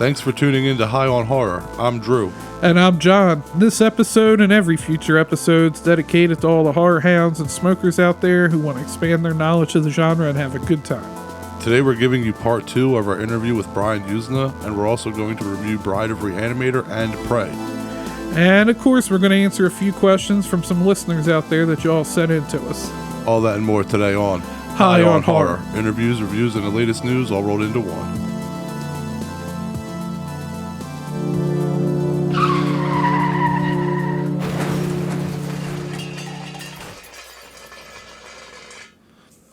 Thanks for tuning in to High on Horror. I'm Drew. And I'm John. This episode and every future episode's dedicated to all the horror hounds and smokers out there who want to expand their knowledge of the genre and have a good time. Today we're giving you part 2 of our interview with Brian Yuzna, and we're also going to review Bride of Re-Animator and Prey. And of course, we're going to answer a few questions from some listeners out there that you all sent in to us. All that and more today on High on Horror. Interviews, reviews, and the latest news all rolled into one.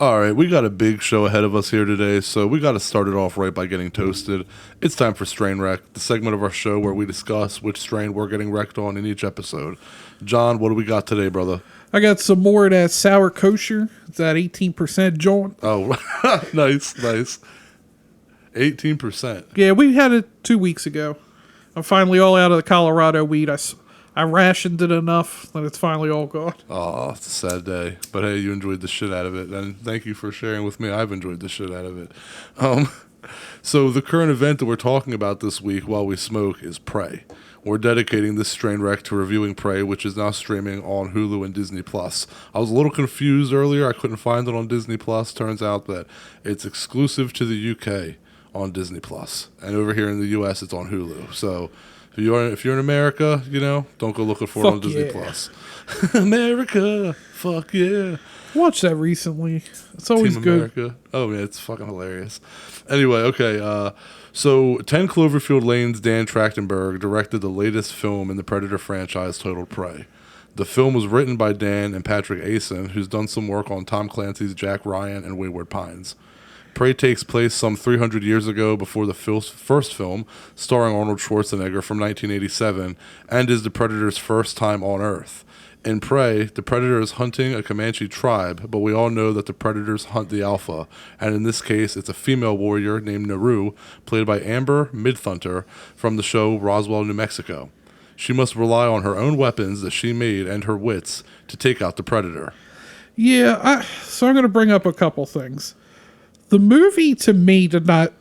Alright, we got a big show ahead of us here today, so we got to start it off right by getting toasted. It's time for Strain Wreck, the segment of our show where we discuss which strain we're getting wrecked on in each episode. John, what do we got today, brother? I got some more of that sour kosher. It's that 18% joint. Oh, nice. 18%. Yeah, we had it 2 weeks ago. I'm finally all out of the Colorado weed. I rationed it enough that it's finally all gone. Oh, it's a sad day. But hey, you enjoyed the shit out of it. And thank you for sharing with me. I've enjoyed the shit out of it. So the current event that we're talking about this week while we smoke is Prey. We're dedicating this Strain Wreck to reviewing Prey, which is now streaming on Hulu and Disney+. I was a little confused earlier. I couldn't find it on Disney+. Turns out that it's exclusive to the UK on Disney+. And over here in the US, it's on Hulu. So if you're in America, don't go looking for it on Disney+. America, fuck yeah. Watched that recently. It's always Team good. America. Oh, man, it's fucking hilarious. Anyway, okay, so 10 Cloverfield Lane's Dan Trachtenberg directed the latest film in the Predator franchise titled Prey. The film was written by Dan and Patrick Asen, who's done some work on Tom Clancy's Jack Ryan and Wayward Pines. Prey takes place some 300 years ago before the first film, starring Arnold Schwarzenegger from 1987, and is the Predator's first time on Earth. In Prey, the Predator is hunting a Comanche tribe, but we all know that the Predators hunt the Alpha, and in this case, it's a female warrior named Naru, played by Amber Midthunter from the show Roswell, New Mexico. She must rely on her own weapons that she made and her wits to take out the Predator. Yeah, so I'm going to bring up a couple things. The movie, to me, did not...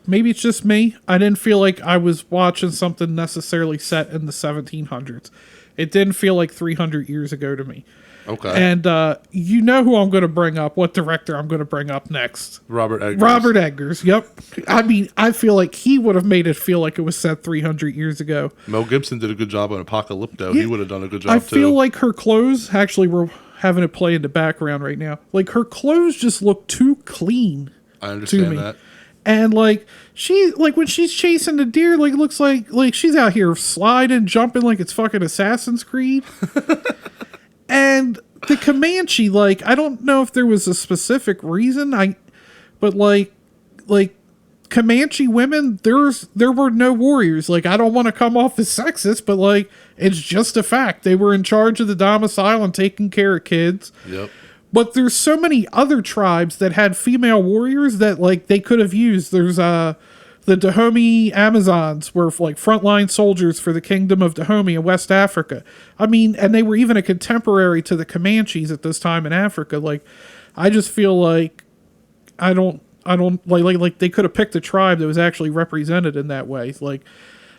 Maybe it's just me. I didn't feel like I was watching something necessarily set in the 1700s. It didn't feel like 300 years ago to me. Okay. And you know who I'm going to bring up, what director I'm going to bring up next. Robert Eggers. Robert Eggers, yep. I mean, I feel like he would have made it feel like it was set 300 years ago. Mel Gibson did a good job on Apocalypto. Yeah, he would have done a good job, I too. feel like her clothes, actually, we're having it play in the background right now. Like, her clothes just look too clean. I understand to me. that. And, like, when she's chasing the deer, like, it looks like she's out here sliding, jumping like it's fucking Assassin's Creed. And the Comanche, like, I don't know if there was a specific reason, but Comanche women, there were no warriors. Like, I don't want to come off as sexist, but, like, it's just a fact. They were in charge of the domicile and taking care of kids. Yep. But there's so many other tribes that had female warriors that, like, they could have used. There's the Dahomey Amazons were, like, frontline soldiers for the Kingdom of Dahomey in West Africa. I mean, and they were even a contemporary to the Comanches at this time in Africa. Like, I just feel like I don't like they could have picked a tribe that was actually represented in that way. Like,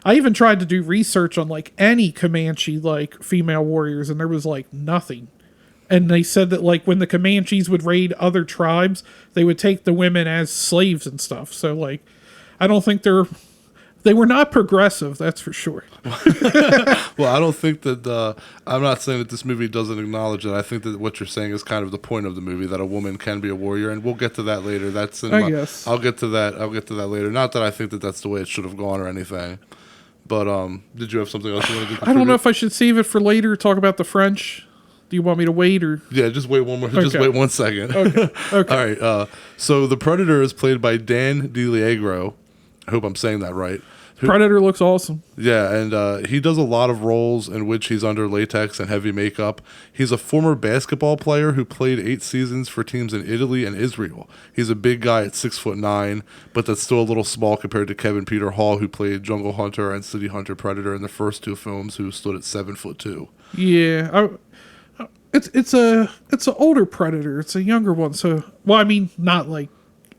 I even tried to do research on, like, any Comanche, like, female warriors, and there was, like, nothing. And they said that, like, when the Comanches would raid other tribes, they would take the women as slaves and stuff. So, like, I don't think they were not progressive, that's for sure. Well, I don't think that, I'm not saying that this movie doesn't acknowledge it. I think that what you're saying is kind of the point of the movie, that a woman can be a warrior, and we'll get to that later. Guess. I'll get to that later. Not that I think that that's the way it should have gone or anything. But, did you have something else you wanted to contribute? I don't know if I should save it for later, talk about the French. Do you want me to wait, or? Yeah, just wait one more. Okay. Just wait 1 second. Okay. All right. So the Predator is played by Dan DiLiegro. I hope I'm saying that right. Predator looks awesome. Yeah, and he does a lot of roles in which he's under latex and heavy makeup. He's a former basketball player who played 8 seasons for teams in Italy and Israel. He's a big guy at 6'9", but that's still a little small compared to Kevin Peter Hall, who played Jungle Hunter and City Hunter Predator in the first 2 films, who stood at 7'2". Yeah, It's an older Predator. It's a younger one. So, well, I mean, not like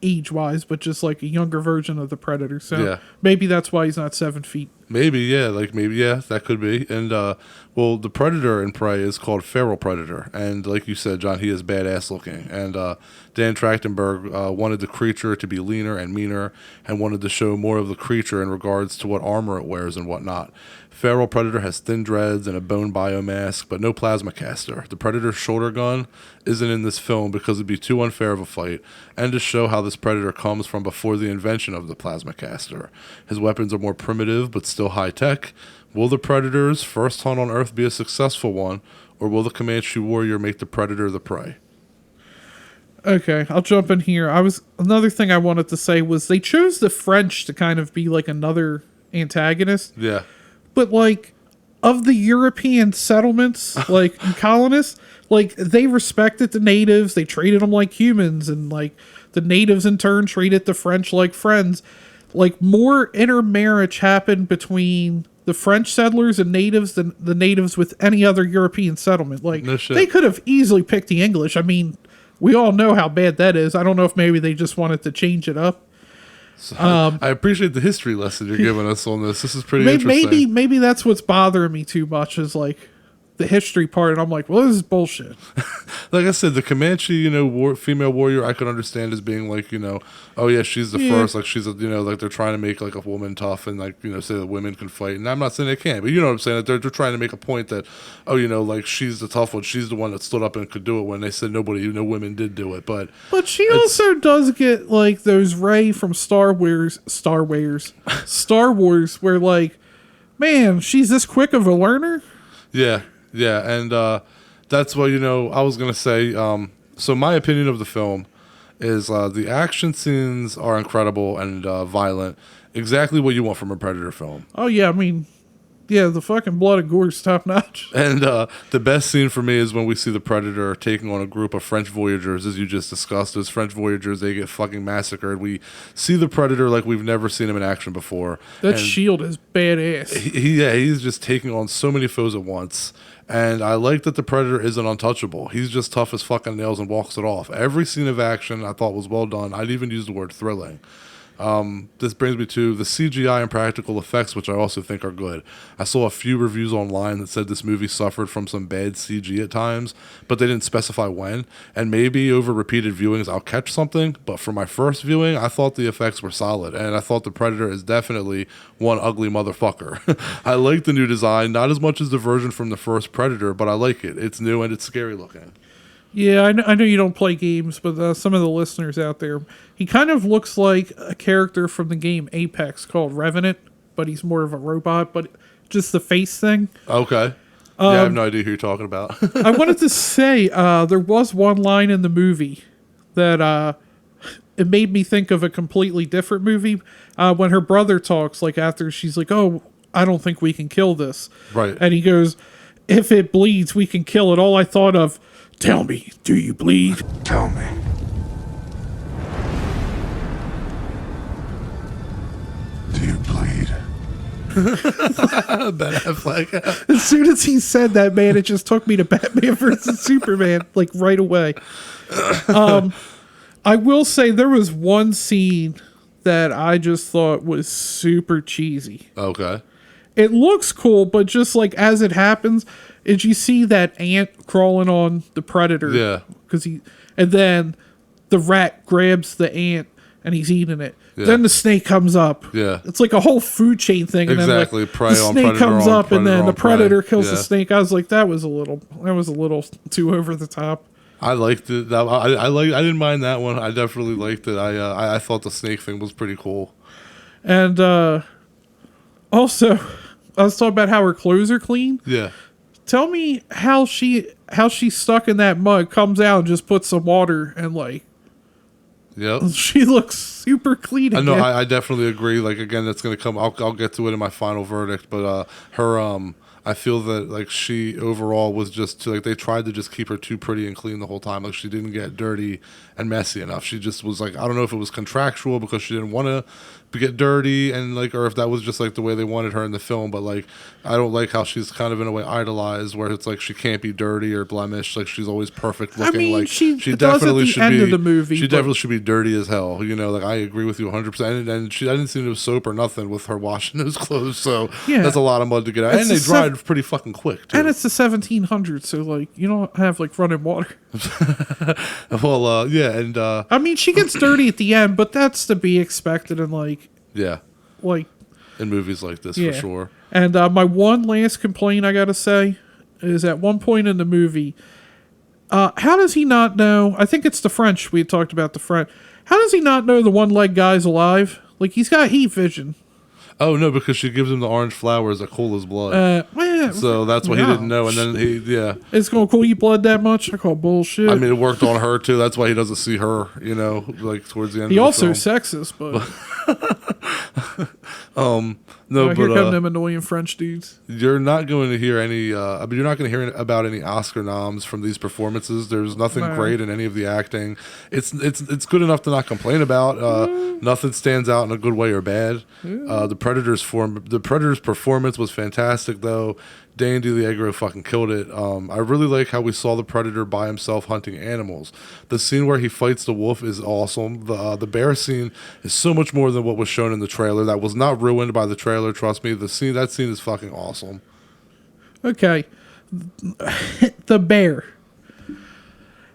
age-wise, but just like a younger version of the Predator. So Yeah. maybe that's why he's not 7 feet. Maybe, yeah, that could be. And well, the predator in Prey is called feral predator, and like you said, John, he is badass looking. And Dan Trachtenberg wanted the creature to be leaner and meaner, and wanted to show more of the creature in regards to what armor it wears and whatnot. Feral predator has thin dreads and a bone biomask, but no plasma caster. The predator's shoulder gun isn't in this film because it'd be too unfair of a fight, and to show how this predator comes from before the invention of the plasma caster. His weapons are more primitive, but still high tech. Will the Predator's first hunt on Earth be a successful one, or will the Comanche warrior make the Predator the prey? Okay, I'll jump in here. Another thing I wanted to say was they chose the French to kind of be like another antagonist. Yeah. But like of the European settlements, like and colonists, like they respected the natives, they treated them like humans, and like the natives in turn treated the French like friends. Like more intermarriage happened between the French settlers and natives than the natives with any other European settlement. Like No shit. they could have easily picked the English. I mean, we all know how bad that is. I don't know if maybe they just wanted to change it up. So, I appreciate the history lesson you're giving us on this. This is pretty interesting. Maybe that's what's bothering me too much is like the history part. And I'm like, well, this is bullshit. Like I said, the Comanche, female warrior, I could understand as being like, oh yeah, she's the first, like she's, like they're trying to make like a woman tough and like, say that women can fight. And I'm not saying they can't, but you know what I'm saying? That they're trying to make a point that, oh, like she's the tough one. She's the one that stood up and could do it when they said women did do it. But she also does get like those Rey from Star Wars, where like, man, she's this quick of a learner. Yeah. Yeah, and that's what, I was going to say. So my opinion of the film is the action scenes are incredible and violent. Exactly what you want from a Predator film. Oh, yeah, I mean, yeah, the fucking blood and gore is top notch. And the best scene for me is when we see the Predator taking on a group of French voyagers, as you just discussed. Those French voyagers, they get fucking massacred. We see the Predator like we've never seen him in action before. That shield is badass. He's just taking on so many foes at once. And I like that the Predator isn't untouchable. He's just tough as fucking nails and walks it off. Every scene of action I thought was well done. I'd even use the word thrilling. This brings me to the CGI and practical effects, which I also think are good. I saw a few reviews online that said this movie suffered from some bad CG at times, but they didn't specify when. And maybe over repeated viewings I'll catch something, but for my first viewing, I thought the effects were solid, and I thought the Predator is definitely one ugly motherfucker. I like the new design, not as much as the version from the first Predator, but I like it. It's new and it's scary looking. Yeah, I know you don't play games, but some of the listeners out there, he kind of looks like a character from the game Apex called Revenant, but he's more of a robot, but just the face thing. Okay. Yeah, I have no idea who you're talking about. I wanted to say there was one line in the movie that it made me think of a completely different movie when her brother talks, like after she's like, oh, I don't think we can kill this. Right. And he goes, if it bleeds, we can kill it. All I thought of, tell me, do you bleed? Tell me. Do you bleed? Ben Affleck. As soon as he said that, man, it just took me to Batman versus Superman, like right away. I will say there was one scene that I just thought was super cheesy. Okay. It looks cool, but just like as it happens, is you see that ant crawling on the Predator. Yeah. And then the rat grabs the ant and he's eating it. Yeah. Then the snake comes up. Yeah. It's like a whole food chain thing. And Exactly. then Prey the on snake predator comes on up and then the prey. Predator kills Yeah. the snake. I was like, that was a little too over the top. I liked it. I didn't mind that one. I definitely liked it. I thought the snake thing was pretty cool. And also, I was talking about how her clothes are clean. Yeah. Tell me how she's stuck in that mud, comes out and just puts some water and like, Yep. she looks super clean. I know. Again. I definitely agree. Like again, that's gonna come. I'll get to it in my final verdict. But her I feel that like she overall was just like they tried to just keep her too pretty and clean the whole time. Like she didn't get dirty and messy enough. She just was like, I don't know if it was contractual because she didn't want to get dirty and like, or if that was just like the way they wanted her in the film. But like, I don't like how she's kind of in a way idolized, where it's like she can't be dirty or blemished. Like she's always perfect looking. I mean, like she definitely does at the should end be. of the movie, She definitely should be dirty as hell. You know, like I agree with you 100%. And I didn't see no soap or nothing with her washing those clothes. So Yeah. that's a lot of mud to get out, It's and they the dried pretty fucking quick too. and it's the 1700s, so like you don't have like running water. Well, yeah, and I mean, she gets dirty at the end, but that's to be expected in like yeah, in movies like this yeah. for sure. And my one last complaint I gotta say is at one point in the movie, how does he not know? I think it's the French. We had talked about the French. How does he not know the one-leg guy's alive? Like he's got heat vision. Oh no, because she gives him the orange flowers that cool his blood. Well, So that's what he didn't know, and then it's gonna cool your blood that much? I call bullshit. I mean, it worked on her too. That's why he doesn't see her. You know, like towards the end. he of the also film. sexist, but No, here but come them annoying French dudes. you're not going to hear any. I mean, you're not going to hear about any Oscar noms from these performances. There's nothing No. great in any of the acting. It's good enough to not complain about. Nothing stands out in a good way or bad. The Predator's performance was fantastic, though. Dan DiLiegro fucking killed it. I really like how we saw the Predator by himself hunting animals. The scene where he fights the wolf is awesome. The bear scene is so much more than what was shown in the trailer. That was not ruined by the trailer. Trust me. That scene is fucking awesome. Okay, the bear.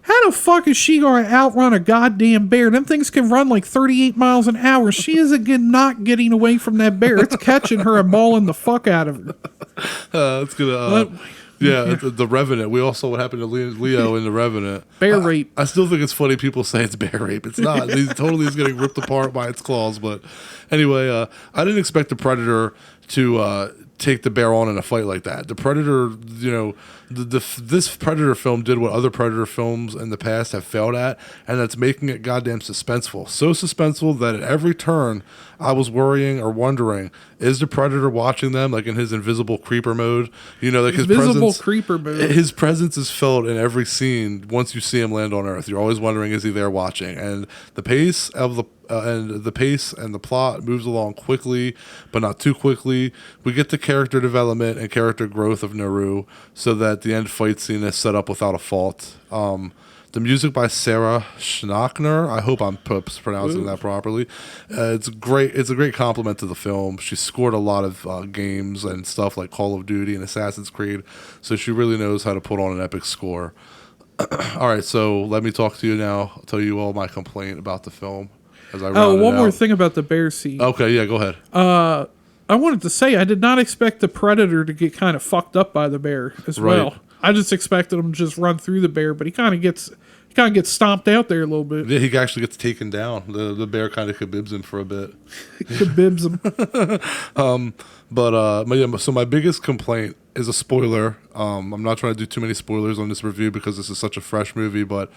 How the fuck is she going to outrun a goddamn bear? Them things can run like 38 miles an hour. She isn't not getting away from that bear. It's catching her and mauling the fuck out of her. It's gonna. The Revenant. We all saw what happened to Leo in The Revenant. Bear rape. I still think it's funny people say it's bear rape. It's not. He totally is getting ripped apart by its claws. But anyway, I didn't expect the Predator to take the bear on in a fight like that. The Predator, you know, this Predator film did what other Predator films in the past have failed at, and that's making it goddamn suspenseful. So suspenseful that at every turn, I was worrying or wondering, is the Predator watching them, like in his invisible creeper mode? You know, like his presence, creeper mode. his presence is felt in every scene. Once you see him land on Earth, you're always wondering, is he there watching? And the pace of the pace and the plot moves along quickly, but not too quickly. We get the character development and character growth of Naru, so that the end fight scene is set up without a fault. The music by Sarah Schnackner. I hope I'm pronouncing that properly. It's great. It's a great compliment to the film. She scored a lot of games and stuff like Call of Duty and Assassin's Creed, so she really knows how to put on an epic score. All right, so let me talk to you now. I'll tell you all my complaint about the film. One more thing about the bear scene. Okay, yeah, go ahead. I wanted to say I did not expect the Predator to get kind of fucked up by the bear as well. I just expected him to just run through the bear, but he kind of gets stomped out there a little bit. Yeah, he actually gets taken down. The bear kind of khabibs him for a bit. Khabibs him. So my biggest complaint is a spoiler. I'm not trying to do too many spoilers on this review because this is such a fresh movie, but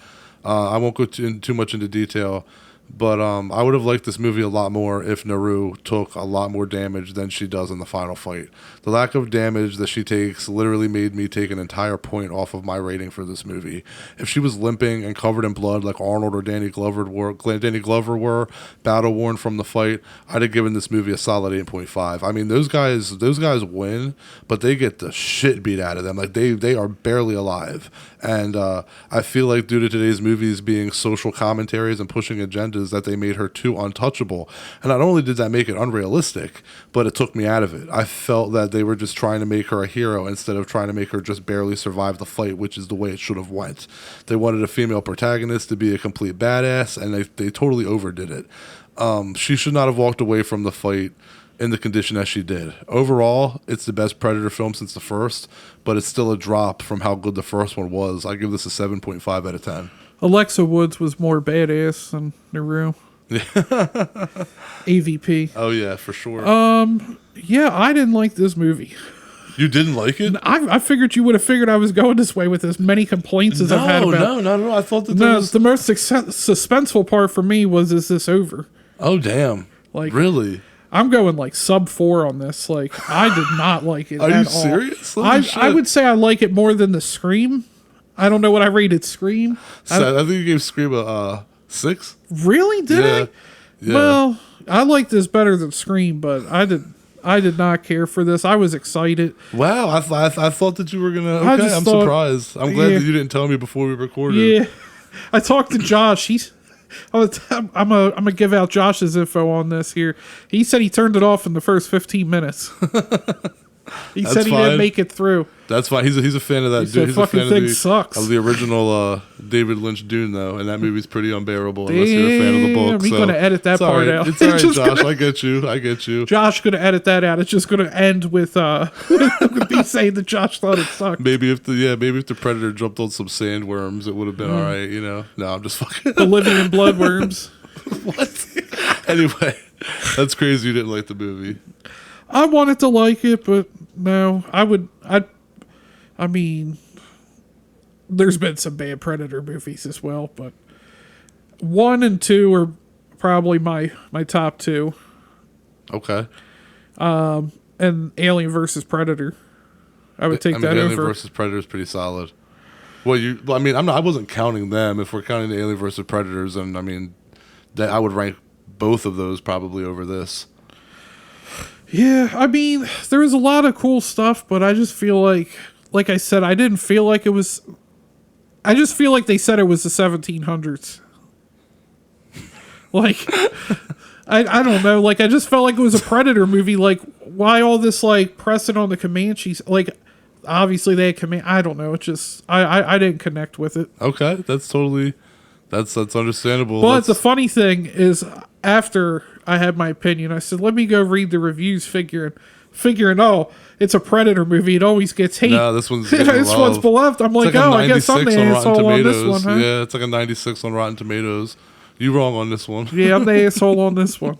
I won't go too much into detail. But I would have liked this movie a lot more if Naru took a lot more damage than she does in the final fight. The lack of damage that she takes literally made me take an entire point off of my rating for this movie. If she was limping and covered in blood like Arnold or Danny Glover were, battle worn from the fight, I'd have given this movie a solid 8.5. I mean, those guys win, but they get the shit beat out of them. Like they are barely alive. And I feel like due to today's movies being social commentaries and pushing agendas, that they made her too untouchable. And not only did that make it unrealistic, but it took me out of it. I felt that they were just trying to make her a hero instead of trying to make her just barely survive the fight, which is the way it should have went. They wanted a female protagonist to be a complete badass, and they totally overdid it. She should not have walked away from the fight in the condition that she did. Overall, it's the best Predator film since the first, but it's still a drop from how good the first one was. I give this a 7.5 out of 10. Alexa Woods was more badass than Naru. AVP. Oh yeah, for sure. Yeah, I didn't like this movie. You didn't like it? I figured you would have figured I was going this way with as many complaints as I've had about. No, not at all. I thought that the most suspenseful part for me was, is this over? Oh damn! Like, really? I'm going like sub 4 on this. Like, I did not like it Are at you all. serious? Holy shit. I would say I like it more than the Scream. I don't know what I rated Scream. So I think you gave Scream a 6. Really? Did I? Yeah. Well, I like this better than Scream, but I did not care for this. I was excited. Wow, I thought that you were gonna. I Okay, just I'm thought- surprised. I'm glad yeah. that you didn't tell me before we recorded. Yeah, I talked to Josh. I'm gonna give out Josh's info on this here. He said he turned it off in the first 15 minutes. He said he fine. didn't make it through. That's fine. He's a fan of that said, dude. He's a "Fucking fan thing of the, sucks." of the original David Lynch Dune, though, and that movie's pretty unbearable unless you're a fan of the book. He's gonna edit that it's all part right. out. It's all right, Just Josh. gonna- I get you. Josh gonna edit that out. It's just gonna end with with me saying that Josh thought it sucked. Maybe if the Predator jumped on some sandworms, it would have been all right. You know. No, I'm just fucking. Bolivian bloodworms. What? Anyway, that's crazy. You didn't like the movie. I wanted to like it, but no, I mean, there's been some bad Predator movies as well, but 1 and 2 are probably my top 2. Okay. And Alien versus Predator. I would take that Alien over. versus Predator is pretty solid. Well, I mean, I wasn't counting them. If we're counting the Alien versus Predators, and I mean, I would rank both of those probably over this. Yeah, I mean, there was a lot of cool stuff, but I just feel like I said, I didn't feel like it was. I just feel like they said it was the 1700s. Like, I don't know. Like, I just felt like it was a Predator movie. Like, why all this, like, pressing on the Comanches? Like, obviously they had Comanche. I don't know. It just, I didn't connect with it. Okay, that's understandable. But the funny thing is, after I had my opinion, I said, let me go read the reviews, figuring, oh, it's a Predator movie. It always gets hate. No, this one's this one's beloved. I'm like, oh, I guess I'm the asshole on this one, huh? Yeah, it's like a 96 on Rotten Tomatoes. You wrong on this one. Yeah, I'm the asshole on this one.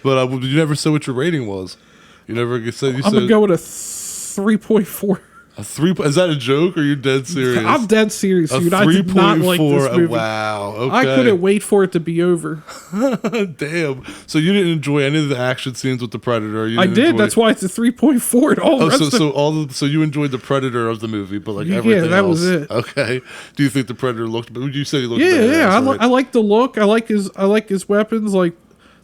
But you never said what your rating was. You never said. I'm gonna go with a 3.4. A 3. Is that a joke or are you dead serious? I'm dead serious, A dude. I did not like this 3.4. movie. Wow. Okay. I couldn't wait for it to be over. Damn. So you didn't enjoy any of the action scenes with the Predator? I did. That's why it's a 3.4. So you enjoyed the Predator of the movie, but like everything else. Yeah, that was it. Okay. Do you think the Predator looked? You said he looked. Yeah, badass, yeah. right? I like the look. I like his weapons. Like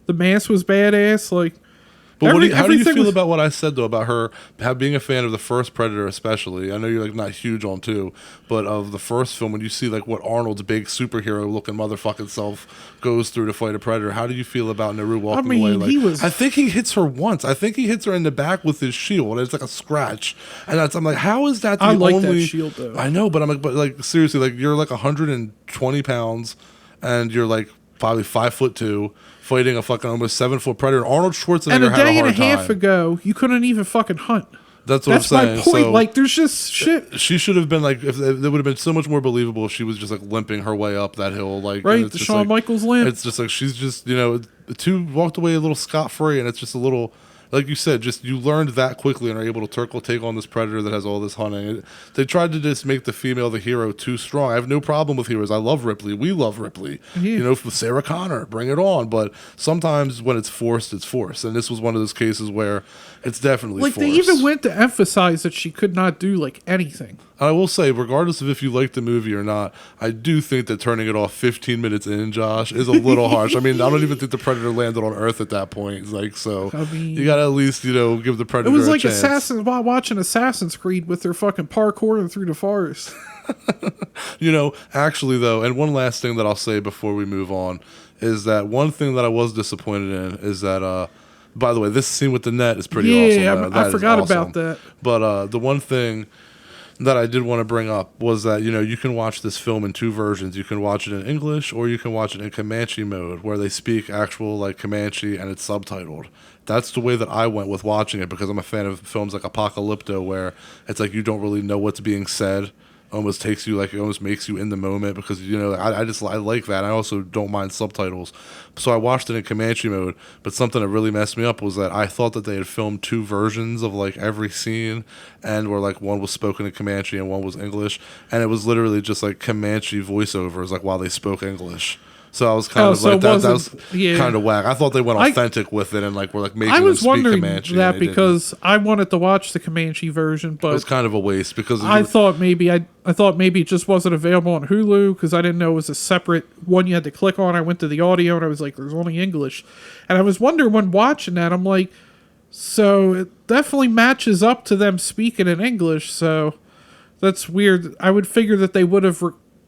the mask was badass. Like. But how do you everything feel was- about what I said though about her being a fan of the first Predator, especially? I know you're like not huge on 2, but of the first film, when you see like what Arnold's big superhero looking motherfucking self goes through to fight a Predator, how do you feel about Naru walking away? Like, I think he hits her once. I think he hits her in the back with his shield. It's like a scratch, and I'm like, how is that? I like that shield though. I know, but I'm like, but like seriously, like you're like 120 pounds, and you're like probably 5'2", fighting a fucking almost 7-foot Predator. Arnold Schwarzenegger And a had day a hard and a half time. ago, you couldn't even fucking hunt. That's what I'm saying. my point. So, Like, there's just shit. she should have been like, if it would have been so much more believable if she was just like limping her way up that hill, like Right, and it's the just Shawn like, Michaels limp. It's just like she's just the 2 walked away a little scot free, and it's just a little. Like you said, just you learned that quickly and are able to take on this Predator that has all this hunting. They tried to just make the female the hero too strong. I have no problem with heroes. I love Ripley. We love Ripley. Yeah. With Sarah Connor, bring it on. But sometimes when it's forced, it's forced. And this was one of those cases where it's definitely Like, forced. they even went to emphasize that she could not do, like, anything. And I will say, regardless of if you like the movie or not, I do think that turning it off 15 minutes in, Josh, is a little harsh. I mean, I don't even think the Predator landed on Earth at that point. Like, so I mean, you got to at least, give the Predator It was a like chance. watching Assassin's Creed with their fucking parkouring through the forest. Actually, though, and one last thing that I'll say before we move on is that one thing that I was disappointed in is that, by the way, this scene with the net is pretty awesome. Yeah, That I is forgot awesome. about that. But the one thing that I did want to bring up was that, you can watch this film in 2 versions. You can watch it in English or you can watch it in Comanche mode where they speak actual like Comanche and it's subtitled. That's the way that I went with watching it because I'm a fan of films like Apocalypto where it's like you don't really know what's being said. Almost takes you it almost makes you in the moment because I like that. I also don't mind subtitles, so I watched it in Comanche mode. But something that really messed me up was that I thought that they had filmed 2 versions of like every scene, and where like one was spoken in Comanche and one was English, and it was literally just like Comanche voiceovers like while they spoke English. So I was kind of so like it that was wasn't- yeah. kind of whack. I thought they went authentic with it and like were like making I was them speak wondering Comanche. that and they didn't. because I wanted to watch the Comanche version, It was but kind of a waste because I thought maybe I thought maybe it just wasn't available on Hulu because I didn't know it was a separate one you had to click on. I went to the audio and I was like, "There's only English," and I was wondering when watching that, I'm like, so it definitely matches up to them speaking in English. So that's weird. I would figure that they would have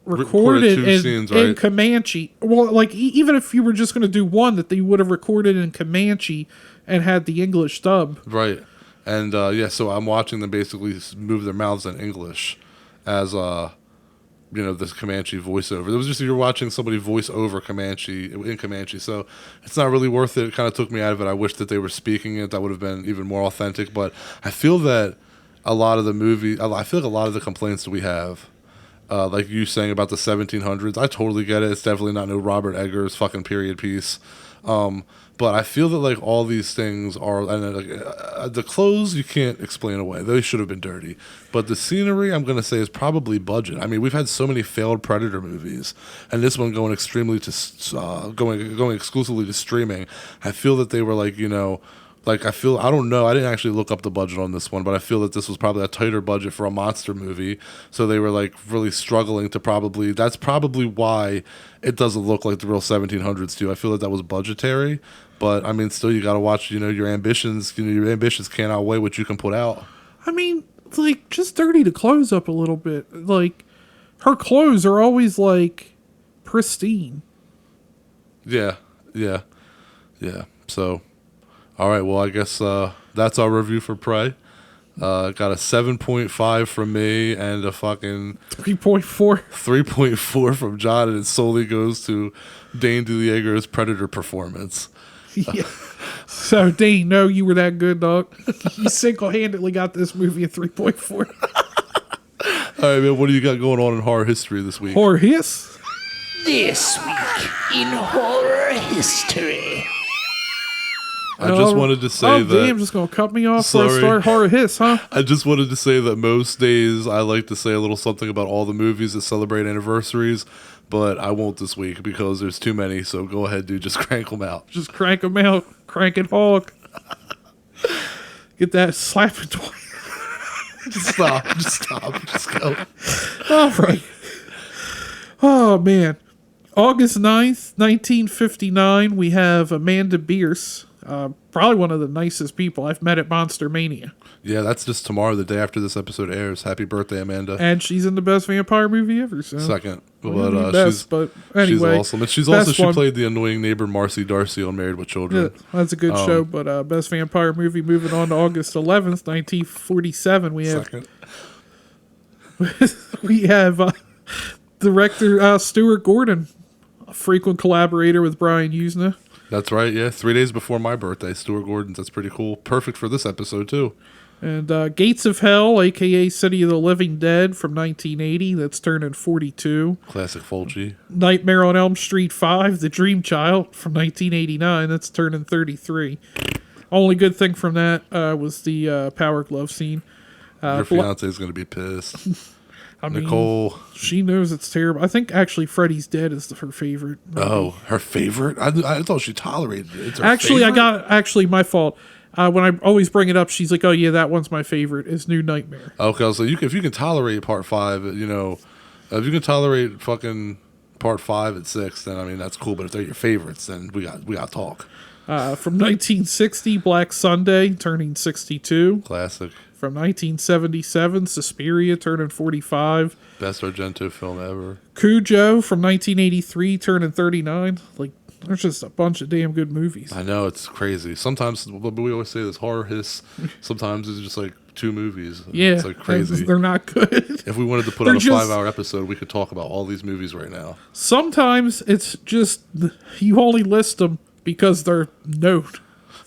recorded two in, scenes, in right? Comanche. Well, like even if you were just going to do one, that they would have recorded in Comanche and had the English dub. Right. And so I'm watching them basically move their mouths in English as this Comanche voiceover. It was just you're watching somebody voice over Comanche in Comanche, so it's not really worth it. It kind of took me out of it. I wish that they were speaking it. That would have been even more authentic. But I feel that a lot of the movie, I feel like a lot of the complaints that we have, like you saying about the 1700s, I totally get it. It's definitely not no Robert Eggers fucking period piece. But I feel that like all these things are, and the clothes you can't explain away. They should have been dirty. But the scenery, I'm going to say, is probably budget. I mean, we've had so many failed Predator movies, and this one going extremely to going exclusively to streaming. I feel that they were like, I don't know. I didn't actually look up the budget on this one, but I feel that this was probably a tighter budget for a monster movie. So they were like really struggling to that's probably why it doesn't look like the real 1700s too. I feel like that was budgetary, but I mean, still you got to watch, your ambitions, your ambitions can't outweigh what you can put out. I mean, like, just dirty the clothes up a little bit. Like, her clothes are always like pristine. Yeah. So, all right, well, I guess that's our review for Prey. Got a 7.5 from me and a fucking 3.4. 3.4 from John, and it solely goes to Dane DeLieger's Predator performance. Yeah. So, Dane, no, you were that good, dog. You single-handedly got this movie a 3.4. All right, man, what do you got going on in horror history this week? Horror hiss? This week in horror history. I just wanted to say that... damn, just going to cut me off before I Sorry. start horror hiss, huh? I just wanted to say that most days I like to say a little something about all the movies that celebrate anniversaries, but I won't this week because there's too many, so go ahead, dude. Just crank them out. Just crank them out. Crank it hog. Get that slapping toy. Just stop. Just go. All right. Oh, man. August 9th, 1959, we have Amanda Bierce. Probably one of the nicest people I've met at Monster Mania. Yeah, that's just tomorrow, the day after this episode airs. Happy birthday, Amanda. And she's in the best vampire movie ever. So. Second. Well, But, best, but anyway. she's awesome. And she played the annoying neighbor Marcy Darcy on Married with Children. Yeah, that's a good show, but best vampire movie. Moving on to August 11th, 1947, we have... Second. we have director Stuart Gordon, a frequent collaborator with Brian Yuzna. That's right, yeah. 3 days before my birthday, Stuart Gordon's. That's pretty cool. Perfect for this episode, too. And Gates of Hell, a.k.a. City of the Living Dead from 1980. That's turning 42. Classic Fulci. Nightmare on Elm Street 5, The Dream Child from 1989. That's turning 33. Only good thing from that was the Power Glove scene. Your fiance is going to be pissed. I mean, Nicole. she knows it's terrible. I think actually Freddy's Dead is her favorite. Oh, her favorite? I thought she tolerated it. It's her Actually, favorite? My fault. When I always bring it up, she's like, "Oh yeah, that one's my favorite. Is New Nightmare." Okay, so if you can tolerate part 5, if you can tolerate fucking part 5 at 6, then I mean that's cool. But if they're your favorites, then we got to talk. From 1960, Black Sunday turning 62. Classic. From 1977, Suspiria turning 45. Best Argento film ever. Cujo from 1983 turning 39. Like, there's just a bunch of damn good movies. I know, it's crazy. Sometimes, but we always say this horror hiss. Sometimes it's just like 2 movies. Yeah, It's like crazy. they're not good. If we wanted to put They're out a just- 5-hour episode, we could talk about all these movies right now. Sometimes it's just, you only list them because they're known.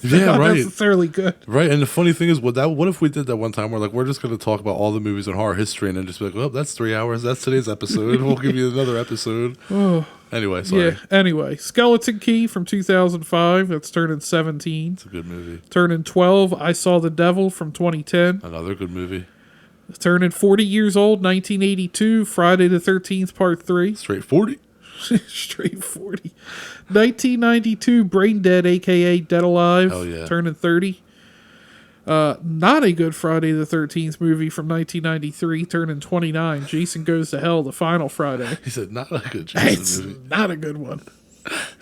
They're Yeah, not right. necessarily good. Right, and the funny thing is, what if we did that one time where like we're just going to talk about all the movies in horror history and then just be like, well, that's 3 hours. That's today's episode. We'll give you another episode. Anyway, sorry. Yeah, anyway. Skeleton Key from 2005. That's turning 17. It's a good movie. Turning 12, I Saw the Devil from 2010. Another good movie. Turning 40 years old, 1982, Friday the 13th, Part 3. Straight 40. Straight 40. 1992, Brain Dead, a.k.a. Dead Alive. Hell yeah. Turning 30. Not a good Friday the 13th movie from 1993, turning 29. Jason Goes to Hell, the final Friday. He said, not a good It's Jason movie. not a good one.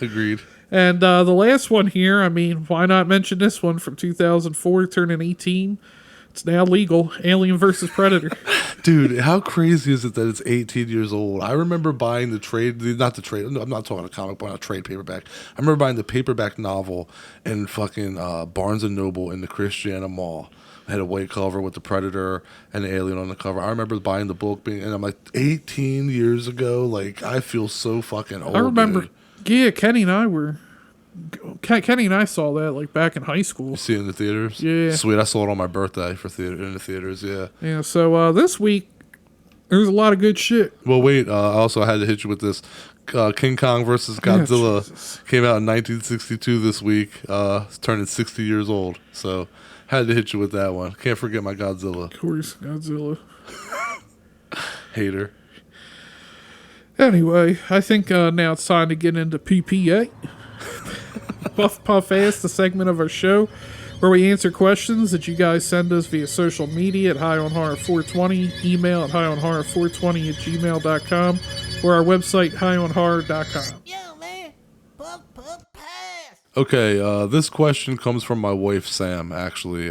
Agreed. And the last one here, I mean, why not mention this one from 2004, turning 18? It's now legal. Alien versus Predator. Dude, how crazy is it that it's 18 years old? I remember buying the trade, not the trade, I'm not talking a comic book, not a trade paperback. I remember buying the paperback novel in fucking Barnes & Noble in the Christiana Mall. It had a white cover with the Predator and the alien on the cover. I remember buying the book, and I'm like, 18 years ago? Like, I feel so fucking old, I remember, dude. yeah, Kenny and I saw that, like, back in high school. You see it in the theaters? Yeah. Sweet, I saw it on my birthday in the theaters, yeah. Yeah, so this week, there's a lot of good shit. Well, wait, I also had to hit you with this. King Kong versus Godzilla Jesus. came out in 1962 this week. It's turning 60 years old. So, had to hit you with that one. Can't forget my Godzilla. Of course, Godzilla. Hater. Anyway, I think now it's time to get into PPA. Puff Puff Ass, the segment of our show where we answer questions that you guys send us via social media at highonhorror420, email at highonhorror420@gmail.com, or our website, highonhorror.com. Yo, man. Puff, puff, pass. Okay, this question comes from my wife, Sam, actually.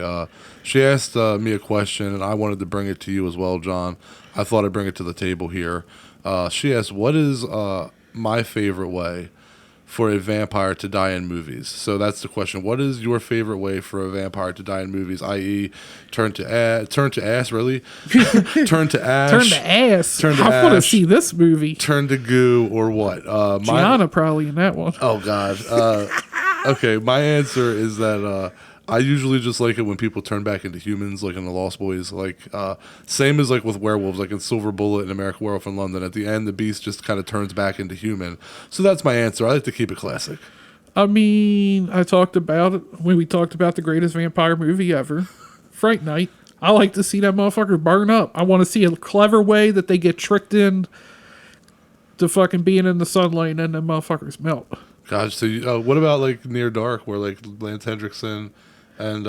She asked me a question, and I wanted to bring it to you as well, John. I thought I'd bring it to the table here. She asked, what is my favorite way for a vampire to die in movies? So that's the question. What is your favorite way for a vampire to die in movies? I.e., turn to ass, really? Turn to ash. Turn to ass. Turn to I want to ash. see this movie. Turn to goo, or what? Gianna probably in that one. Oh, God. Okay, my answer is that I usually just like it when people turn back into humans, like in the Lost Boys. Like, same as like with werewolves, like in Silver Bullet and American Werewolf in London. At the end, the beast just kind of turns back into human. So that's my answer. I like to keep it classic. I mean, I talked about it when we talked about the greatest vampire movie ever, Fright Night. I like to see that motherfucker burn up. I want to see a clever way that they get tricked in to fucking being in the sunlight and then the motherfuckers melt. Gosh, so what about like Near Dark, where like Lance Hendrickson and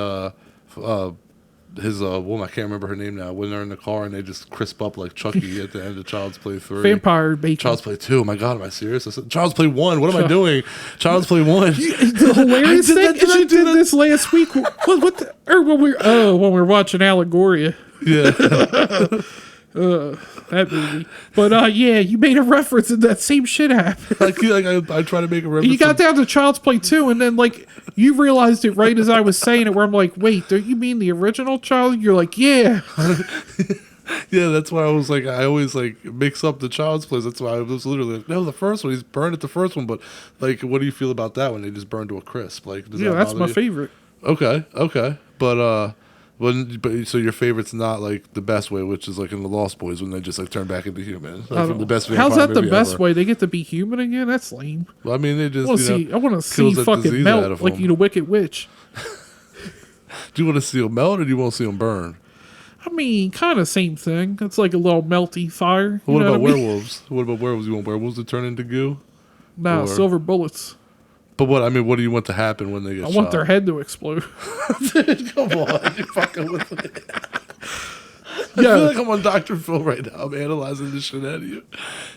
his woman, I can't remember her name now, when they're in the car and they just crisp up like Chucky at the end of Child's Play 3. Vampire bacon. Child's Play 2. Oh my God, am I serious? I said Child's Play 1. What am I doing? Child's Play 1. The hilarious thing is you did this last week. What the, or when we were watching Allegoria. Yeah. That movie. But yeah, you made a reference and that same shit happened. I try to make a reference. You got down to Child's Play 2 and then like you realized it right as I was saying it, where I'm like, wait, don't you mean the original Child? You're like, yeah. Yeah, that's why I was like, I always like mix up the Child's Plays. That's why I was literally like, no, the first one, he's burned at the first one. But like, what do you feel about that when they just burned to a crisp? Like, does Yeah, that that's bother my you? favorite. Okay. But so your favorite's not like the best way, which is like in the Lost Boys when they just like turn back into human. Like, from the best How's vampire that the movie best ever. way? They get to be human again? That's lame. Well, I mean, they just I want to see kills that fucking disease out melt of like them. you, the Wicked Witch. Do you want to see them melt or do you want to see them burn? I mean, kind of same thing. It's like a little melty fire. What know about I mean? werewolves? What about werewolves? You want werewolves to turn into goo? Nah, Or- silver bullets. But what do you want to happen when they get I shot? want their head to explode. Come on, you fucking with me. I Yeah. feel like I'm on Dr. Phil right now. I'm analyzing this shit out of you.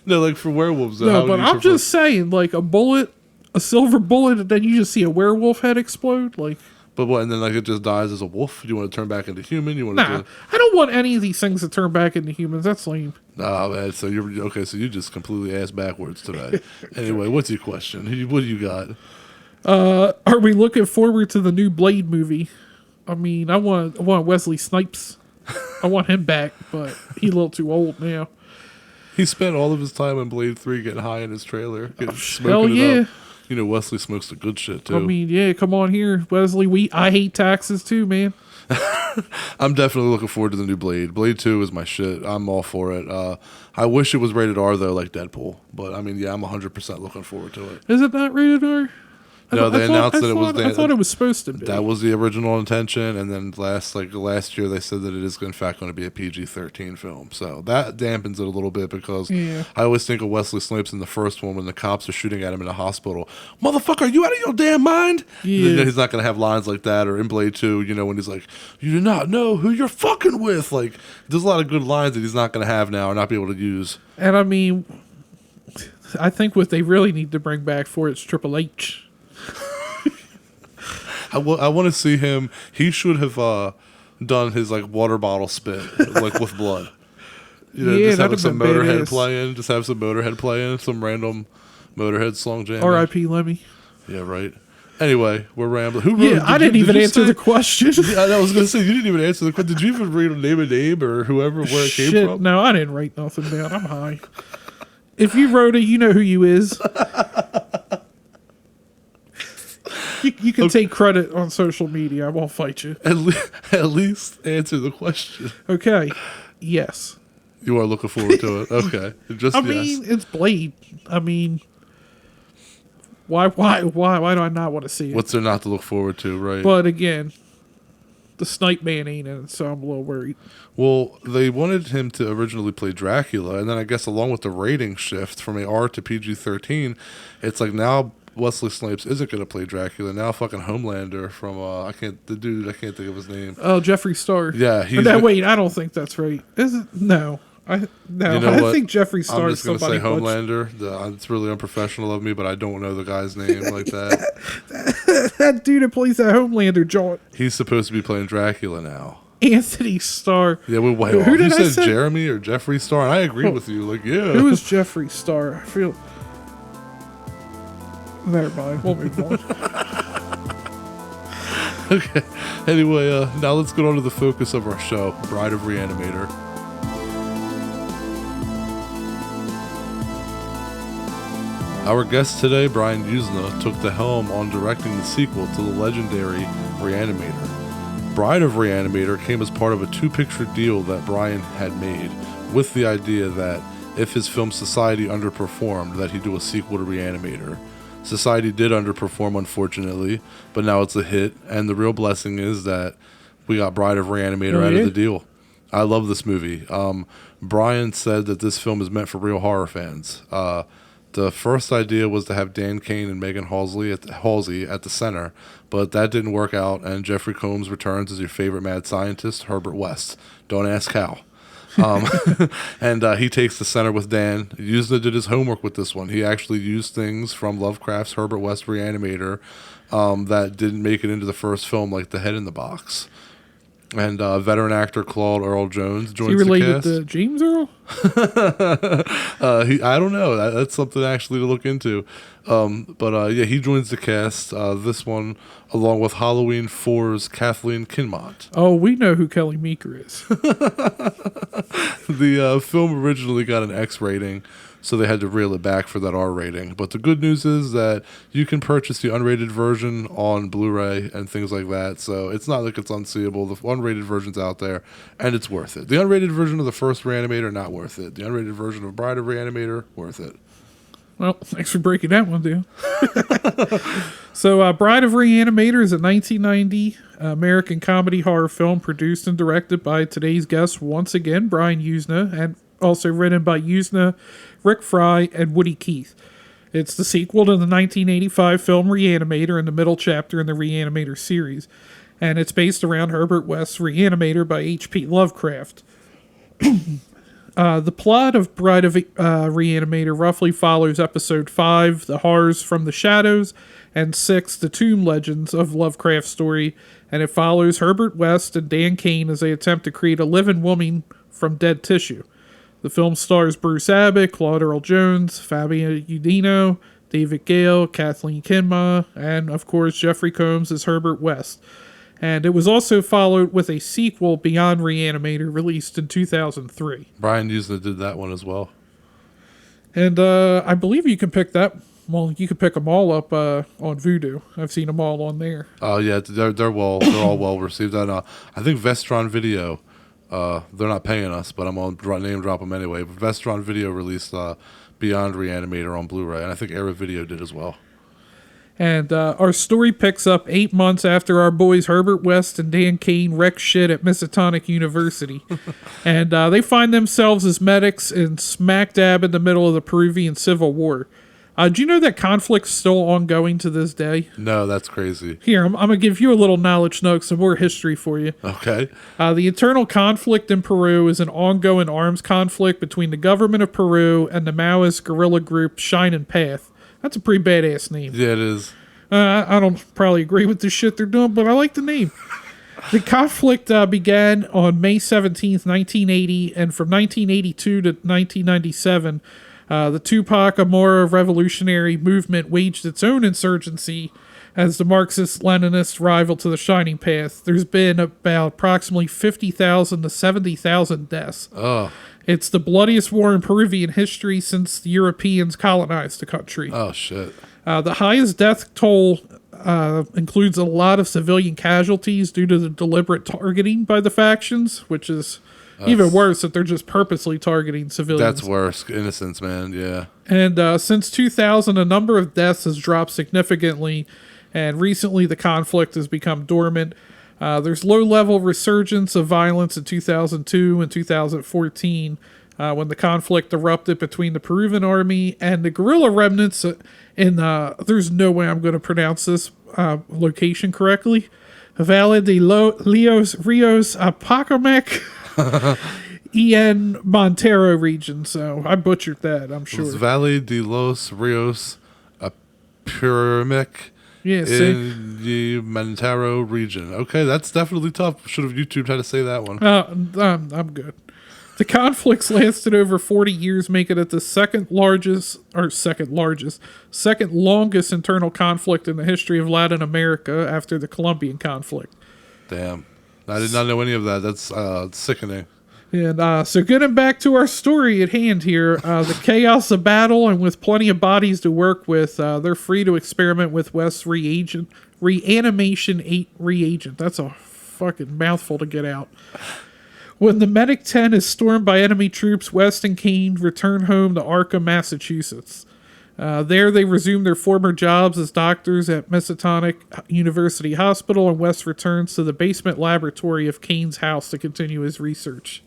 No, like for werewolves. Though, how No, would but you I'm prefer- just saying, like a bullet, a silver bullet, and then you just see a werewolf head explode. Like, But what? And then like it just dies as a wolf. You want to turn back into human? You want nah, to? I don't want any of these things to turn back into humans. That's lame. Nah, man. So you're okay. So you just completely ass backwards today. Anyway, what's your question? What do you got? Are we looking forward to the new Blade movie? I mean, I want Wesley Snipes. I want him back, but he's a little too old now. He spent all of his time in Blade 3 getting high in his trailer, hell smoking yeah. it up. You know, Wesley smokes the good shit too. I mean, yeah, come on here, Wesley. I hate taxes too, man. I'm definitely looking forward to the new Blade. Blade 2 is my shit. I'm all for it. I wish it was rated R though, like Deadpool. But I mean, yeah, I'm 100% looking forward to it. Is it not rated R? No, they announced that it was I thought it was supposed to be. That was the original intention, and then last year they said that it is in fact going to be a PG-13 film. So that dampens it a little bit because I always think of Wesley Snipes in the first one when the cops are shooting at him in the hospital. Motherfucker, are you out of your damn mind? Yeah. He's not going to have lines like that. Or in Blade 2, when he's like, you do not know who you're fucking with. Like, there's a lot of good lines that he's not going to have now or not be able to use. And I mean, I think what they really need to bring back for it's Triple H. I want to see him. He should have done his water bottle spit with blood. Just have some Motorhead playing. Just have some Motorhead playing. Some random Motorhead song jam. R.I.P. Lemmy. Yeah, right. Anyway, we're rambling. Who wrote? I didn't even answer the question. I was going to say you didn't even answer the question. Did you even read name a name or whoever where it came from? No, I didn't write nothing down. I'm high. If you wrote it, you know who you is. You can take credit on social media. I won't fight you. At least answer the question. Okay. Yes. You are looking forward to it. Okay. I mean, it's Blade. I mean, why do I not want to see it? What's there not to look forward to, right? But again, the Snipe Man ain't in it, so I'm a little worried. Well, they wanted him to originally play Dracula, and then I guess along with the rating shift from AR to PG-13, it's like now Wesley Snipes isn't going to play Dracula. Now fucking Homelander from, I can't think of his name. Oh, Jeffree Star. Yeah. Wait, I don't think that's right. Is it? No. I think Jeffree Star. I'm just going to say Homelander. It's really unprofessional of me, but I don't know the guy's name like that. That dude that plays that Homelander joint. He's supposed to be playing Dracula now. Anthony Starr. Yeah, well, wait. Who did you said Jeremy or Jeffree Star? And I agree with you. Who is Jeffree Star? I feel. Never mind. We'll move on. Okay. Anyway, now let's get on to the focus of our show, Bride of Re-Animator. Our guest today, Brian Yuzna, took the helm on directing the sequel to the legendary Re-Animator. Bride of Re-Animator came as part of a 2-picture deal that Brian had made, with the idea that if his film Society underperformed, that he'd do a sequel to Re-Animator. Society did underperform, unfortunately, but now it's a hit, and the real blessing is that we got Bride of Re-Animator out of the deal. I love this movie. Brian said that this film is meant for real horror fans. The first idea was to have Dan Kane and Megan Halsey at the center, but that didn't work out, and Jeffrey Combs returns as your favorite mad scientist, Herbert West. Don't ask how. And he takes the center with Dan. Yuzna did his homework with this one. He actually used things from Lovecraft's Herbert West Re-Animator that didn't make it into the first film, like the head in the box. And veteran actor Claude Earl Jones joins the cast. He related to James Earl? I don't know. That's something actually to look into. But he joins the cast. This one, along with Halloween 4's Kathleen Kinmont. Oh, we know who Kelly Meeker is. The film originally got an X rating, so they had to reel it back for that R rating. But the good news is that you can purchase the unrated version on Blu-ray and things like that, so it's not like it's unseeable. The unrated version's out there, and it's worth it. The unrated version of the first Re-Animator, not worth it. The unrated version of Bride of Re-Animator, worth it. Well, thanks for breaking that one down. So, Bride of Re-Animator is a 1990 American comedy horror film produced and directed by today's guest, once again, Brian Yuzna, and also written by Yuzna, Rick Fry, and Woody Keith. It's the sequel to the 1985 film Re-Animator and the middle chapter in the Re-Animator series, and it's based around Herbert West's Re-Animator by H.P. Lovecraft. The plot of Bride of Re-Animator roughly follows Episode 5, The Horrors from the Shadows, and 6, The Tomb Legends of Lovecraft's story, and it follows Herbert West and Dan Kane as they attempt to create a living woman from dead tissue. The film stars Bruce Abbott, Claude Earl Jones, Fabio Udino, David Gale, Kathleen Kinmont, and, of course, Jeffrey Combs as Herbert West. And it was also followed with a sequel, Beyond Re-Animator, released in 2003. Brian Yuzna did that one as well. And I believe you can pick that. Well, you can pick them all up on Vudu. I've seen them all on there. Oh yeah, they're all well received. And I think Vestron Video, they're not paying us, but I'm gonna name drop them anyway. But Vestron Video released Beyond Re-Animator on Blu-ray, and I think Era Video did as well. And our story picks up 8 months after our boys Herbert West and Dan Kane wreck shit at Miskatonic University. And they find themselves as medics in smack dab in the middle of the Peruvian Civil War. Do you know that conflict's still ongoing to this day? No, that's crazy. Here, I'm going to give you a little knowledge nugget, some more history for you. Okay. The internal conflict in Peru is an ongoing arms conflict between the government of Peru and the Maoist guerrilla group Shining Path. That's a pretty badass name. Yeah, it is. I don't probably agree with the shit they're doing, but I like the name. The conflict began on May 17th, 1980, and from 1982 to 1997, the Tupac Amora revolutionary movement waged its own insurgency as the Marxist-Leninist rival to the Shining Path. There's been about approximately 50,000 to 70,000 deaths. Oh. It's the bloodiest war in Peruvian history since the Europeans colonized the country. Oh, shit. The highest death toll includes a lot of civilian casualties due to the deliberate targeting by the factions, which is even worse that they're just purposely targeting civilians. That's worse. Innocence, man. Yeah. And since 2000, a number of deaths has dropped significantly, and recently the conflict has become dormant. There's low-level resurgence of violence in 2002 and 2014 when the conflict erupted between the Peruvian army and the guerrilla remnants in, there's no way I'm going to pronounce this location correctly, Valle de Rios Apacamec En Montero region. So I butchered that, I'm sure. It's Valle de los Rios Apacamec. Yeah, see? In the Montero region. Okay, that's definitely tough. Should have YouTubed how to say that one. I'm good. The conflicts lasted over 40 years, making it the second longest internal conflict in the history of Latin America after the Colombian conflict. Damn. I did not know any of that. That's sickening. And so getting back to our story at hand here, the chaos of battle and with plenty of bodies to work with, they're free to experiment with West's reagent. That's a fucking mouthful to get out. When the medic tent is stormed by enemy troops, West and Kane return home to Arkham, Massachusetts. There they resume their former jobs as doctors at Miskatonic University Hospital, and West returns to the basement laboratory of Kane's house to continue his research.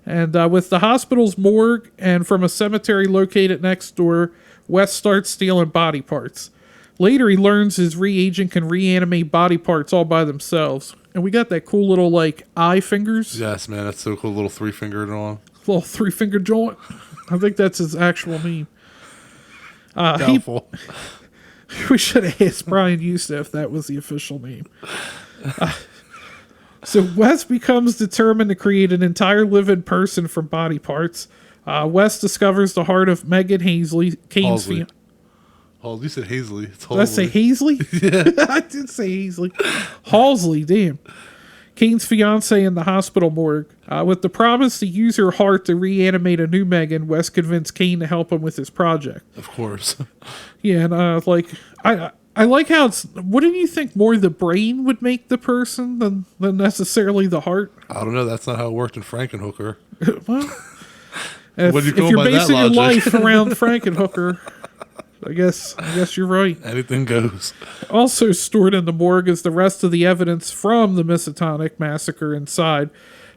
And with the hospital's morgue and from a cemetery located next door, West starts stealing body parts. Later, he learns his reagent can reanimate body parts all by themselves. And we got that cool little, like, eye fingers. Yes, man. That's so cool. Little three-fingered one. Little three-finger joint. I think that's his actual name. Doubtful. We should have asked Brian Yuzna if that was the official name. So West becomes determined to create an entire living person from body parts. West discovers the heart of Megan Hazley, Kane's Halsey. You said Hazley. It's Did I say Hazley? Yeah. I did say Hazley. Halsey, damn. Kane's fiance in the hospital morgue. With the promise to use her heart to reanimate a new Megan, West convinced Kane to help him with his project. Of course. Yeah, and I like how it's. Wouldn't you think more the brain would make the person than necessarily the heart? I don't know. That's not how it worked in Frankenhooker. Well, What do you if go you're by that basing your logic? life around Frankenhooker, I guess you're right. Anything goes. Also stored in the morgue is the rest of the evidence from the Miskatonic massacre inside.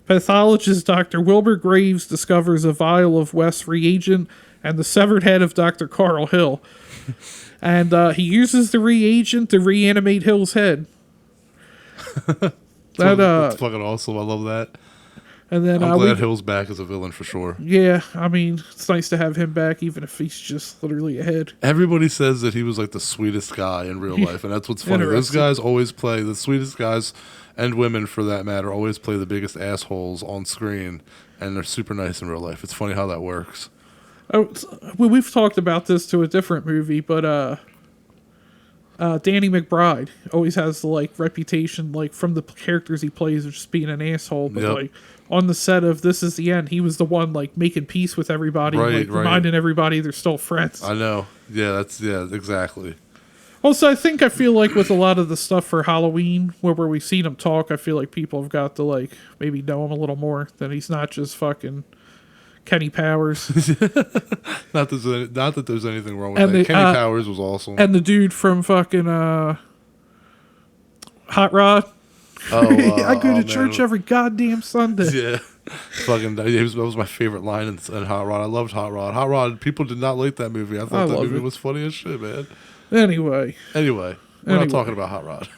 Pathologist Dr. Wilbur Graves discovers a vial of West's reagent and the severed head of Dr. Carl Hill. And he uses the reagent to reanimate Hill's head. That's fucking awesome. I love that. And then I'm glad Hill's back as a villain for sure. Yeah, I mean, it's nice to have him back, even if he's just literally a head. Everybody says that he was like the sweetest guy in real life, and that's what's funny. Those guys always play, the sweetest guys, and women for that matter, always play the biggest assholes on screen, and they're super nice in real life. It's funny how that works. Oh, well, we've talked about this to a different movie, but Danny McBride always has the like reputation, like from the characters he plays, of just being an asshole. But like on the set of This Is the End, he was the one like making peace with everybody, reminding everybody they're still friends. I know. Yeah, exactly. Also, I feel like with a lot of the stuff for Halloween, where we've seen him talk, I feel like people have got to like maybe know him a little more. That he's not just fucking Kenny Powers. Not that there's anything wrong with And that. the, Kenny Powers was awesome. And the dude from fucking Hot Rod. I go to church every goddamn Sunday. Yeah. Fucking, that was my favorite line in Hot Rod. I loved Hot Rod. Hot Rod, people did not like that movie. I thought that movie was funny as shit, man. Anyway, we're not talking about Hot Rod.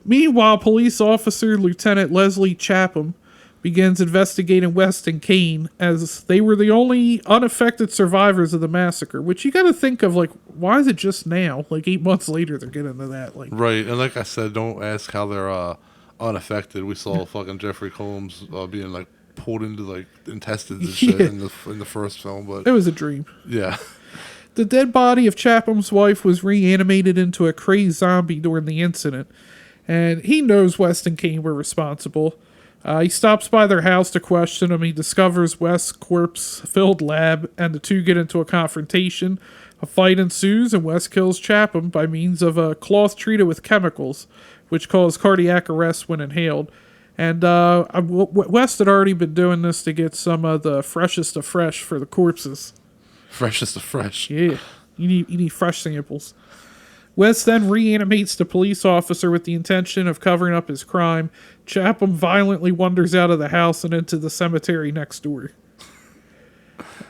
Meanwhile, police officer Lieutenant Leslie Chapham begins investigating West and Kane, as they were the only unaffected survivors of the massacre. Which you got to think of, like, why is it just now? Like 8 months later, they're getting into that. Like, right, and like I said, don't ask how they're unaffected. We saw fucking Jeffrey Combs being like pulled into like intestines and shit in the first film, but it was a dream. Yeah. The dead body of Chapham's wife was reanimated into a crazed zombie during the incident, and he knows West and Kane were responsible. He stops by their house to question him. He discovers West's corpse-filled lab, and the two get into a confrontation. A fight ensues, and West kills Chapham by means of a cloth treated with chemicals, which cause cardiac arrest when inhaled. And West had already been doing this to get some of the freshest of fresh for the corpses. Freshest of fresh. Yeah, you need fresh samples. West then reanimates the police officer with the intention of covering up his crime. Chapham violently wanders out of the house and into the cemetery next door.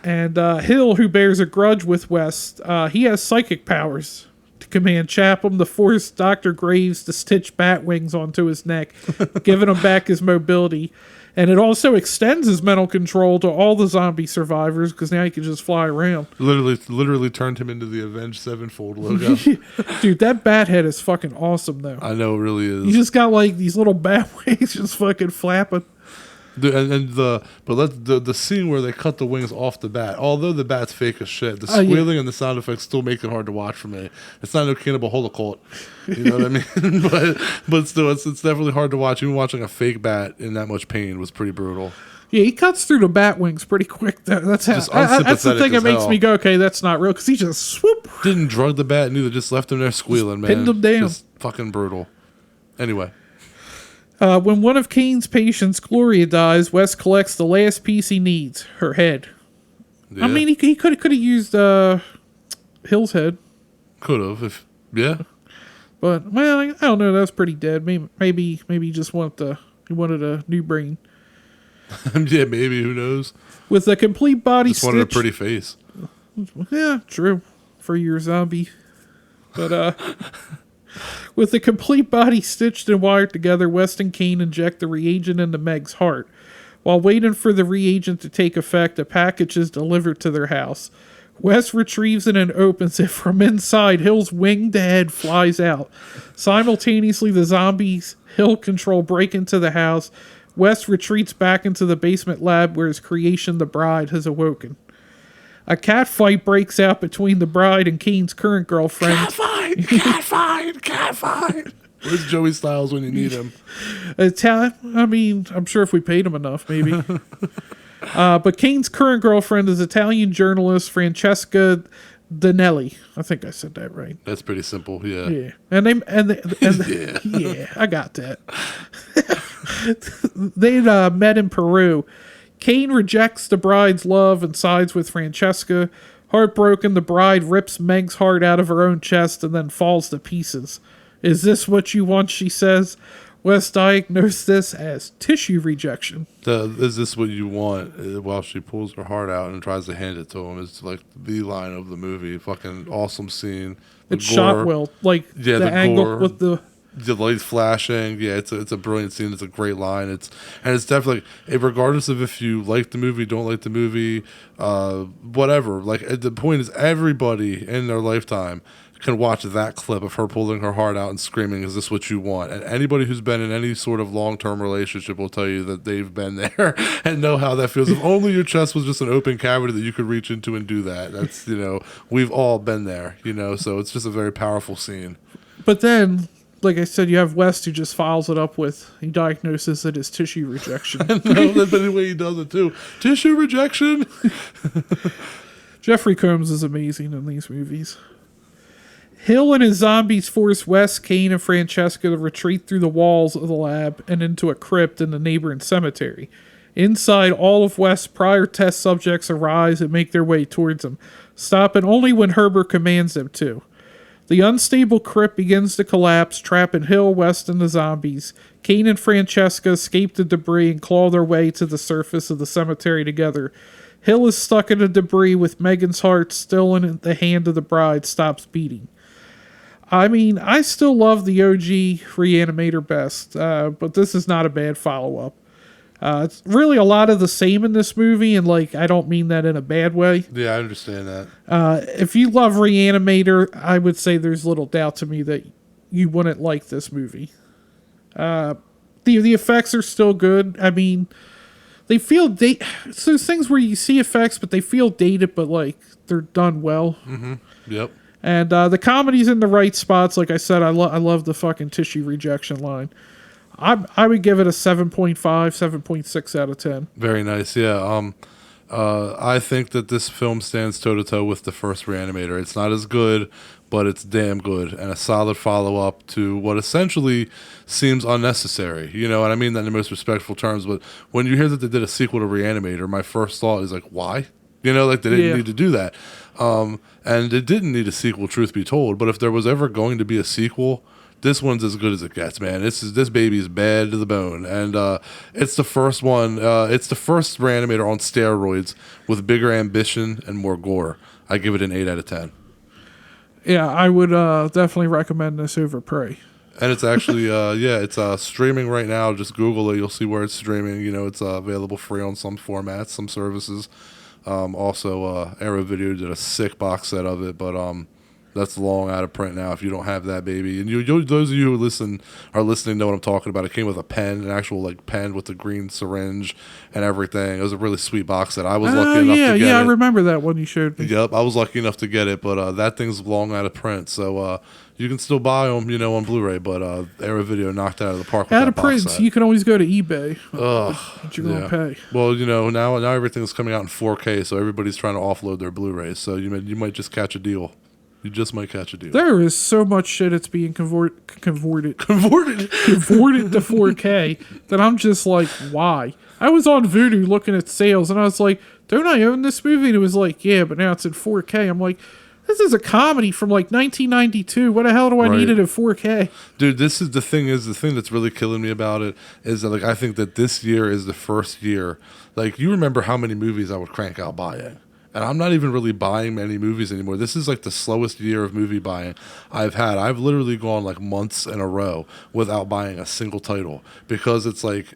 And Hill, who bears a grudge with West, he has psychic powers to command Chapham to force Dr. Graves to stitch bat wings onto his neck, giving him back his mobility. And it also extends his mental control to all the zombie survivors, because now he can just fly around. Literally turned him into the Avenged Sevenfold logo. Dude, that bat head is fucking awesome, though. I know, it really is. You just got like these little bat wings just fucking flapping. The scene where they cut the wings off the bat, although the bat's fake as shit, the squealing and the sound effects still make it hard to watch for me. It's not no Cannibal Holocaust, you know what I mean? but still, it's definitely hard to watch. Even watching a fake bat in that much pain was pretty brutal. Yeah, he cuts through the bat wings pretty quick. That's the thing that makes me go, okay, that's not real, because he just swoop. Didn't drug the bat, neither, just left him there squealing, man. Pinned him down. Just fucking brutal. Anyway. When one of Kane's patients, Gloria, dies, Wes collects the last piece he needs, her head. Yeah. I mean, he could have used Hill's head. Could have, But, well, I don't know. That was pretty dead. Maybe he just wanted a new brain. Yeah, maybe. Who knows? With a complete body just stitch. Wanted a pretty face. Yeah, true. For your zombie. But, with the complete body stitched and wired together, West and Kane inject the reagent into Meg's heart. While waiting for the reagent to take effect, a package is delivered to their house. West retrieves it and opens it. From inside, Hill's winged head flies out. Simultaneously, the zombies Hill control break into the house. West retreats back into the basement lab where his creation, the Bride, has awoken. A cat fight breaks out between the Bride and Kane's current girlfriend. Cat fight! Where's Joey Styles when you need him? I mean, I'm sure if we paid him enough, maybe. But Kane's current girlfriend is Italian journalist Francesca Danelli. I think I said that right. That's pretty simple, yeah. Yeah, yeah, I got that. They'd met in Peru. Kane rejects the Bride's love and sides with Francesca. Heartbroken, the Bride rips Meg's heart out of her own chest and then falls to pieces. Is this what you want, she says. West diagnosed this as tissue rejection. Is this what you want? While she pulls her heart out and tries to hand it to him. It's like the line of the movie. Fucking awesome scene. It's shot well. Like, yeah, the angle gore, with the lights flashing. Yeah, it's a brilliant scene. It's a great line. It's definitely, regardless of if you like the movie, don't like the movie, whatever. Like, the point is, everybody in their lifetime can watch that clip of her pulling her heart out and screaming, "Is this what you want?" And anybody who's been in any sort of long-term relationship will tell you that they've been there and know how that feels. If only your chest was just an open cavity that you could reach into and do that. That's, we've all been there, so it's just a very powerful scene. But then, like I said, you have West who just files it up with, he diagnoses it as tissue rejection. No, that's the way he does it too. Tissue rejection. Jeffrey Combs is amazing in these movies. Hill and his zombies force West, Kane, and Francesca to retreat through the walls of the lab and into a crypt in the neighboring cemetery. Inside all of West, prior test subjects arise and make their way towards him, stopping only when Herbert commands them to. The unstable crypt begins to collapse, trapping Hill, West, and the zombies. Kane and Francesca escape the debris and claw their way to the surface of the cemetery together. Hill is stuck in the debris with Megan's heart still in the hand of the bride stops beating. I mean, I still love the OG Re-Animator best, but this is not a bad follow-up. It's really a lot of the same in this movie, and like I don't mean that in a bad way. Yeah, I understand that. If you love Re-Animator, I would say there's little doubt to me that you wouldn't like this movie. The effects are still good. I mean, they feel so there's things where you see effects, but they feel dated, but like they're done well. Mm-hmm. Yep. And the comedy's in the right spots. Like I said, I love the fucking tissue rejection line. I would give it a 7.5, 7.6 out of 10. Very nice. Yeah. I think that this film stands toe to toe with the first Re-Animator. It's not as good, but it's damn good and a solid follow up to what essentially seems unnecessary. You know, and I mean that in the most respectful terms. But when you hear that they did a sequel to Re-Animator, my first thought is like, why? You know, like they didn't need to do that. And it didn't need a sequel, truth be told. But if there was ever going to be a sequel, this one's as good as it gets, man. This baby is bad to the bone, and it's the first one. It's the first Re-Animator on steroids with bigger ambition and more gore. I give it an 8 out of 10. Yeah, I would definitely recommend this over Prey. And it's actually, it's streaming right now. Just Google it; you'll see where it's streaming. You know, it's available free on some formats, some services. Also, Arrow Video did a sick box set of it, but that's long out of print now if you don't have that baby. And those of you who are listening know what I'm talking about. It came with a pen, an actual like pen with the green syringe and everything. It was a really sweet box set. I was lucky enough to get it. Yeah, I remember that one you showed me. Yep, I was lucky enough to get it, but that thing's long out of print. So you can still buy them, you know, on Blu-ray, but Arrow Video knocked it out of the park with Out that of print, box set. so you can always go to eBay. Ugh, What you gonna pay? Well, you know, now everything's coming out in 4K, so everybody's trying to offload their Blu-rays. So you might just catch a deal. You just might catch a deal. There is so much shit that's being converted to 4K that I'm just like, why? I was on Vudu looking at sales, and I was like, don't I own this movie? And it was like, yeah, but now it's in 4K. I'm like, this is a comedy from like 1992. What the hell do I need it in 4K? Dude, the thing that's really killing me about it is that like I think that this year is the first year. Like, you remember how many movies I would crank out buying. And I'm not even really buying many movies anymore. This is like the slowest year of movie buying I've had. I've literally gone like months in a row without buying a single title because it's like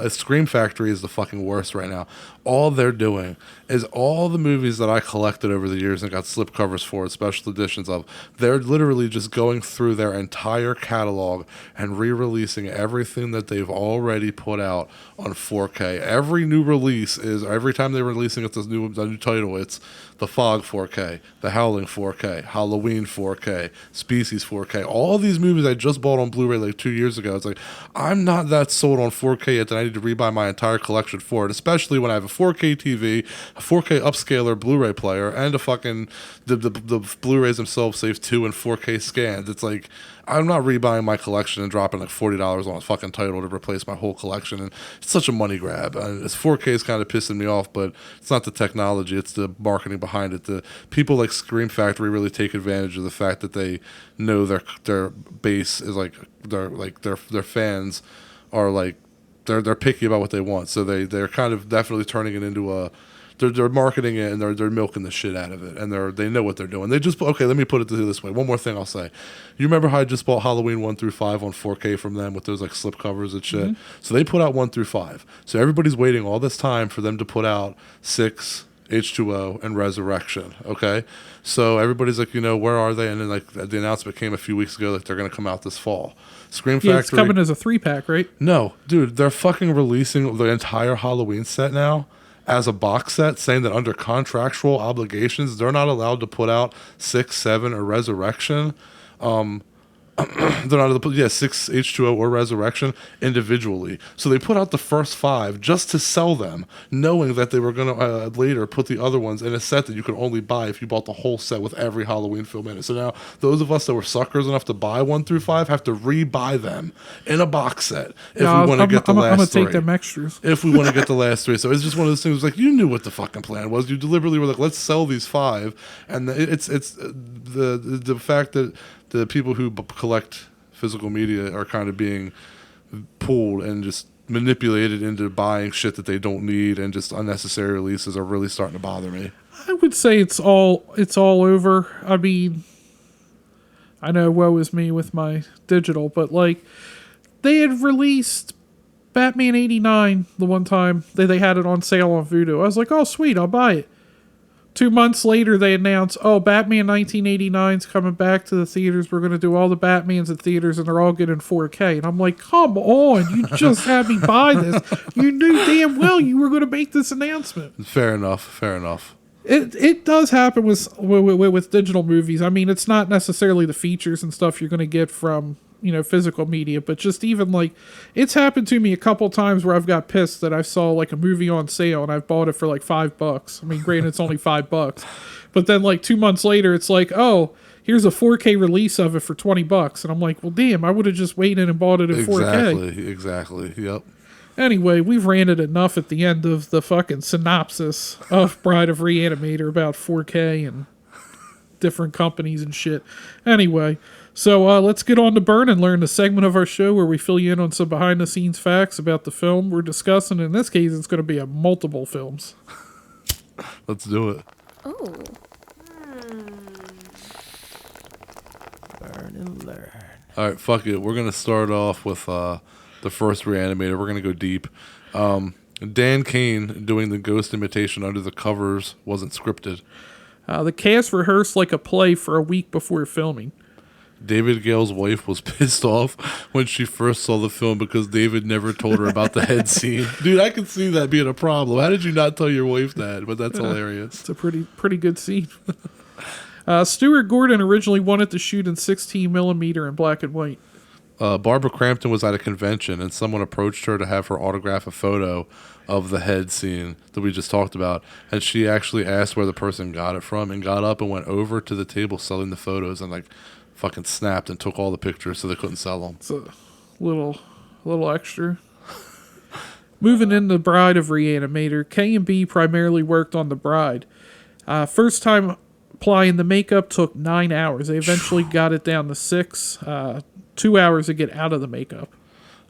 Scream Factory is the fucking worst right now. All they're doing is all the movies that I collected over the years and got slipcovers for, special editions of, they're literally just going through their entire catalog and re-releasing everything that they've already put out on 4K. Every new release every time they're releasing a new title, it's The Fog 4K, The Howling 4K, Halloween 4K, Species 4K. All these movies I just bought on Blu-ray like 2 years ago. It's like, I'm not that sold on 4K yet that I need to rebuy my entire collection for it, especially when I have a 4K TV, a 4K upscaler Blu-ray player, and a fucking the Blu-rays themselves save 2 and 4K scans. It's like, I'm not rebuying my collection and dropping like $40 on a fucking title to replace my whole collection, and it's such a money grab. It's 4K is kind of pissing me off, but it's not the technology, it's the marketing behind it. The people like Scream Factory really take advantage of the fact that they know their base is like their fans are like they're picky about what they want, so they're kind of definitely turning it into a. They're marketing it and they're milking the shit out of it, and they know what they're doing. Okay, let me put it this way. One more thing I'll say. You remember how I just bought Halloween 1 through 5 on 4K from them with those like slip covers and shit? Mm-hmm. So they put out 1 through 5. So everybody's waiting all this time for them to put out 6, H2O, and Resurrection. Okay, so everybody's like, you know, where are they? And then like the announcement came a few weeks ago that they're going to come out this fall. Scream Factory. It's coming as a 3-pack, right? No, dude, they're fucking releasing the entire Halloween set now as a box set, saying that under contractual obligations, they're not allowed to put out 6, 7, or Resurrection they're not the 6 H2O or Resurrection individually. So they put out the first 5 just to sell them, knowing that they were going to later put the other ones in a set that you could only buy if you bought the whole set with every Halloween film in it. So now those of us that were suckers enough to buy 1 through 5 have to re-buy them in a box set if we want to get the last 3. I'm going to take them extras. If we want to get the last 3. So it's just one of those things like you knew what the fucking plan was. You deliberately were like, let's sell these 5. And it's the fact that the people who collect physical media are kind of being pulled and just manipulated into buying shit that they don't need, and just unnecessary releases are really starting to bother me. I would say it's all over. I mean, I know woe is me with my digital, but like they had released Batman 89 the one time. They had it on sale on Vudu. I was like, oh sweet, I'll buy it. 2 months later, they announced, Batman 1989 is coming back to the theaters. We're going to do all the Batmans at theaters, and they're all getting 4K. And I'm like, come on, you just had me buy this. You knew damn well you were going to make this announcement. Fair enough. It does happen with digital movies. I mean, it's not necessarily the features and stuff you're going to get from physical media, but just even like it's happened to me a couple times where I've got pissed that I saw like a movie on sale and I've bought it for like $5. I mean, granted, it's only $5, but then like 2 months later, it's like, oh, here's a 4K release of it for $20, and I'm like, well, damn, I would have just waited and bought it in 4K. Exactly. Yep. Anyway, we've ranted enough at the end of the fucking synopsis of Bride of Re-Animator about 4K and different companies and shit. Anyway, so let's get on to Burn and Learn, the segment of our show where we fill you in on some behind-the-scenes facts about the film we're discussing. In this case, it's going to be a multiple films. Let's do it. Ooh. Burn and learn. All right, fuck it. We're going to start off with the first Re-Animator. We're going to go deep. Dan Kane doing the ghost imitation under the covers wasn't scripted. The cast rehearsed like a play for a week before filming. David Gale's wife was pissed off when she first saw the film because David never told her about the head scene. Dude, I can see that being a problem. How did you not tell your wife that? But that's hilarious. It's a pretty good scene. Stuart Gordon originally wanted to shoot in 16 millimeter in black and white. Barbara Crampton was at a convention and someone approached her to have her autograph a photo of the head scene that we just talked about. And she actually asked where the person got it from and got up and went over to the table selling the photos and like fucking snapped and took all the pictures so they couldn't sell them. It's a little extra. Moving into Bride of Re-Animator, K&B primarily worked on the Bride. First time applying the makeup took 9 hours. They eventually got it down to 6. 2 hours to get out of the makeup.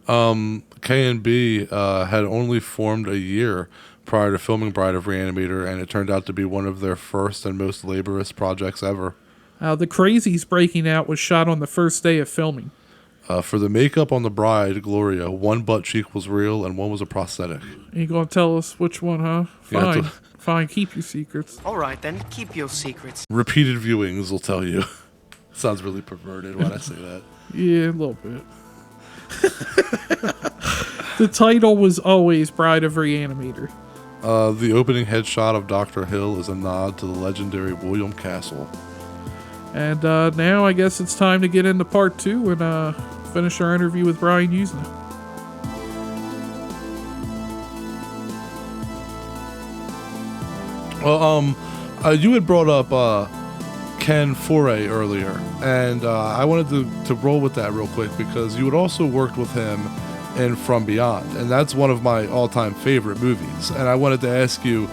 K&B had only formed a year prior to filming Bride of Re-Animator, and it turned out to be one of their first and most laborious projects ever. The Crazies Breaking Out was shot on the first day of filming. For the makeup on the bride, Gloria, one butt cheek was real and one was a prosthetic. You gonna tell us which one, huh? Fine. Fine, keep your secrets. All right, then. Keep your secrets. Repeated viewings will tell you. Sounds really perverted when I say that. Yeah, a little bit. The title was always Bride of Re-Animator. The opening headshot of Dr. Hill is a nod to the legendary William Castle. And now I guess it's time to get into part 2 and finish our interview with Brian Yuzna. Well, you had brought up Ken Foray earlier, and I wanted to roll with that real quick because you had also worked with him in From Beyond, and that's one of my all-time favorite movies. And I wanted to ask you,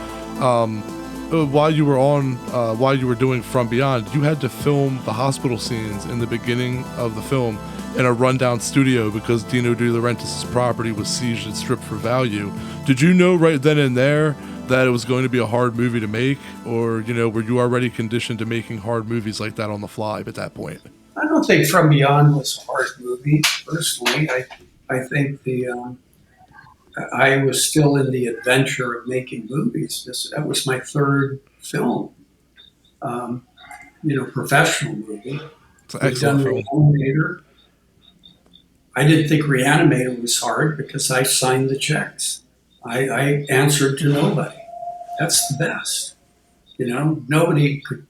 while you were doing From Beyond, you had to film the hospital scenes in the beginning of the film in a rundown studio because Dino De Laurentiis' property was seized and stripped for value. Did you know right then and there that it was going to be a hard movie to make, or were you already conditioned to making hard movies like that on the fly at that point? I don't think From Beyond was a hard movie. Personally, I think I was still in the adventure of making movies. That was my third film, professional movie. It's an excellent film. Re-Animator. I didn't think Re-Animator was hard because I signed the checks. I answered to nobody. That's the best. Nobody could.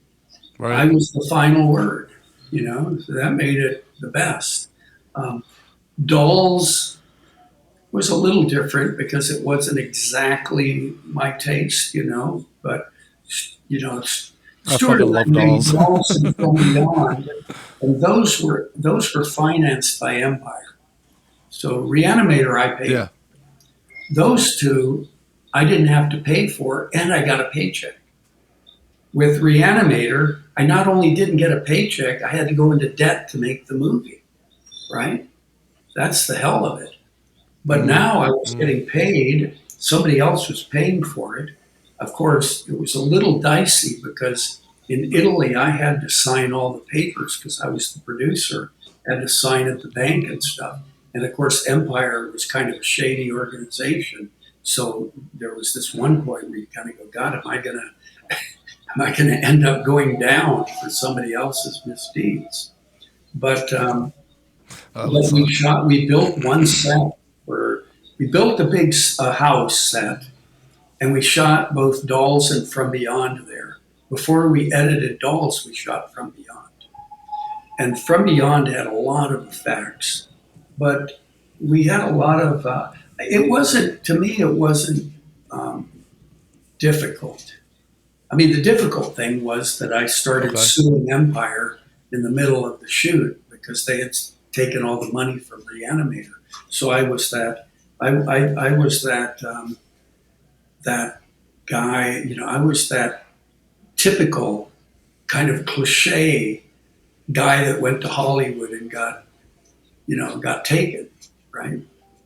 Right. I was the final word. So that made it the best. Dolls was a little different because it wasn't exactly my taste, but I Stuart fucking and I love made dolls. Dolls and From Beyond, and those were financed by Empire. So Reanimator I paid. Yeah. Those two I didn't have to pay for, and I got a paycheck. With Reanimator, I not only didn't get a paycheck, I had to go into debt to make the movie, right? That's the hell of it. But now I was getting paid, somebody else was paying for it. Of course, it was a little dicey because in Italy I had to sign all the papers because I was the producer, had to sign at the bank and stuff. And of course, Empire was kind of a shady organization. So there was this one point where you kind of go, God, am I gonna end up going down for somebody else's misdeeds? But That would suck. we built one set where we built a big house set, and we shot both Dolls and From Beyond there. Before we edited Dolls, we shot From Beyond, and From Beyond had a lot of effects, but we had a lot of. It wasn't to me. It wasn't difficult. I mean, the difficult thing was that I started Okay. suing Empire in the middle of the shoot because they had taken all the money from Reanimator. So I was that. I was that guy. I was that typical kind of cliche guy that went to Hollywood and got taken. Right.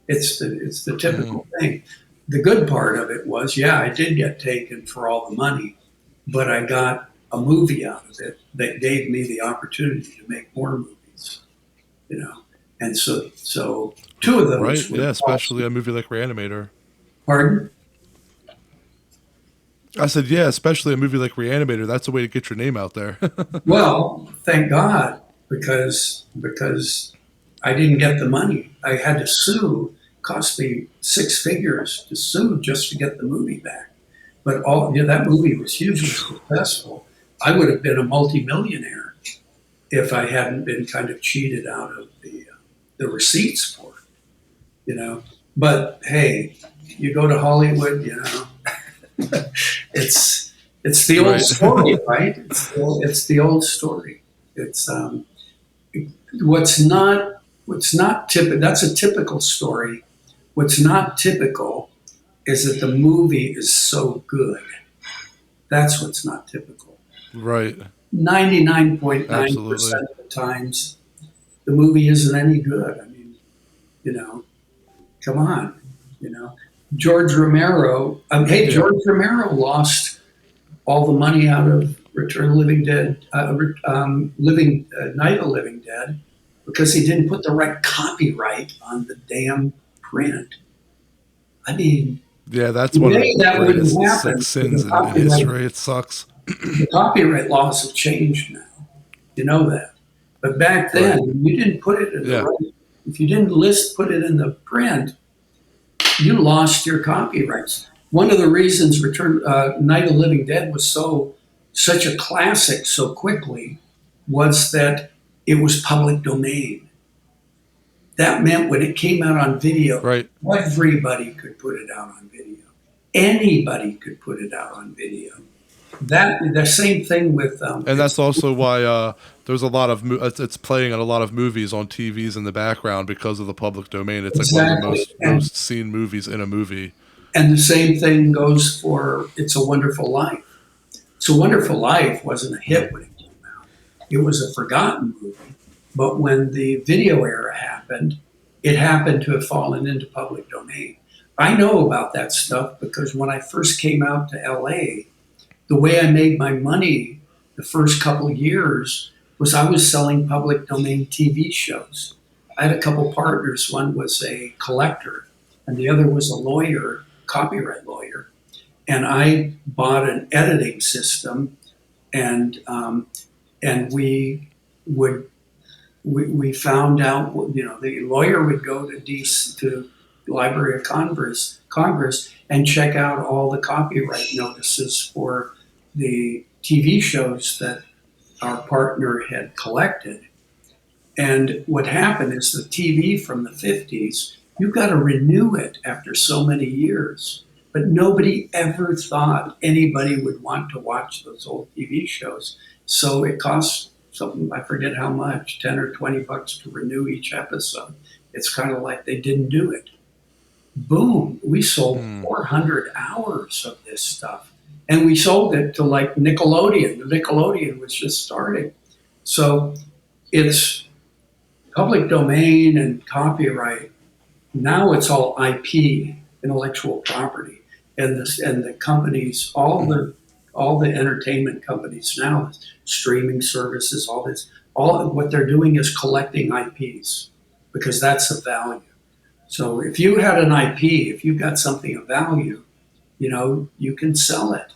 It's the typical thing. The good part of it was, yeah, I did get taken for all the money, but I got a movie out of it that gave me the opportunity to make more movies, And so two of Right? those were Yeah, especially a movie like Reanimator. pardon? I said, yeah, especially a movie like Reanimator. That's a way to get your name out there. Well, thank God, because I didn't get the money. I had to sue. Cost me six figures to sue just to get the movie back. But that movie was hugely successful. I would have been a multimillionaire if I hadn't been kind of cheated out of the receipts for it. But hey, you go to Hollywood, it's the old Right. story, right? It's the old story. It's what's not typical. That's a typical story. What's not typical is that the movie is so good. That's what's not typical. Right. 99.9% Absolutely. of the times, the movie isn't any good. I mean, you know, come on, George Romero. Hey, Yeah. George Romero lost all the money out of Return of the Living Dead, Night of the Living Dead, because he didn't put the right copyright on the damn print. I mean, Yeah, that's one of today the that wouldn't greatest happen. sins The in history. It sucks. copyright laws have changed now. You know that. But back then, Right. you didn't put it in the Yeah. right. If you didn't put it in the print, you lost your copyrights. One of the reasons Night of the Living Dead was such a classic so quickly was that it was public domain. That meant when it came out on video, Right. everybody could put it out on video. Anybody could put it out on video. The same thing with And that's also why there's a lot of it's playing in a lot of movies on TVs in the background because of the public domain. It's like one of the exactly. most seen movies in a movie. And the same thing goes for It's a Wonderful Life. It's a Wonderful Life wasn't a hit when it came out. It was a forgotten movie. But when the video era happened, it happened to have fallen into public domain. I know about that stuff because when I first came out to LA, the way I made my money the first couple of years was I was selling public domain TV shows. I had a couple partners. One was a collector, and the other was a lawyer, copyright lawyer. And I bought an editing system, and we found out. The lawyer would go to the Library of Congress and check out all the copyright notices for the TV shows that our partner had collected. And what happened is the TV from the 50s, you've got to renew it after so many years. But nobody ever thought anybody would want to watch those old TV shows. So it costs something, I forget how much, 10 or 20 bucks to renew each episode. It's kind of like they didn't do it. Boom, we sold 400 hours of this stuff. And we sold it to like Nickelodeon. The Nickelodeon was just starting. So it's public domain and copyright. Now it's all IP, intellectual property, and the companies, all the entertainment companies now, streaming services, all what they're doing is collecting IPs because that's the value. So if you had an IP, if you got something of value, you can sell it.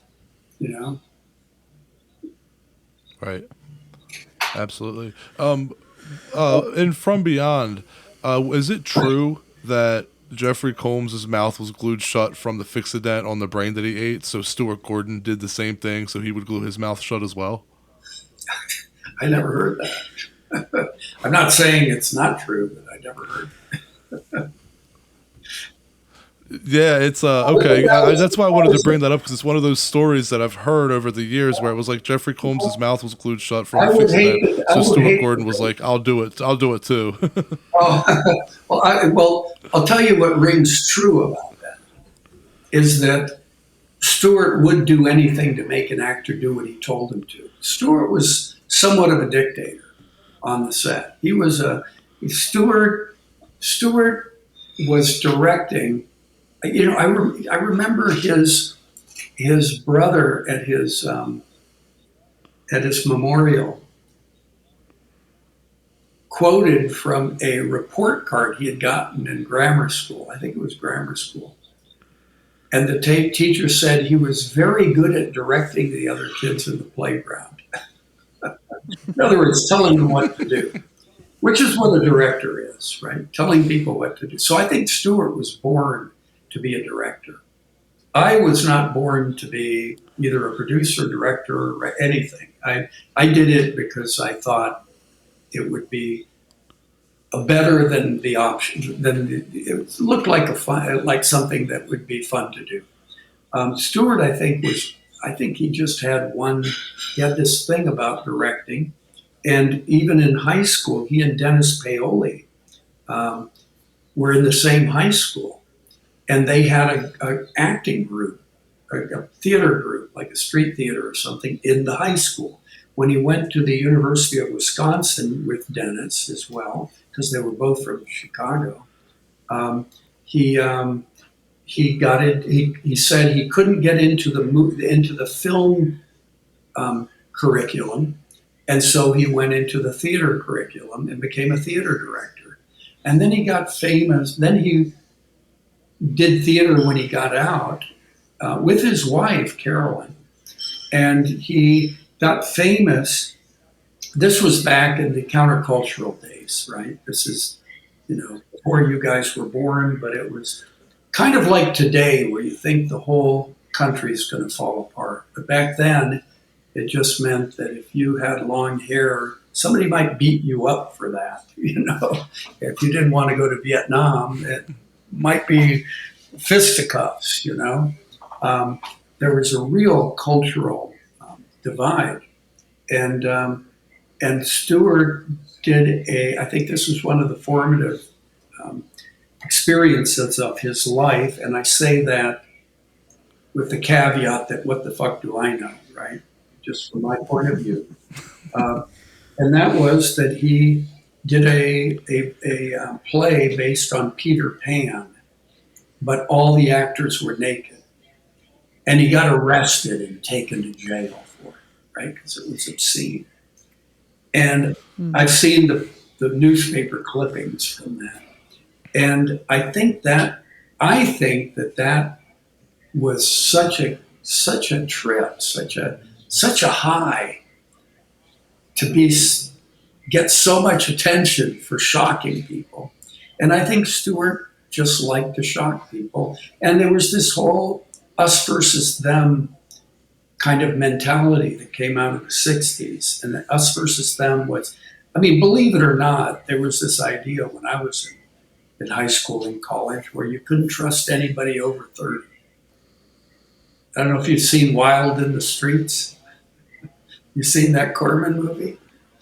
Right. Absolutely. And From Beyond, is it true that Jeffrey Combs' mouth was glued shut from the Fixodent on the brain that he ate? So Stuart Gordon did the same thing, so he would glue his mouth shut as well? I never heard that. I'm not saying it's not true, but I never heard. Yeah, it's okay. That's why I wanted to bring that up, because it's one of those stories that I've heard over the years where it was like Jeffrey Combs' mouth was glued shut from the Fixodent, so Stuart Gordon was like, "I'll do it too." I'll tell you what rings true about that is that Stuart would do anything to make an actor do what he told him to. Stuart was somewhat of a dictator on the set. He was Stuart was directing. I remember his brother at his memorial quoted from a report card he had gotten in grammar school. I think it was grammar school. And the teacher said he was very good at directing the other kids in the playground. In other words, telling them what to do, which is what a director is, right? Telling people what to do. So I think Stuart was born to be a director. I was not born to be either a producer, director, or anything. I did it because I thought it would be better than the option. It looked like like something that would be fun to do. Stuart, I think he just had he had this thing about directing. And even in high school, he and Dennis Paoli were in the same high school. And they had an acting group, a theater group, like a street theater or something, in the high school. When he went to the University of Wisconsin with Dennis as well, because they were both from Chicago, he got it. He said he couldn't get into the film curriculum, and so he went into the theater curriculum and became a theater director. And then he got famous. Then he did theater when he got out with his wife, Carolyn. And he got famous. This was back in the countercultural days, right? This is, before you guys were born, but it was kind of like today where you think the whole country is going to fall apart. But back then, it just meant that if you had long hair, somebody might beat you up for that, If you didn't want to go to Vietnam, it might be fisticuffs, There was a real cultural divide. And Stuart did I think this was one of the formative experiences of his life. And I say that with the caveat that what the fuck do I know, right? Just from my point of view. And that was that he did a play based on Peter Pan, but all the actors were naked. And he got arrested and taken to jail for it, right? Because it was obscene. And I've seen the newspaper clippings from that. And I think that was such a trip, such a high to get so much attention for shocking people. And I think Stuart just liked to shock people. And there was this whole us versus them kind of mentality that came out of the 60s. And the us versus them was I mean, believe it or not, there was this idea when I was in high school and college where you couldn't trust anybody over 30. I don't know if you've seen Wild in the Streets. You seen that Corman movie?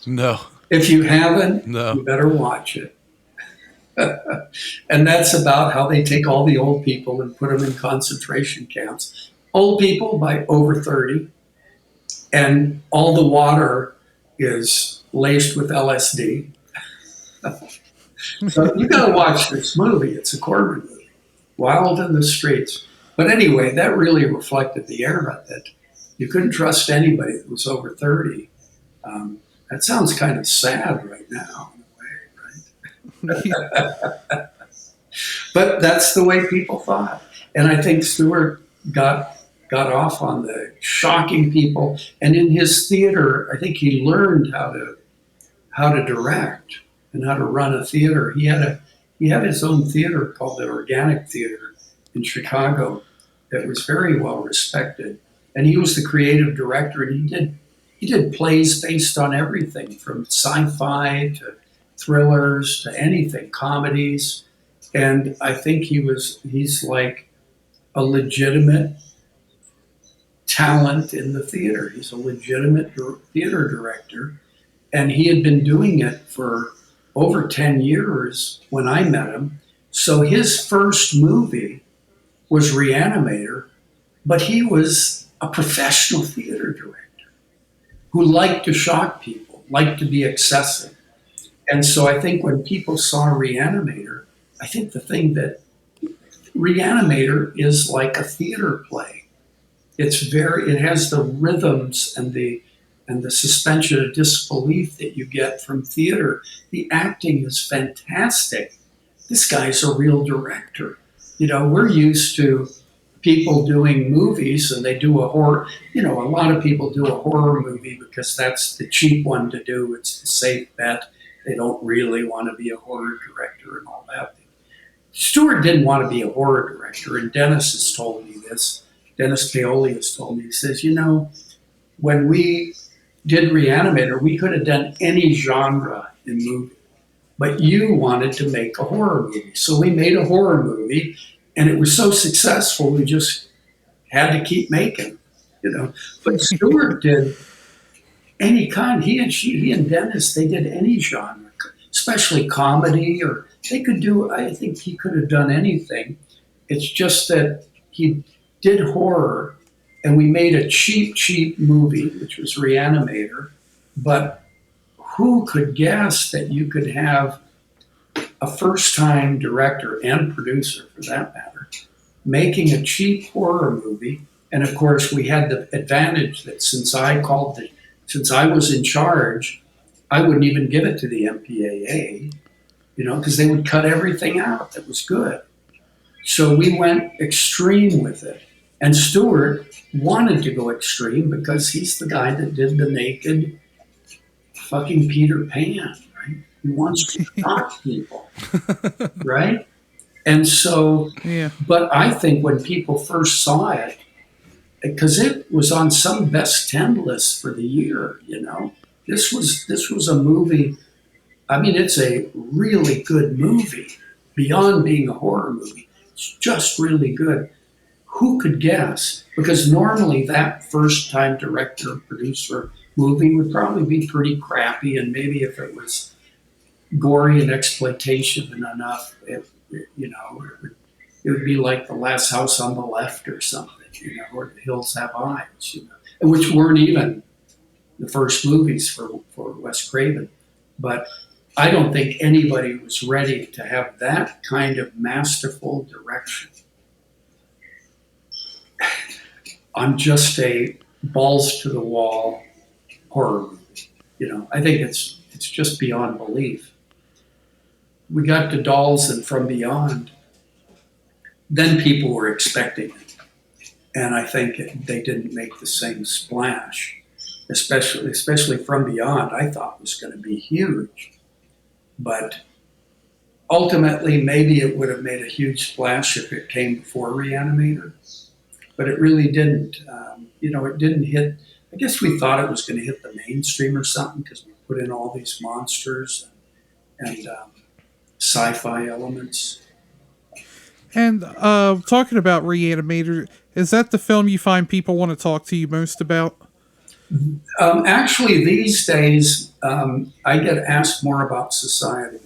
No. If you haven't, No. you better watch it. And that's about how they take all the old people and put them in concentration camps. Old people by over 30, and all the water is laced with LSD. So you got to watch this movie. It's a Corman movie, Wild in the Streets. But anyway, that really reflected the era that you couldn't trust anybody that was over 30. That sounds kind of sad right now, in a way, right? But that's the way people thought. And I think Stewart got off on the shocking people. And in his theater, I think he learned how to direct and how to run a theater. He had his own theater called the Organic Theater in Chicago that was very well respected. And he was the creative director, and he did plays based on everything from sci-fi to thrillers to anything, comedies. And I think he's like a legitimate talent in the theater. He's a legitimate theater director. And he had been doing it for over 10 years when I met him. So his first movie was Re-Animator, but he was a professional theater director who liked to shock people, liked to be excessive. And so I think when people saw Re-Animator, I think the thing that Re-Animator is like a theater play. It has the rhythms and the suspension of disbelief that you get from theater. The acting is fantastic. This guy's a real director. We're used to people doing movies, and they do a horror. A lot of people do a horror movie because that's the cheap one to do. It's the safe bet. They don't really want to be a horror director and all that. Stewart didn't want to be a horror director, and Dennis has told me this. Dennis Paoli has told me, he says, when we did Re-Animator, we could have done any genre in movie, but you wanted to make a horror movie. So we made a horror movie, and it was so successful, we just had to keep making, But Stewart did any kind. He and Dennis, they did any genre, especially comedy, or they could do, I think he could have done anything. It's just that he did horror, and we made a cheap movie, which was Re-Animator. But who could guess that you could have a first-time director and producer, for that matter, making a cheap horror movie? And of course, we had the advantage that since I was in charge, I wouldn't even give it to the MPAA, because they would cut everything out that was good. So we went extreme with it. And Stewart wanted to go extreme because he's the guy that did the naked fucking Peter Pan, right? He wants to shock people, right? And so, Yeah. But I think when people first saw it, because it was on some best 10 list for the year, this was a movie. I mean, it's a really good movie beyond being a horror movie. It's just really good. Who could guess? Because normally that first-time director, producer movie would probably be pretty crappy, and maybe if it was gory and exploitation enough, it would be like The Last House on the Left or something, or The Hills Have Eyes, which weren't even the first movies for Wes Craven. But I don't think anybody was ready to have that kind of masterful direction on just a balls to the wall horror movie. I think it's just beyond belief. We got to Dolls and From Beyond. Then people were expecting it. And I think they didn't make the same splash, especially From Beyond, I thought was going to be huge. But ultimately, maybe it would have made a huge splash if it came before Re-Animator. But it really didn't. It didn't hit. I guess we thought it was going to hit the mainstream or something because put in all these monsters and sci-fi elements. And talking about Re-Animator, is that the film you find people want to talk to you most about? Actually, these days, I get asked more about Society,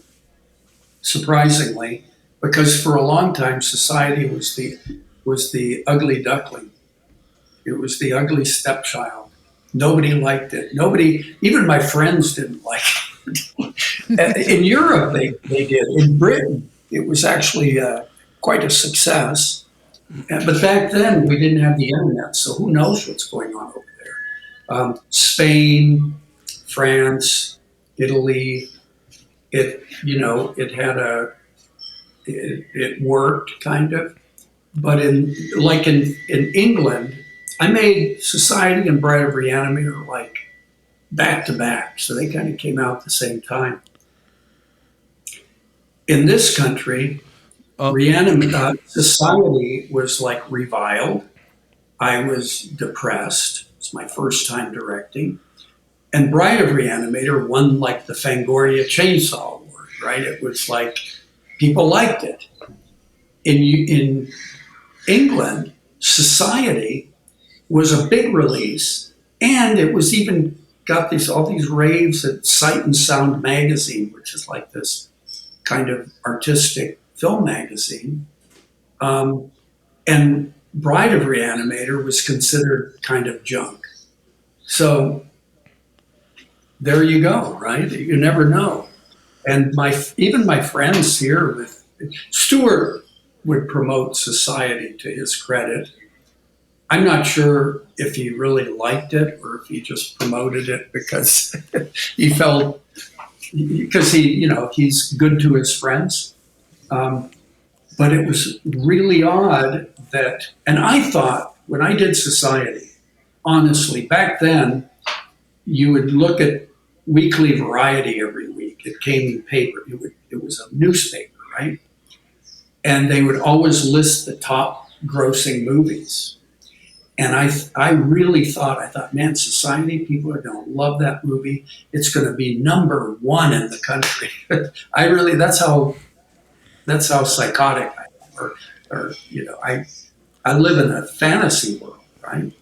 surprisingly, because for a long time, Society was the ugly duckling. It was the ugly stepchild. Nobody liked it. Nobody, even my friends didn't like it. In Europe, they did. In Britain, it was actually quite a success. But back then, we didn't have the internet, so who knows what's going on over there. Spain, France, Italy, it had it worked kind of. But in England, I made Society and Bride of Re-Animator like back to back, so they kind of came out at the same time. In this country, Society was like reviled. I was depressed. It's my first time directing. And Bride of Re-Animator won like the Fangoria Chainsaw Award, right? It was like people liked it. In England, Society was a big release, and it was even got all these raves at Sight and Sound magazine, which is like this kind of artistic film magazine. And Bride of Re-Animator was considered kind of junk. So there you go, right? You never know. And even my friends here with Stuart would promote Society to his credit. I'm not sure if he really liked it or if he just promoted it because he felt because he's good to his friends. But it was really odd and I thought when I did Society, honestly, back then, you would look at Weekly Variety every week. It came in paper. It was a newspaper, right? And they would always list the top grossing movies. And I really thought, man, Society, people are going to love that movie. It's going to be number one in the country. That's how psychotic I am. I live in a fantasy world, right?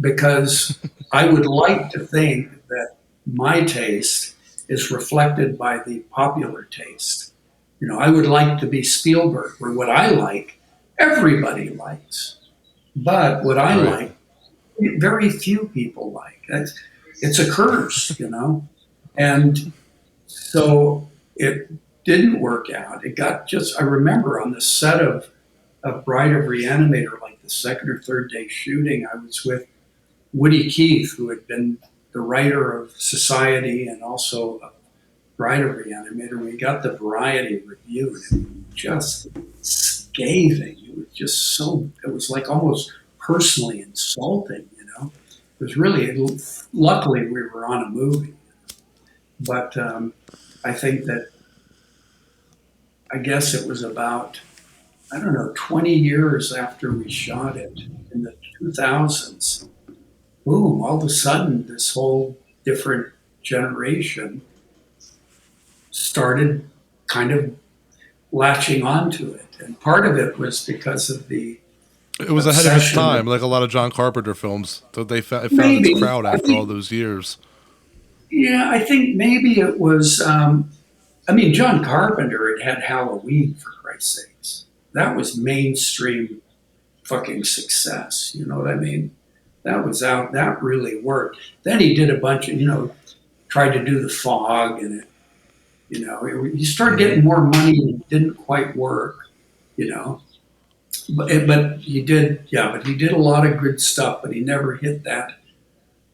Because I would like to think that my taste is reflected by the popular taste. I would like to be Spielberg, where what I like, everybody likes. But what I like, very few people like. It's a curse, And so it didn't work out. It got I remember on the set of Bride of Re-Animator, like the second or third day shooting, I was with Woody Keith, who had been the writer of Society and also Bride of Re-Animator. We got the Variety review, and it was just scathing. It was like almost personally insulting, It was really, luckily we were on a movie. But I think I guess it was about, 20 years after we shot it in the 2000s. Boom, all of a sudden, this whole different generation started kind of latching onto it. And part of it was because of the It was ahead of its time, like a lot of John Carpenter films. So it found its crowd after all those years. Yeah, I think maybe it was, John Carpenter had Halloween, for Christ's sakes. That was mainstream fucking success. You know what I mean? That was out. That really worked. Then he did a bunch of, tried to do The Fog, and he started getting more money, and it didn't quite work, But he did, But he did a lot of good stuff, but he never hit that.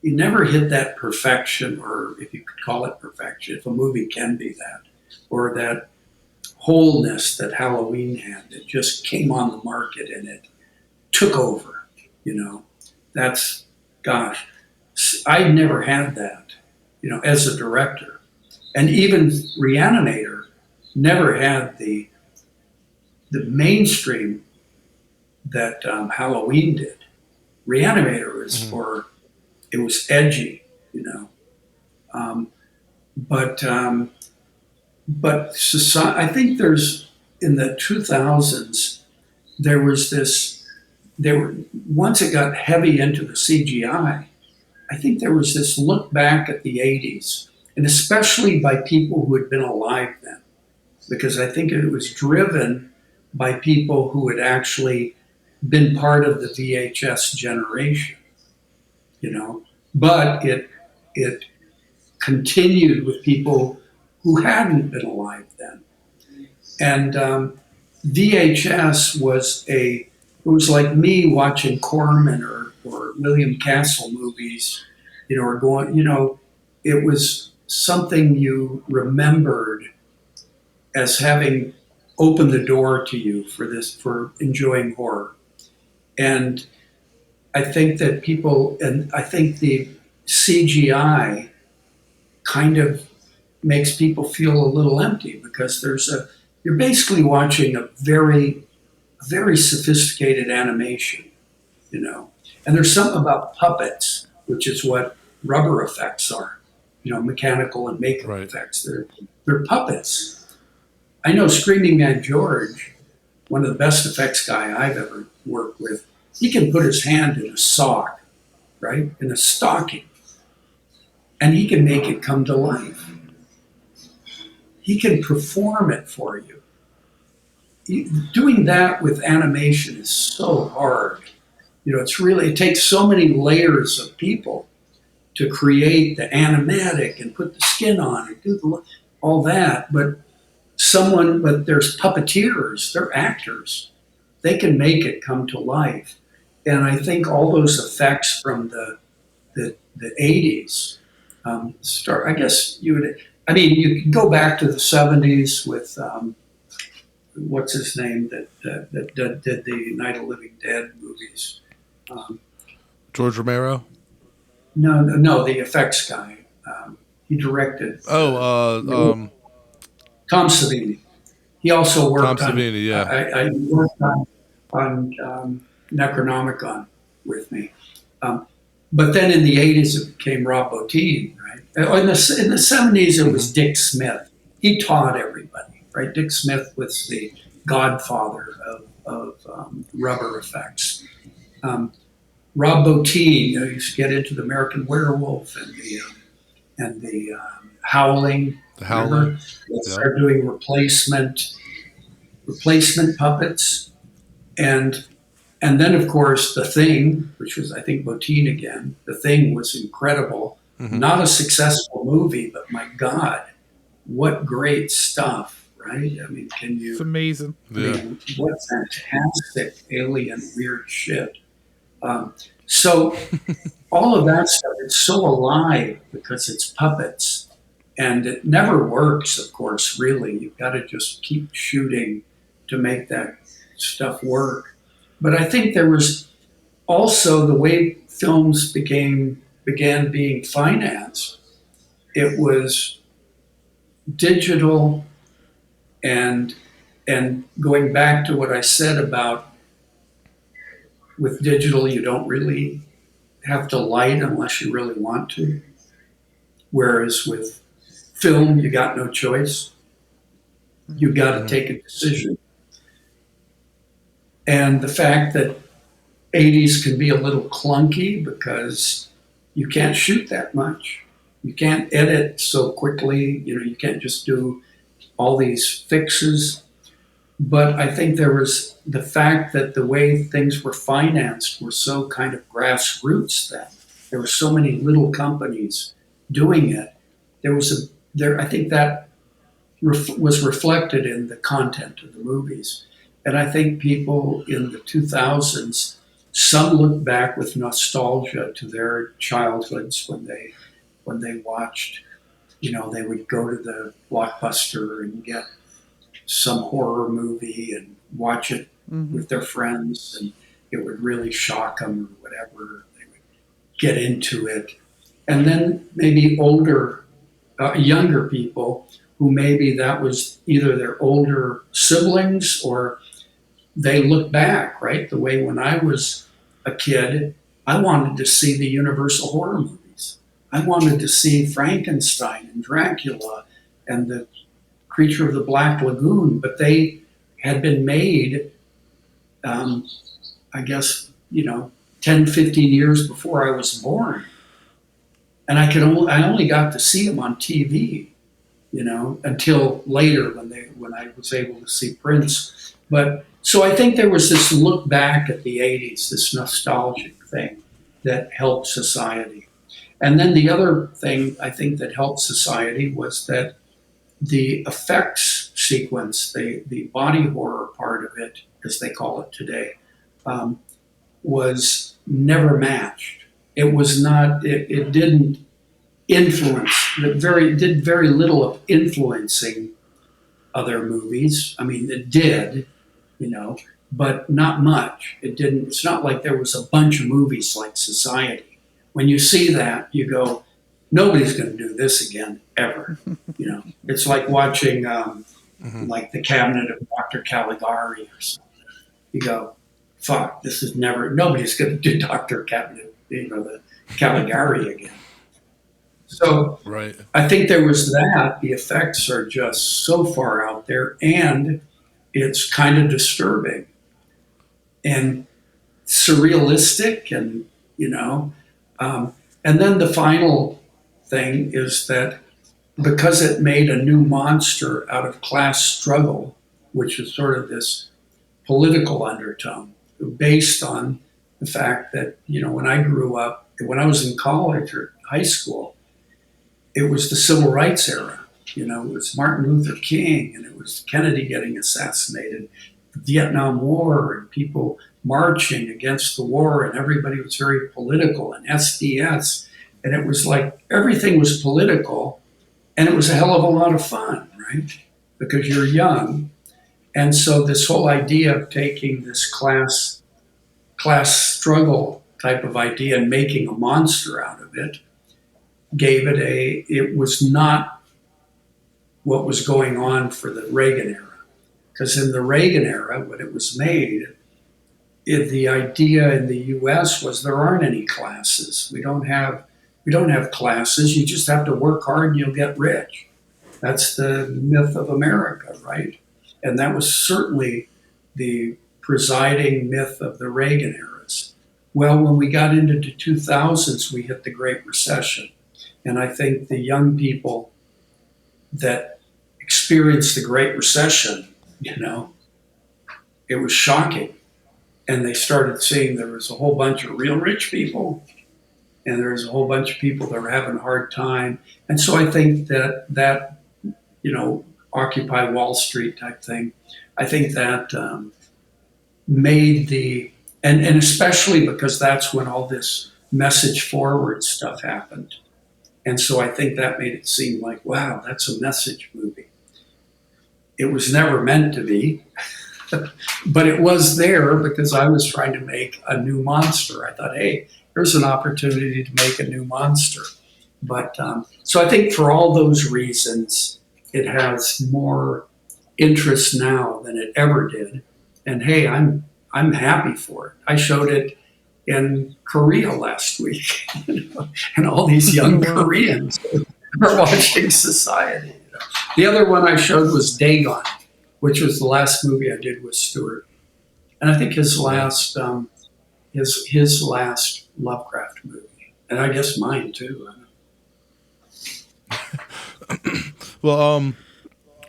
He never hit that perfection, or if you could call it perfection, if a movie can be that, or that wholeness that Halloween had. It just came on the market and it took over. That's, gosh, I never had that, as a director. And even Re-Animator never had the mainstream that Halloween did. Re-Animator was it was edgy, but society, I think there's in the 2000s there was this. There were once it got heavy into the CGI. I think there was this look back at the 80s, and especially by people who had been alive then, because I think it was driven by people who had actually been part of the VHS generation, you know. But it continued with people who hadn't been alive then, and VHS was it was like me watching Corman or William Castle movies, you know, or going, you know, it was something you remembered as having opened the door to you for enjoying horror. And I think that and I think the CGI kind of makes people feel a little empty because you're basically watching a very sophisticated animation, you know. And there's something about puppets, which is what rubber effects are, you know, mechanical and makeup Right. effects. They're puppets. I know Screaming Man George, one of the best effects guy I've ever worked with, he can put his hand in a sock, right, in a stocking, and he can make it come to life. He can perform it for you. Doing that with animation is so hard. You know, it takes so many layers of people to create the animatic and put the skin on and do all that. But there's puppeteers, they're actors. They can make it come to life. And I think all those effects from the 80s I guess you could go back to the 70s with, what's his name that did the Night of the Living Dead movies. George Romero. No, the effects guy. He directed. Tom Savini. He also worked Tom Savini, yeah. I worked on Necronomicon with me. But then in the 80s, it became Rob Bottin, right? In the 70s, it was Dick Smith. He taught everybody, right? Dick Smith was the godfather of rubber effects. Rob Bottin, you know, used to get into the American Werewolf and the Howling. The Howling. They started doing replacement puppets, and then of course The Thing, which was I think Bottin again. The Thing was incredible. Mm-hmm. Not a successful movie, but my God, what great stuff, right? I mean, It's amazing. What fantastic alien weird shit. So all of that stuff, it's so alive because it's puppets, and it never works, of course, really. You've got to just keep shooting to make that stuff work. But I think there was also the way films began being financed. It was digital, and going back to what I said about with digital, you don't really have to light unless you really want to. Whereas with film, you got no choice. You got to take a decision. And the fact that 80s can be a little clunky because you can't shoot that much. You can't edit so quickly. You know, you can't just do all these fixes. But I think there was the fact that the way things were financed were so kind of grassroots then. There were so many little companies doing it. I think that was reflected in the content of the movies. And I think people in the 2000s, some look back with nostalgia to their childhoods when they watched, you know, they would go to the Blockbuster and get some horror movie and watch it with their friends, and it would really shock them or whatever. They would get into it. And then maybe younger people who maybe that was either their older siblings or they look back, right? The way when I was a kid, I wanted to see the Universal horror movies. I wanted to see Frankenstein and Dracula and the Creature of the Black Lagoon, but they had been made, I guess, 10, 15 years before I was born. And I only got to see them on TV, until later when I was able to see Prince. But so I think there was this look back at the 80s, this nostalgic thing that helped society. And then the other thing I think that helped society was that the effects sequence, the body horror part of it, as they call it today, was never matched. It was not. It didn't influence. It did very little of influencing other movies. I mean, it did, but not much. It didn't. It's not like there was a bunch of movies like Society. When you see that, you go, nobody's going to do this again ever. It's like watching like The Cabinet of Dr. Caligari or something. You go, fuck, this is never. Nobody's going to do Dr. Cabinet, the Caligari again. So Right. I think there was that. The effects are just so far out there, and it's kind of disturbing and surrealistic, and then the final thing is that because it made a new monster out of class struggle, which is sort of this political undertone, based on the fact that, when I grew up, when I was in college or high school, it was the civil rights era. It was Martin Luther King, and it was Kennedy getting assassinated, the Vietnam War, and people marching against the war, and everybody was very political, and SDS. And it was like everything was political, and it was a hell of a lot of fun, right? Because you're young. And so this whole idea of taking this class struggle type of idea and making a monster out of it it was not what was going on for the Reagan era. Because in the Reagan era, when it was made, the idea in the US was there aren't any classes. We don't have classes. You just have to work hard and you'll get rich. That's the myth of America, right? And that was certainly the presiding myth of the Reagan eras. Well, when we got into the 2000s, we hit the Great Recession. And I think the young people that experienced the Great Recession, it was shocking. And they started seeing there was a whole bunch of real rich people, and there was a whole bunch of people that were having a hard time. And so I think that Occupy Wall Street type thing, I think that made and especially because that's when all this message forward stuff happened. And so I think that made it seem like, wow, that's a message movie. It was never meant to be, but it was there because I was trying to make a new monster. I thought, hey, there's an opportunity to make a new monster. But so I think for all those reasons, it has more interest now than it ever did. And hey, I'm happy for it. I showed it in Korea last week, and all these young Koreans are watching Society. The other one I showed was Dagon, which was the last movie I did with Stewart, and I think his last his last Lovecraft movie, and I guess mine too. Well,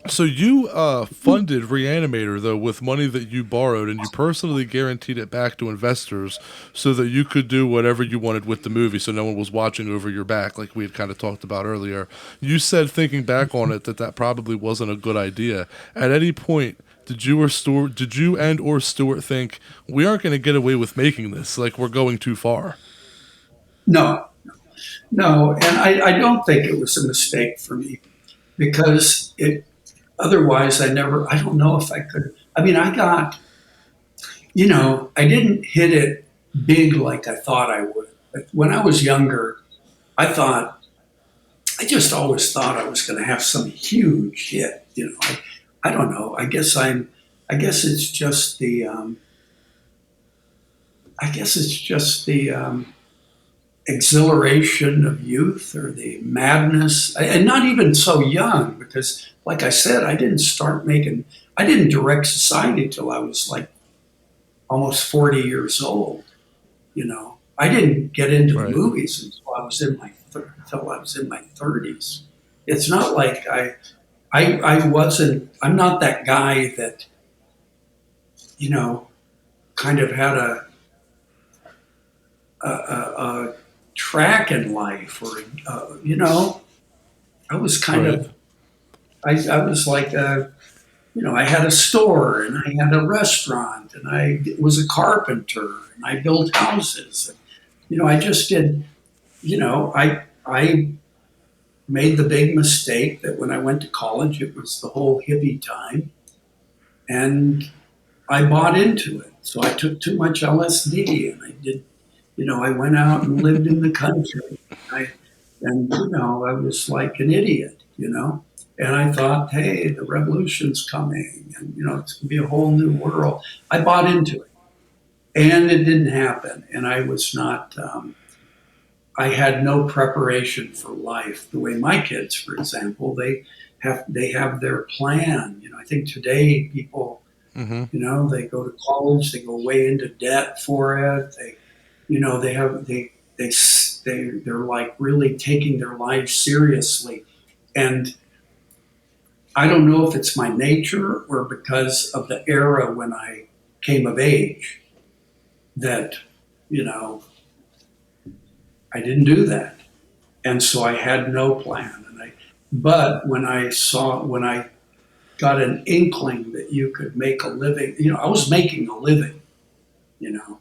so you funded Re-Animator, though, with money that you borrowed, and you personally guaranteed it back to investors so that you could do whatever you wanted with the movie so no one was watching over your back, like we had kind of talked about earlier. You said, thinking back on it, that probably wasn't a good idea. At any point, did you and or Stuart think, we aren't going to get away with making this, like we're going too far? No, and I don't think it was a mistake for me, because otherwise, I don't know if I could. I mean, I didn't hit it big like I thought I would. But when I was younger, I just always thought I was going to have some huge hit. I don't know. I guess it's just the exhilaration of youth or the madness, and not even so young, because, like I said, I didn't direct Society till I was like almost 40 years old. You know, I didn't get into the Right. movies until I was in my 30s. It's not like I'm not that guy that, you know, kind of had a track in life, or you know, I was kind Right. of I was like you know, I had a store and I had a restaurant and I was a carpenter and I built houses. You know, I just did. You know, I made the big mistake that when I went to college, it was the whole hippie time, and I bought into it. So I took too much LSD, and I did. You know, I went out and lived in the country. And you know, I was like an idiot. You know, and I thought, hey, the revolution's coming, and you know, it's going to be a whole new world. I bought into it, and it didn't happen, and I was not. I had no preparation for life. The way my kids, for example, they have their plan. You know, I think today people, Mm-hmm. you know, they go to college, they go way into debt for it. They, you know, they're like really taking their life seriously. And I don't know if it's my nature or because of the era when I came of age that, you know, I didn't do that. And so I had no plan. But when I got an inkling that you could make a living, you know, I was making a living, you know,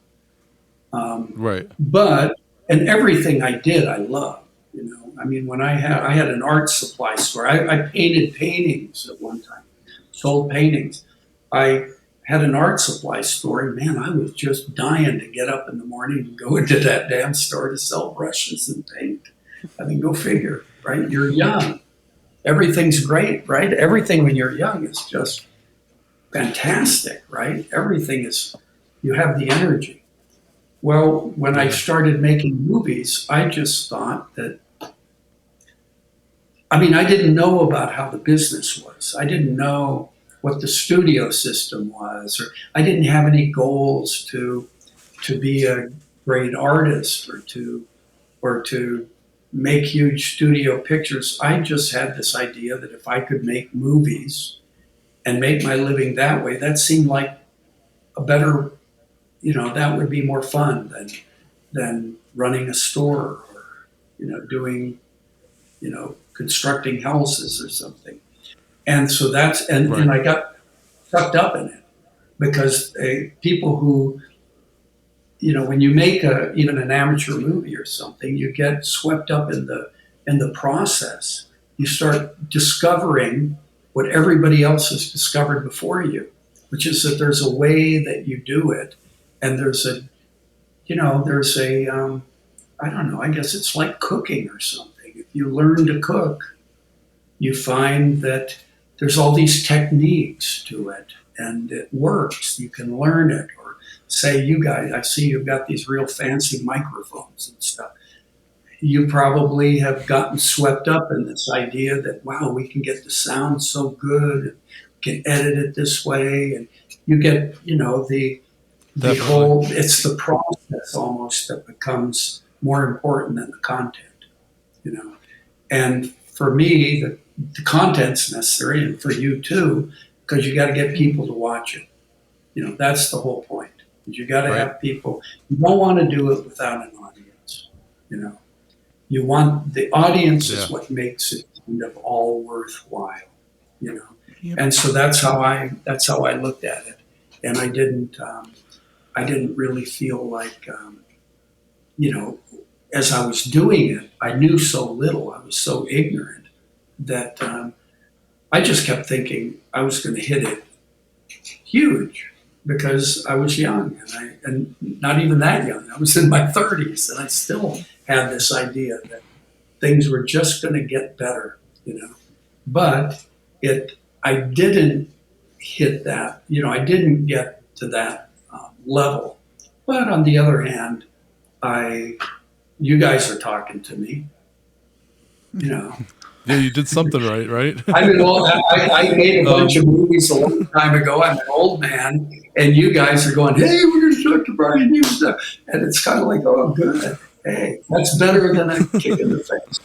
Right. but and everything I did, I loved. You know, I mean, when I had an art supply store, I painted paintings at one time, sold paintings. I had an art supply store, and man, I was just dying to get up in the morning and go into that damn store to sell brushes and paint. I mean, go figure, right? You're young. Everything's great, right? Everything when you're young is just fantastic, right? Everything is, you have the energy. Well, when I Yeah. started making movies, I just thought that, I mean, I didn't know about how the business was. I didn't know what the studio system was, or I didn't have any goals to be a great artist or to make huge studio pictures. I just had this idea that if I could make movies and make my living that way, that seemed like a better, you know, that would be more fun than running a store or, you know, doing, you know, constructing houses or something. And so and Right. I got sucked up in it because people who, you know, when you make even an amateur movie or something, you get swept up in the process. You start discovering what everybody else has discovered before you, which is that there's a way that you do it, and there's a I don't know. I guess it's like cooking or something. If you learn to cook, you find that there's all these techniques to it and it works. You can learn it. Or say, you guys, I see you've got these real fancy microphones and stuff. You probably have gotten swept up in this idea that, wow, we can get the sound so good, and can edit it this way. And you get, you know, the Definitely. whole, it's the process almost that becomes more important than the content, you know. And for me, the content's necessary, and for you too, because you got to get people to watch it. You know, that's the whole point. You got to Right. have people. You don't want to do it without an audience. You know, you want the audience Yeah. is what makes it kind of all worthwhile. You know, Yep. and so that's how I looked at it, and I didn't really feel like you know, as I was doing it, I knew so little. I was so ignorant that I just kept thinking I was going to hit it huge because I was young and not even that young. I was in my 30s, and I still had this idea that things were just going to get better, you know. But I didn't hit that, you know, I didn't get to that level. But on the other hand, I you guys are talking to me. You know, Yeah, you did something right, right? I made a bunch of movies a long time ago. I'm an old man, and you guys are going, "Hey, we're going to talk to Brian Yuzna," and it's kind of like, "Oh, good. Hey, that's better than a kick in the face."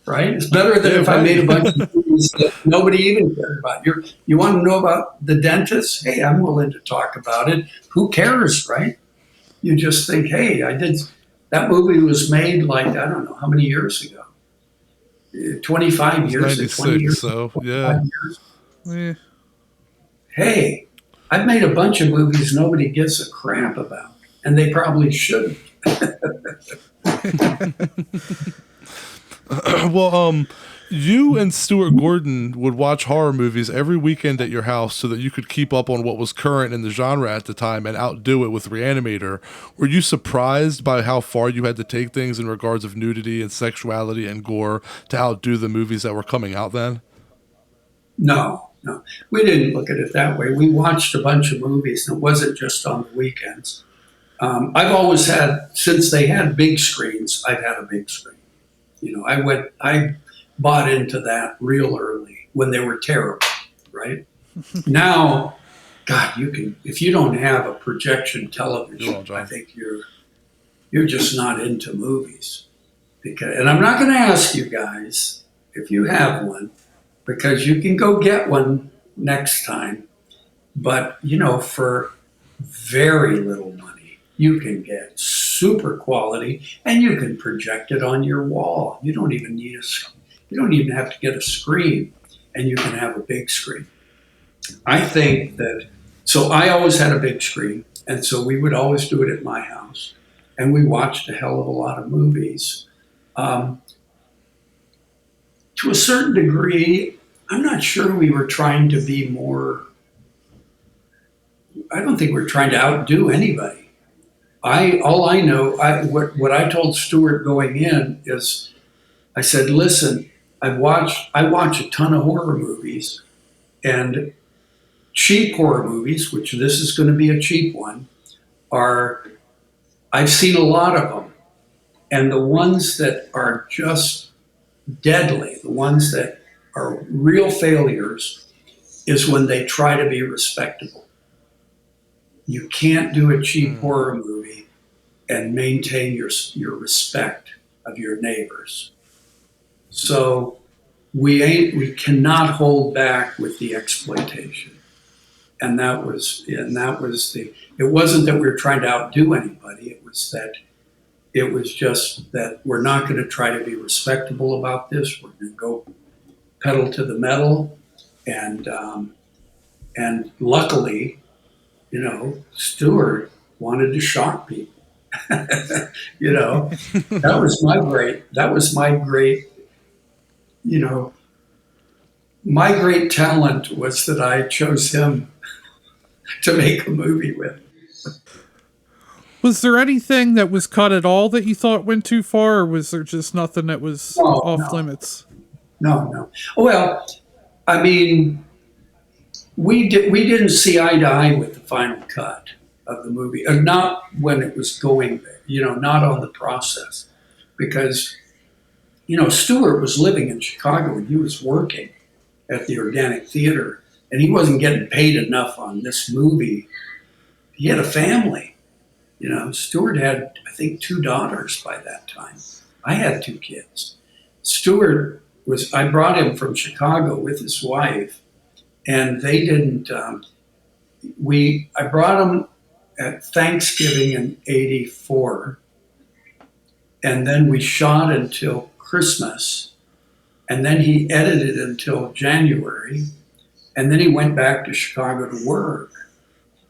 Right? It's better than Yeah, if I right. made a bunch of movies that nobody even cared about. You want to know about the dentist? Hey, I'm willing to talk about it. Who cares, right? You just think, hey, that movie was made like, I don't know, how many years ago? It 25 was years, 20 '96, years, so yeah. 25 years. Eh. Hey, I've made a bunch of movies nobody gives a crap about, and they probably shouldn't. Well, you and Stuart Gordon would watch horror movies every weekend at your house so that you could keep up on what was current in the genre at the time and outdo it with Re-Animator. Were you surprised by how far you had to take things in regards of nudity and sexuality and gore to outdo the movies that were coming out then? No, no. We didn't look at it that way. We watched a bunch of movies, and it wasn't just on the weekends. I've always had, since they had big screens, I've had a big screen. I bought into that real early when they were terrible, right? Now, God, if you don't have a projection You're all, television, I John. think you're just not into movies. And I'm not going to ask you guys if you have one, because you can go get one next time. But for very little money, you can get super quality, and you can project it on your wall. You don't even have to get a screen, and you can have a big screen. I think that, so I always had a big screen, and so we would always do it at my house, and we watched a hell of a lot of movies. Um, to a certain degree, I'm not sure we were trying to be more, I don't think we were trying to outdo anybody. All I know, what I told Stuart going in is, I said, listen, I watch a ton of horror movies, and cheap horror movies, which this is going to be a cheap one, are, I've seen a lot of them. And the ones that are just deadly, the ones that are real failures, is when they try to be respectable. You can't do a cheap horror movie and maintain your respect of your neighbors. So we cannot hold back with the exploitation. It wasn't that we were trying to outdo anybody. It was just that we're not going to try to be respectable about this. We're going to go pedal to the metal, and luckily, Stewart wanted to shock people. That was my great, you know, my great talent was that I chose him to make a movie with. Was there anything that was cut at all that you thought went too far, or was there just nothing that was No, off no, limits? no. Well, I mean, we didn't see eye to eye with the final cut of the movie, not when it was going there. Not on the process, because Stewart was living in Chicago and he was working at the Organic Theater, and he wasn't getting paid enough on this movie. He had a family. Stewart had, I think, 2 daughters by that time. I had 2 kids. I brought him from Chicago with his wife, and they didn't, I brought him at Thanksgiving in '84, and then we shot until Christmas, and then he edited until January, and then he went back to Chicago to work.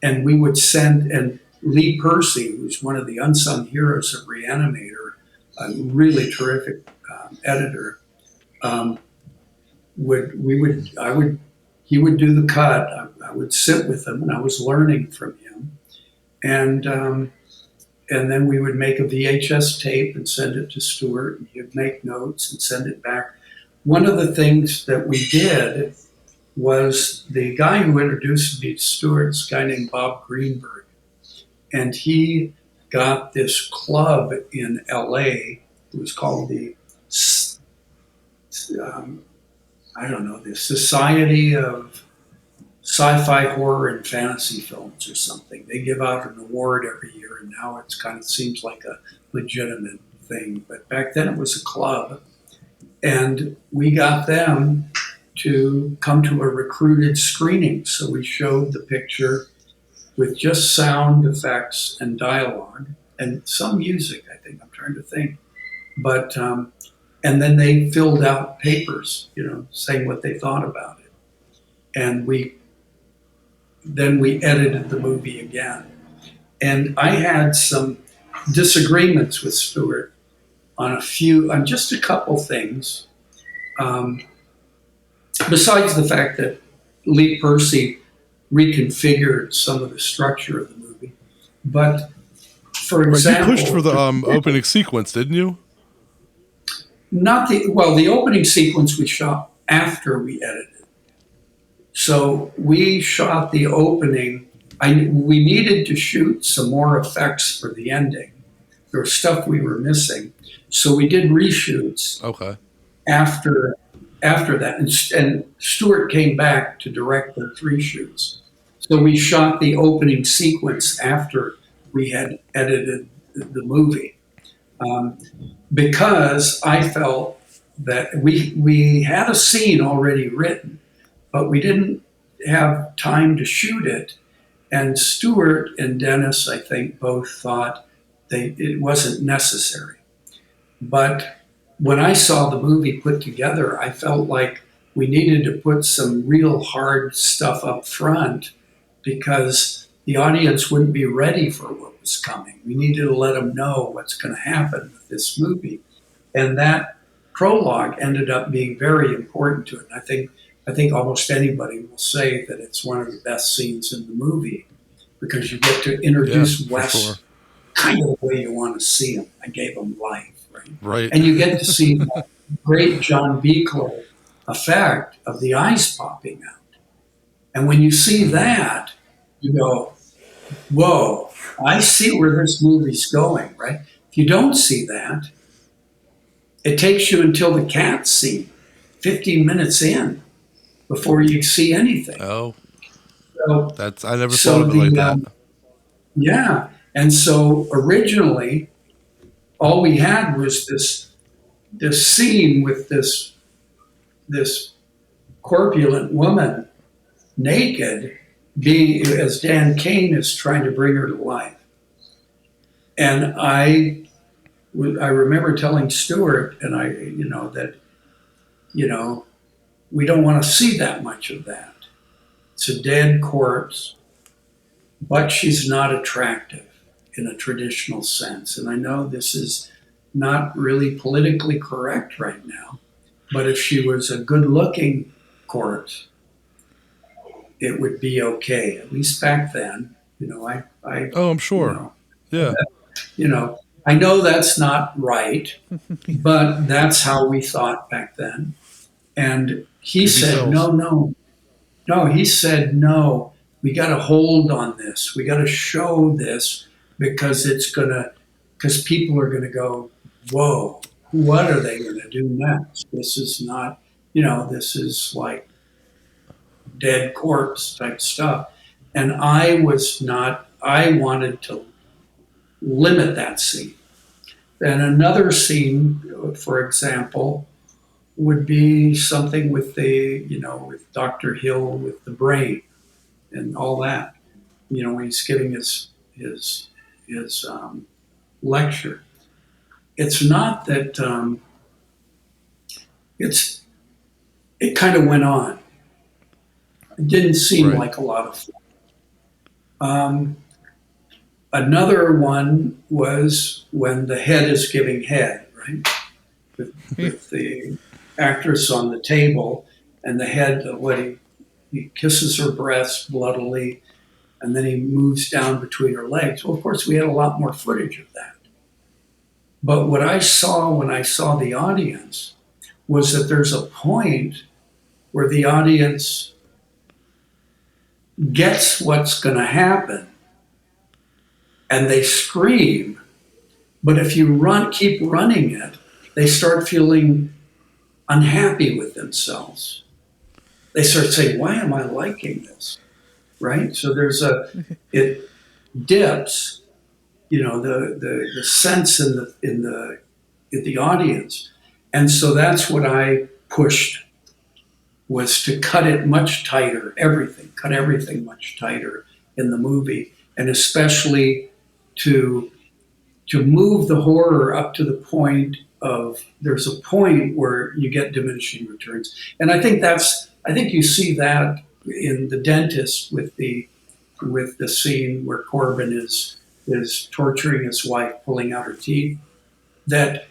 And we would send, and Lee Percy, who's one of the unsung heroes of Re-Animator, a really terrific editor, he would do the cut. I would sit with him, and I was learning from him, and then we would make a VHS tape and send it to Stuart, and he'd make notes and send it back. One of the things that we did was, the guy who introduced me to Stuart is a guy named Bob Greenberg. And he got this club in LA. It was called the, um, I don't know, the Society of Sci-Fi Horror and Fantasy Films or something. They give out an award every year, and now it's kind of seems like a legitimate thing. But back then it was a club, and we got them to come to a recruited screening. So we showed the picture with just sound effects and dialogue and some music, I think. I'm trying to think. But, and then they filled out papers, saying what they thought about it. And then we edited the movie again. And I had some disagreements with Stewart on just a couple things. Besides the fact that Lee Percy reconfigured some of the structure of the movie. But for example, you pushed for the opening sequence, didn't you? The opening sequence we shot after we edited. So we shot the opening. We needed to shoot some more effects for the ending. There was stuff we were missing. So we did reshoots. Okay. After that. And Stewart came back to direct the reshoots. So we shot the opening sequence after we had edited the movie. Because I felt that we had a scene already written, but we didn't have time to shoot it. And Stewart and Dennis, I think, both thought it wasn't necessary. But when I saw the movie put together, I felt like we needed to put some real hard stuff up front because the audience wouldn't be ready for what was coming. We needed to let them know what's going to happen with this movie. And that prologue ended up being very important to it. And I think almost anybody will say that it's one of the best scenes in the movie because you get to introduce Wes kind of the way you want to see him. I gave him life. Right. And you get to see the great John Buechler effect of the eyes popping out. And when you see that, you go, whoa, I see where this movie's going, right? If you don't see that, it takes you until the cat scene, 15 minutes in, before you see anything. Oh. So, I never thought of it like that. Yeah. And so originally, all we had was this scene with this corpulent woman naked, being as Dan Kane is trying to bring her to life. And I remember telling Stewart and that we don't want to see that much of that. It's a dead corpse, but she's not attractive in a traditional sense. And I know this is not really politically correct right now, but if she was a good-looking corpse, it would be okay. At least back then, I'm sure. I know that's not right, but that's how we thought back then. And he said, no. He said, no, we got to hold on this. We got to show this because people are going to go, whoa, what are they going to do next? This is not, this is like dead corpse type stuff. And I wanted to limit that scene. And another scene, for example, would be something with with Dr. Hill, with the brain and all that, when he's giving his lecture. It's not that it kind of went on. It didn't seem like a lot of fun. Another one was when the head is giving head, right? With the actress on the table and the head, he kisses her breast bloodily, and then he moves down between her legs. Well, of course, we had a lot more footage of that. But what I saw when I saw the audience was that there's a point where the audience gets what's going to happen, and they scream. But if you keep running it, they start feeling unhappy with themselves. They start saying, "Why am I liking this?" Right? So it dips, the sense in the audience, and so that's what I pushed, was to cut it much tighter. Cut everything much tighter in the movie, and especially to move the horror up to the point of, there's a point where you get diminishing returns. And I think you see that in The Dentist with the scene where Corbin is torturing his wife, pulling out her teeth, that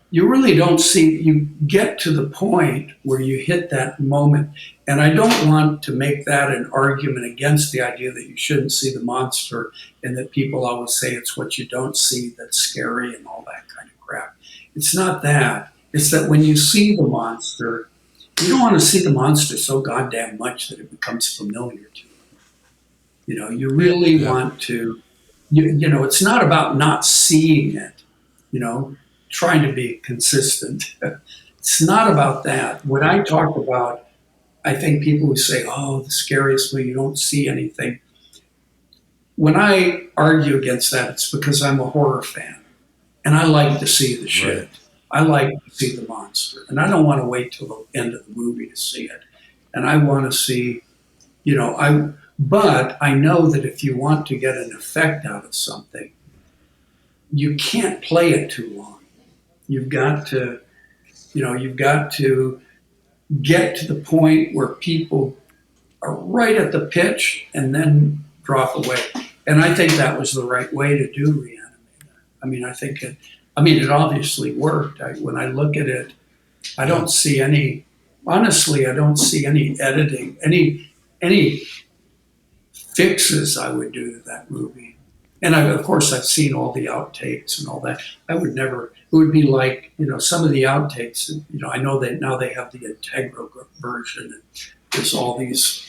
you really don't see, you get to the point where you hit that moment. And I don't want to make that an argument against the idea that you shouldn't see the monster, and that people always say it's what you don't see that's scary and all that kind of crap. It's not that. It's that when you see the monster, you don't want to see the monster so goddamn much that it becomes familiar to you. You really want to, it's not about not seeing it, trying to be consistent. It's not about that. When I talk about, I think people who say, "Oh, the scariest movie, you don't see anything." When I argue against that, it's because I'm a horror fan and I like to see the shit. Right. I like to see the monster, and I don't want to wait till the end of the movie to see it. And I want to see, but I know that if you want to get an effect out of something, you can't play it too long. You've got to get to the point where people are right at the pitch and then drop away. And I think that was the right way to do Re-Animator. It obviously worked. When I look at it, I don't see any editing, any fixes I would do to that movie. And of course, I've seen all the outtakes and all that. I would never, it would be like, some of the outtakes, I know that now they have the Integral version, and there's all these,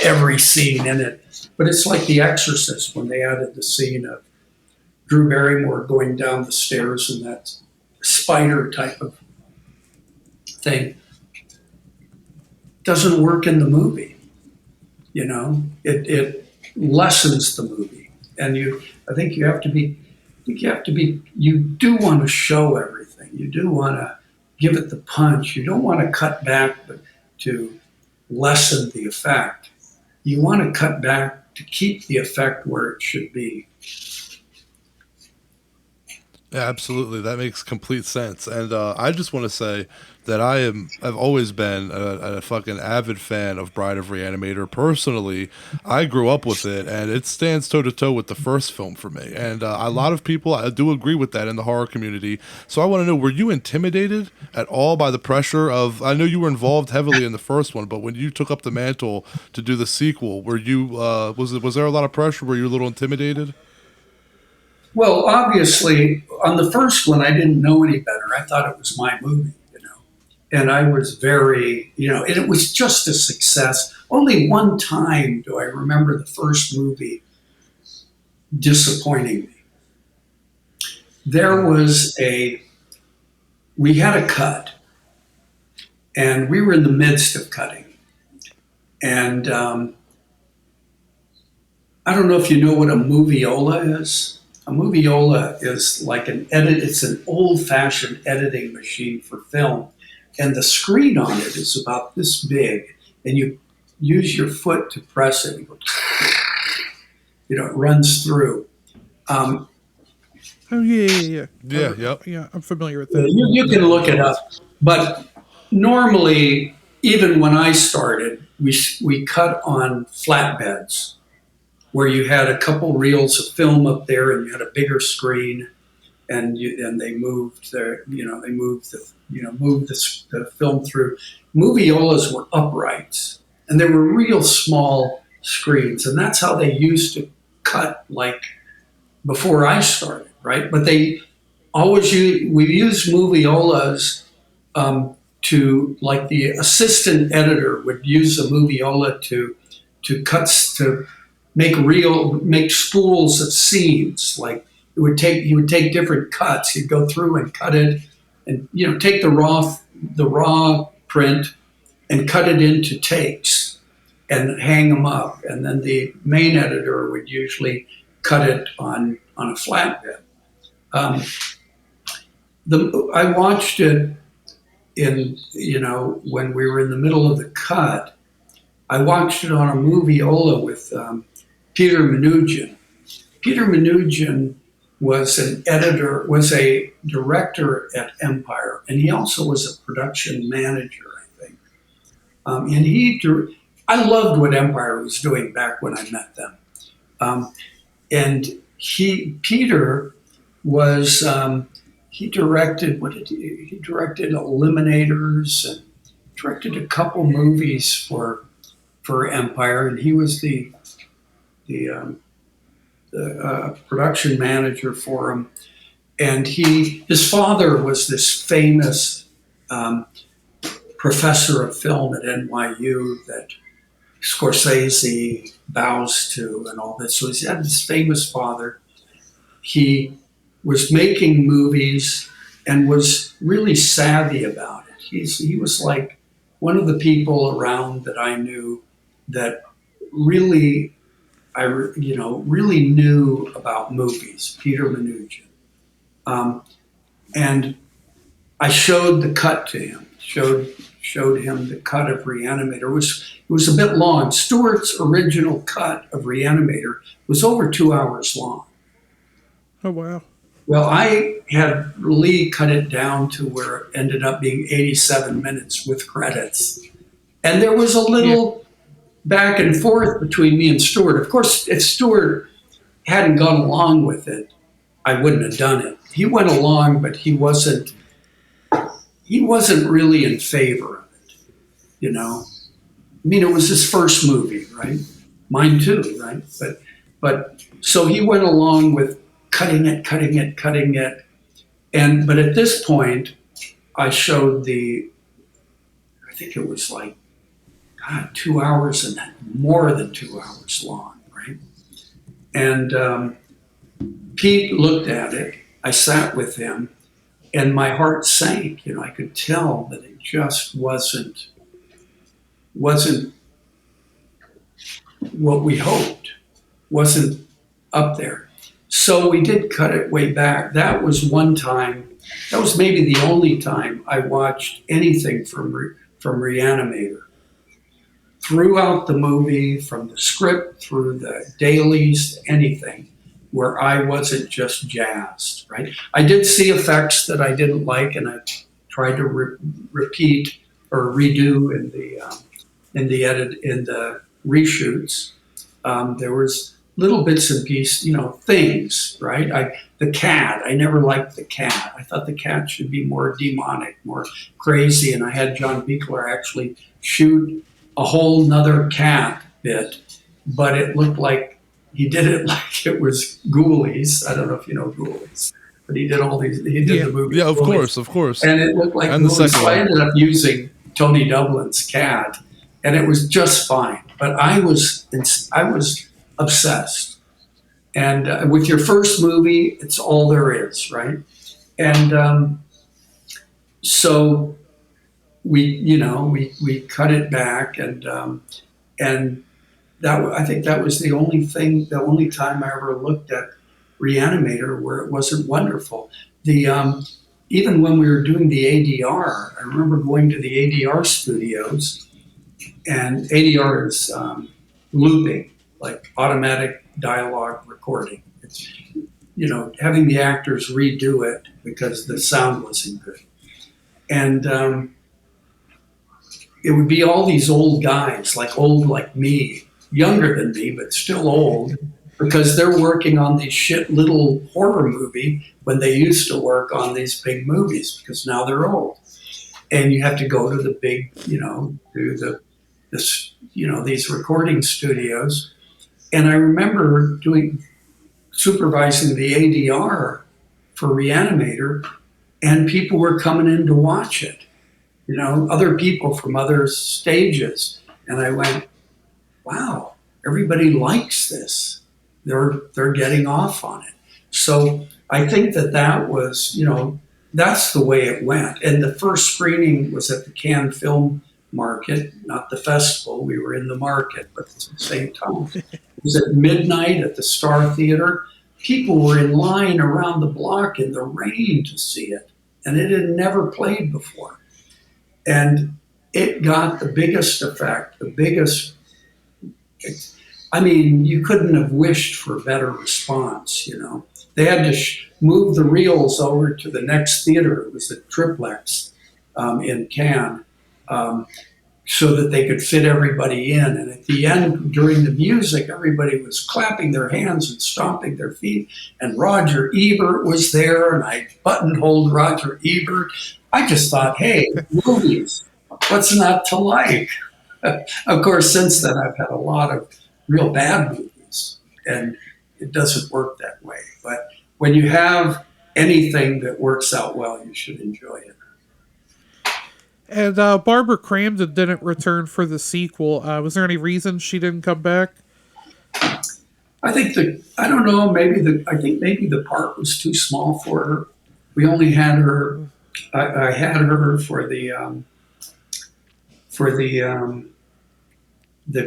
every scene in it. But it's like The Exorcist, when they added the scene of Drew Barrymore going down the stairs in that spider type of thing. Doesn't work in the movie. It lessens the movie. And you do want to show everything. You do want to give it the punch. You don't want to cut back to lessen the effect. You want to cut back to keep the effect where it should be. Yeah, absolutely. That makes complete sense. And I just want to say that I've always been a fucking avid fan of Bride of Re-Animator. Personally, I grew up with it, and it stands toe-to-toe with the first film for me. And a lot of people, I do agree with that in the horror community. So I want to know, were you intimidated at all by the pressure of, I know you were involved heavily in the first one, but when you took up the mantle to do the sequel, were you, was there a lot of pressure? Were you a little intimidated? Well, obviously, on the first one, I didn't know any better. I thought it was my movie, and I was very, and it was just a success. Only one time do I remember the first movie disappointing me. We had a cut, and we were in the midst of cutting. And I don't know if you know what a moviola is. A moviola is like it's an old-fashioned editing machine for film. And the screen on it is about this big, and you use your foot to press it. And go, it runs through. Oh, yeah. Yep. Yeah, I'm familiar with that. You can look it up. But normally, even when I started, we cut on flatbeds, where you had a couple reels of film up there, and you had a bigger screen, and they moved the film through. Moviolas were uprights, and they were real small screens, and that's how they used to cut, like before I started, right? But we used moviolas to, like, the assistant editor would use a moviola to make spools of scenes. Like he would take different cuts. He'd go through and cut it, and take the raw print and cut it into takes and hang them up. And then the main editor would usually cut it on a flatbed. I watched it when we were in the middle of the cut. I watched it on a moviola with Peter Minuchin. Peter Minuchin was a director at Empire, and he also was a production manager, I think. I loved what Empire was doing back when I met them. And Peter was, he directed Eliminators and directed a couple movies for Empire, and he was the production manager for him. And his father was this famous professor of film at NYU that Scorsese bows to and all this. So he had this famous father. He was making movies and was really savvy about it. He was like one of the people around that I knew that really knew about movies, Peter Minuchin. And I showed the cut to him, showed him the cut of Re-Animator. It was a bit long. Stewart's original cut of Re-Animator was over 2 hours long. Oh, wow. Well, I had Lee cut it down to where it ended up being 87 minutes with credits. And there was a little back and forth between me and Stewart. Of course, if Stewart hadn't gone along with it, I wouldn't have done it. He went along, but he wasn't really in favor of it, I mean, it was his first movie, right? Mine too, right? But so he went along with cutting it. But at this point, I showed I think it was like, 2 hours and more than 2 hours long, right? And Pete looked at it. I sat with him, and my heart sank. I could tell that it just wasn't what we hoped, wasn't up there. So we did cut it way back. That was one time. That was maybe the only time I watched anything from Re-Animator. Throughout the movie, from the script through the dailies, anything, where I wasn't just jazzed, right? I did see effects that I didn't like, and I tried to repeat or redo in the reshoots. There was little bits and pieces, things, right? The cat, I never liked the cat. I thought the cat should be more demonic, more crazy, and I had John Buechler actually shoot a whole nother cat bit, but it looked like he did it like it was Ghoulies. I don't know if you know Ghoulies, but he did the movie. Yeah, of Ghoulies. course. And it looked like and Ghoulies. So I one. ended up using Tony Dublin's cat, and it was just fine. But I was obsessed. And with your first movie, it's all there is, right? And so we cut it back, and I think that was the only time I ever looked at Re-Animator where it wasn't wonderful. Even when we were doing the ADR, I remember going to the ADR studios, and ADR is looping, like automatic dialogue recording. It's, having the actors redo it because the sound wasn't good. And it would be all these old guys, old like me, younger than me, but still old, because they're working on this shit little horror movie when they used to work on these big movies, because now they're old. And you have to go to the big, these recording studios. And I remember supervising the ADR for Re-Animator, and people were coming in to watch it, other people from other stages. And I went, wow, everybody likes this. They're getting off on it. So I think that was, that's the way it went. And the first screening was at the Cannes Film Market, not the festival. We were in the market, but at the same time. It was at midnight at the Star Theater. People were in line around the block in the rain to see it, and it had never played before. And it got the biggest effect, you couldn't have wished for a better response, They had to move the reels over to the next theater. It was a triplex in Cannes, so that they could fit everybody in. And at the end, during the music, everybody was clapping their hands and stomping their feet. And Roger Ebert was there, and I buttonholed Roger Ebert. I just thought, hey, movies, what's not to like? Of course, since then, I've had a lot of real bad movies, and it doesn't work that way. But when you have anything that works out well, you should enjoy it. And Barbara Crampton didn't return for the sequel. Was there any reason she didn't come back? I think I don't know, maybe the part was too small for her. We only had her, I had her for the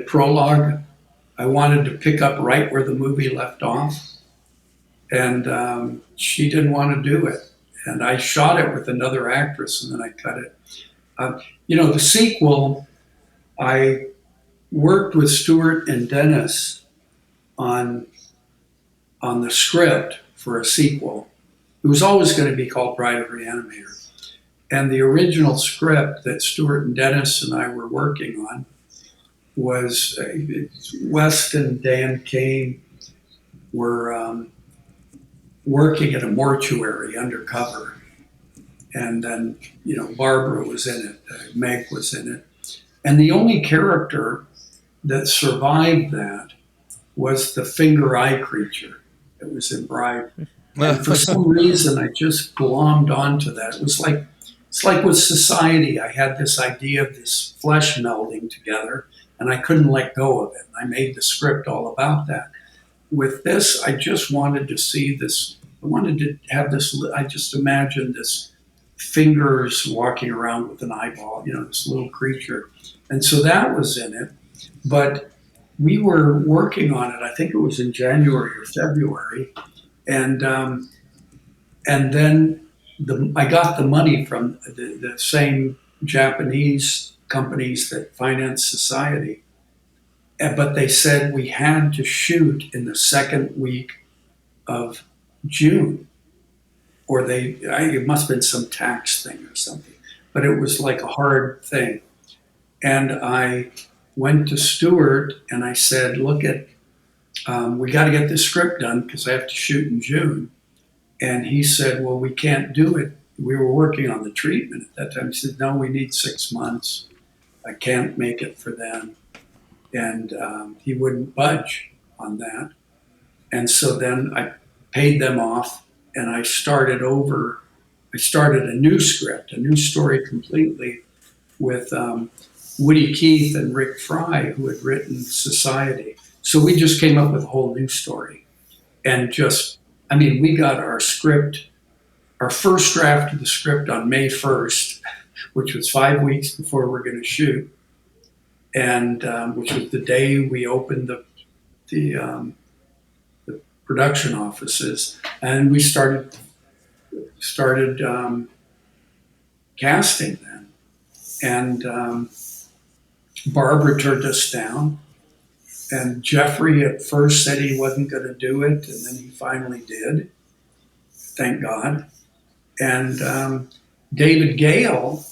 prologue. I wanted to pick up right where the movie left off, and she didn't want to do it. And I shot it with another actress, and then I cut it. The sequel, I worked with Stewart and Dennis on the script for a sequel. It was always going to be called Bride of Re-Animator. And the original script that Stewart and Dennis and I were working on was West and Dan Kane were working at a mortuary undercover. And then, Barbara was in it, Meg was in it. And the only character that survived that was the finger eye creature that was in Bride. And for some reason, I just glommed onto that. It's like with Society, I had this idea of this flesh melding together, and I couldn't let go of it. I made the script all about that. With this, I just wanted to see this. I wanted to have this. I just imagined this fingers walking around with an eyeball, this little creature. And so that was in it. But we were working on it, I think it was in January or February. And then I got the money from the same Japanese companies that finance Society. But they said we had to shoot in the second week of June. Or it must have been some tax thing or something, but it was like a hard thing. And I went to Stewart and I said, look, we got to get this script done because I have to shoot in June. And he said, well, we can't do it. We were working on the treatment at that time. He said, no, we need 6 months. I can't make it for them. And he wouldn't budge on that. And so then I paid them off. And I started over. I started a new script, a new story completely, with Woody Keith and Rick Fry, who had written Society. So we just came up with a whole new story. And we got our script, our first draft of the script on May 1st, which was 5 weeks before we're going to shoot, and which was the day we opened the production offices, and we started casting then. And Barbara turned us down, and Jeffrey at first said he wasn't going to do it, and then he finally did, thank God. And David Gale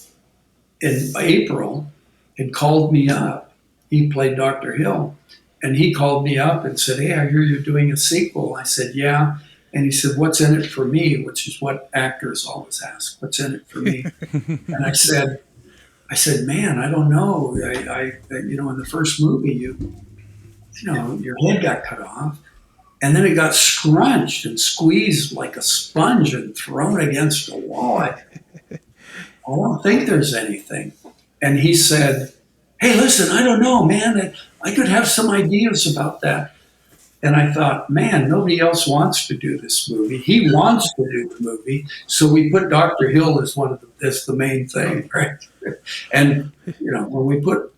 in April had called me up. He played Dr. Hill. And he called me up and said, hey, I hear you're doing a sequel. I said, yeah. And he said, what's in it for me? Which is what actors always ask. What's in it for me? And I said, man, I don't know. In the first movie, your head got cut off. And then it got scrunched and squeezed like a sponge and thrown against a wall. I don't think there's anything. And he said, hey, listen, I don't know, man. I could have some ideas about that. And I thought, man, nobody else wants to do this movie. He wants to do the movie, so we put Dr. Hill as as the main thing, right? And when we put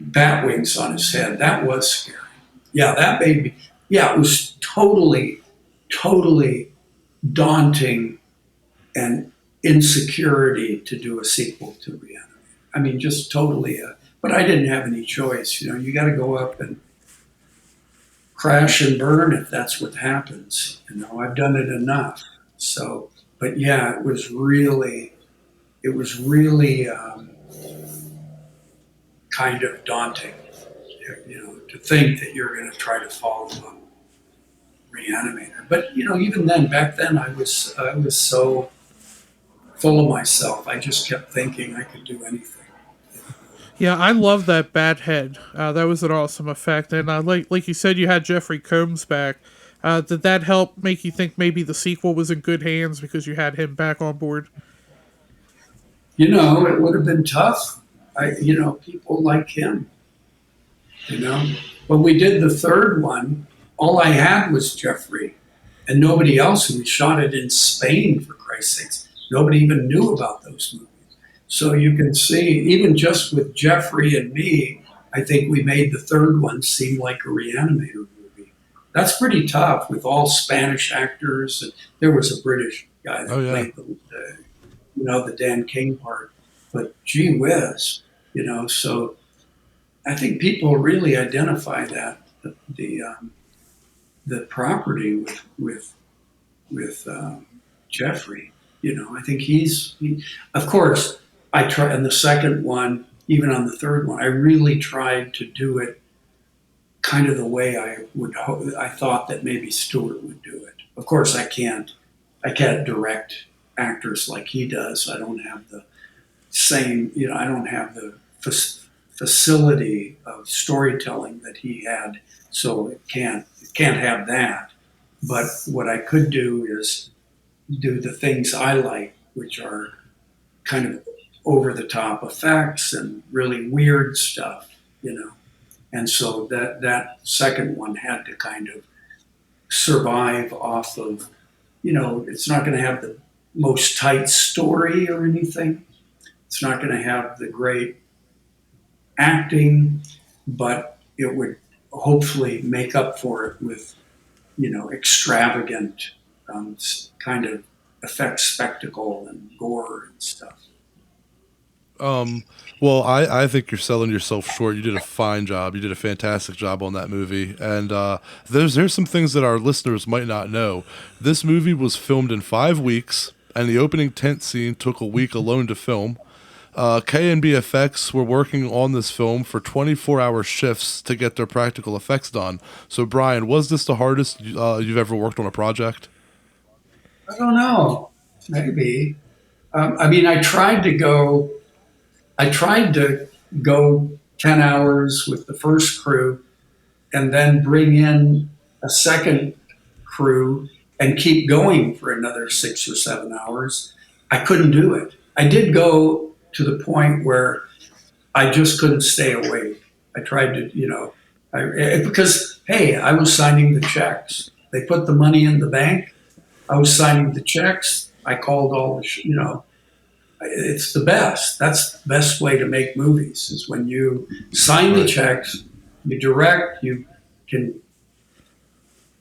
bat wings on his head, that was scary. Yeah, that made me. Yeah, it was totally daunting and insecurity to do a sequel to Re-Animator. I mean, just totally. But I didn't have any choice. You got to go up and crash and burn if that's what happens. I've done it enough. So, but yeah, it was really kind of daunting, to think that you're going to try to follow up Re-Animator. But even then, back then, I was so full of myself. I just kept thinking I could do anything. Yeah, I love that bat head. That was an awesome effect. And like you said, you had Jeffrey Combs back. Did that help make you think maybe the sequel was in good hands because you had him back on board? It would have been tough. People like him. When we did the third one, all I had was Jeffrey and nobody else. And we shot it in Spain, for Christ's sakes. Nobody even knew about those movies. So you can see, even just with Jeffrey and me, I think we made the third one seem like a Re-Animator movie. That's pretty tough with all Spanish actors. And there was a British guy that played the Dan King part. But gee whiz, so I think people really identify that the property with Jeffrey. I think of course, I try in the second one, even on the third one, I really tried to do it kind of the way I thought that maybe Stewart would do it. Of course, I can't direct actors like he does. I don't have the same, I don't have the facility of storytelling that he had, so it can't have that. But what I could do is do the things I like, which are kind of over the top effects and really weird stuff. And so that second one had to kind of survive off of, it's not going to have the most tight story or anything. It's not going to have the great acting, but it would hopefully make up for it with, extravagant kind of effect spectacle and gore and stuff. Well, I think you're selling yourself short. You did a fine job. You did a fantastic job on that movie. And there's some things that our listeners might not know. This movie was filmed in 5 weeks, and the opening tent scene took a week alone to film. K&B Effects were working on this film for 24-hour shifts to get their practical effects done. So, Brian, was this the hardest you've ever worked on a project? I don't know. Maybe. I tried to go 10 hours with the first crew and then bring in a second crew and keep going for another 6 or 7 hours. I couldn't do it. I did go to the point where I just couldn't stay awake. I tried to, because, hey, I was signing the checks. They put the money in the bank. I was signing the checks. I called all the, it's the best. That's the best way to make movies is when you sign the checks, you direct, you can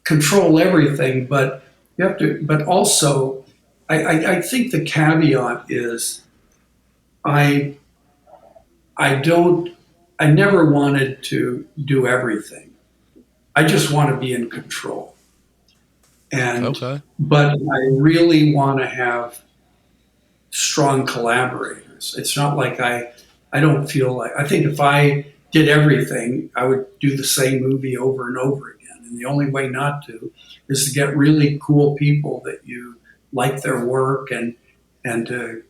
control everything, but you have to, but also I think the caveat is I never wanted to do everything. I just want to be in control. But I really want to have strong collaborators. It's not like I don't feel like, I think if I did everything, I would do the same movie over and over again. And the only way not to is to get really cool people that you like their work and to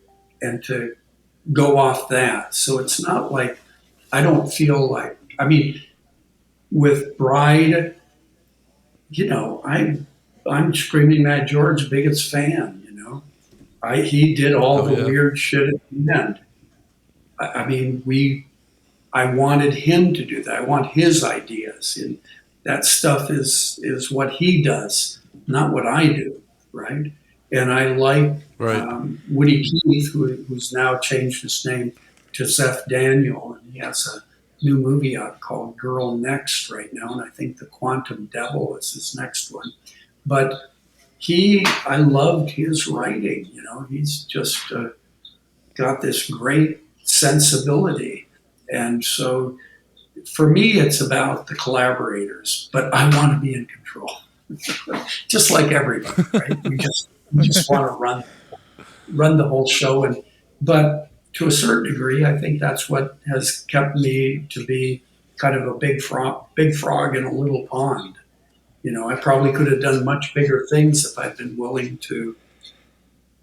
go off that. So it's not like, I don't feel like, with Bride, I'm Screaming Mad George's biggest fan, he did all the weird shit at the end. I wanted him to do that. I want his ideas, and that stuff is what he does, not what I do, right? And I like Right. Woody Keith, who's now changed his name to Zeph Daniel, and he has a new movie out called Girl Next right now, and I think The Quantum Devil is his next one. But I loved his writing. He's just got this great sensibility, and so for me, it's about the collaborators. But I want to be in control, just like everybody, right? We just want to run the whole show, but to a certain degree, I think that's what has kept me to be kind of a big frog in a little pond. I probably could have done much bigger things if I'd been willing to,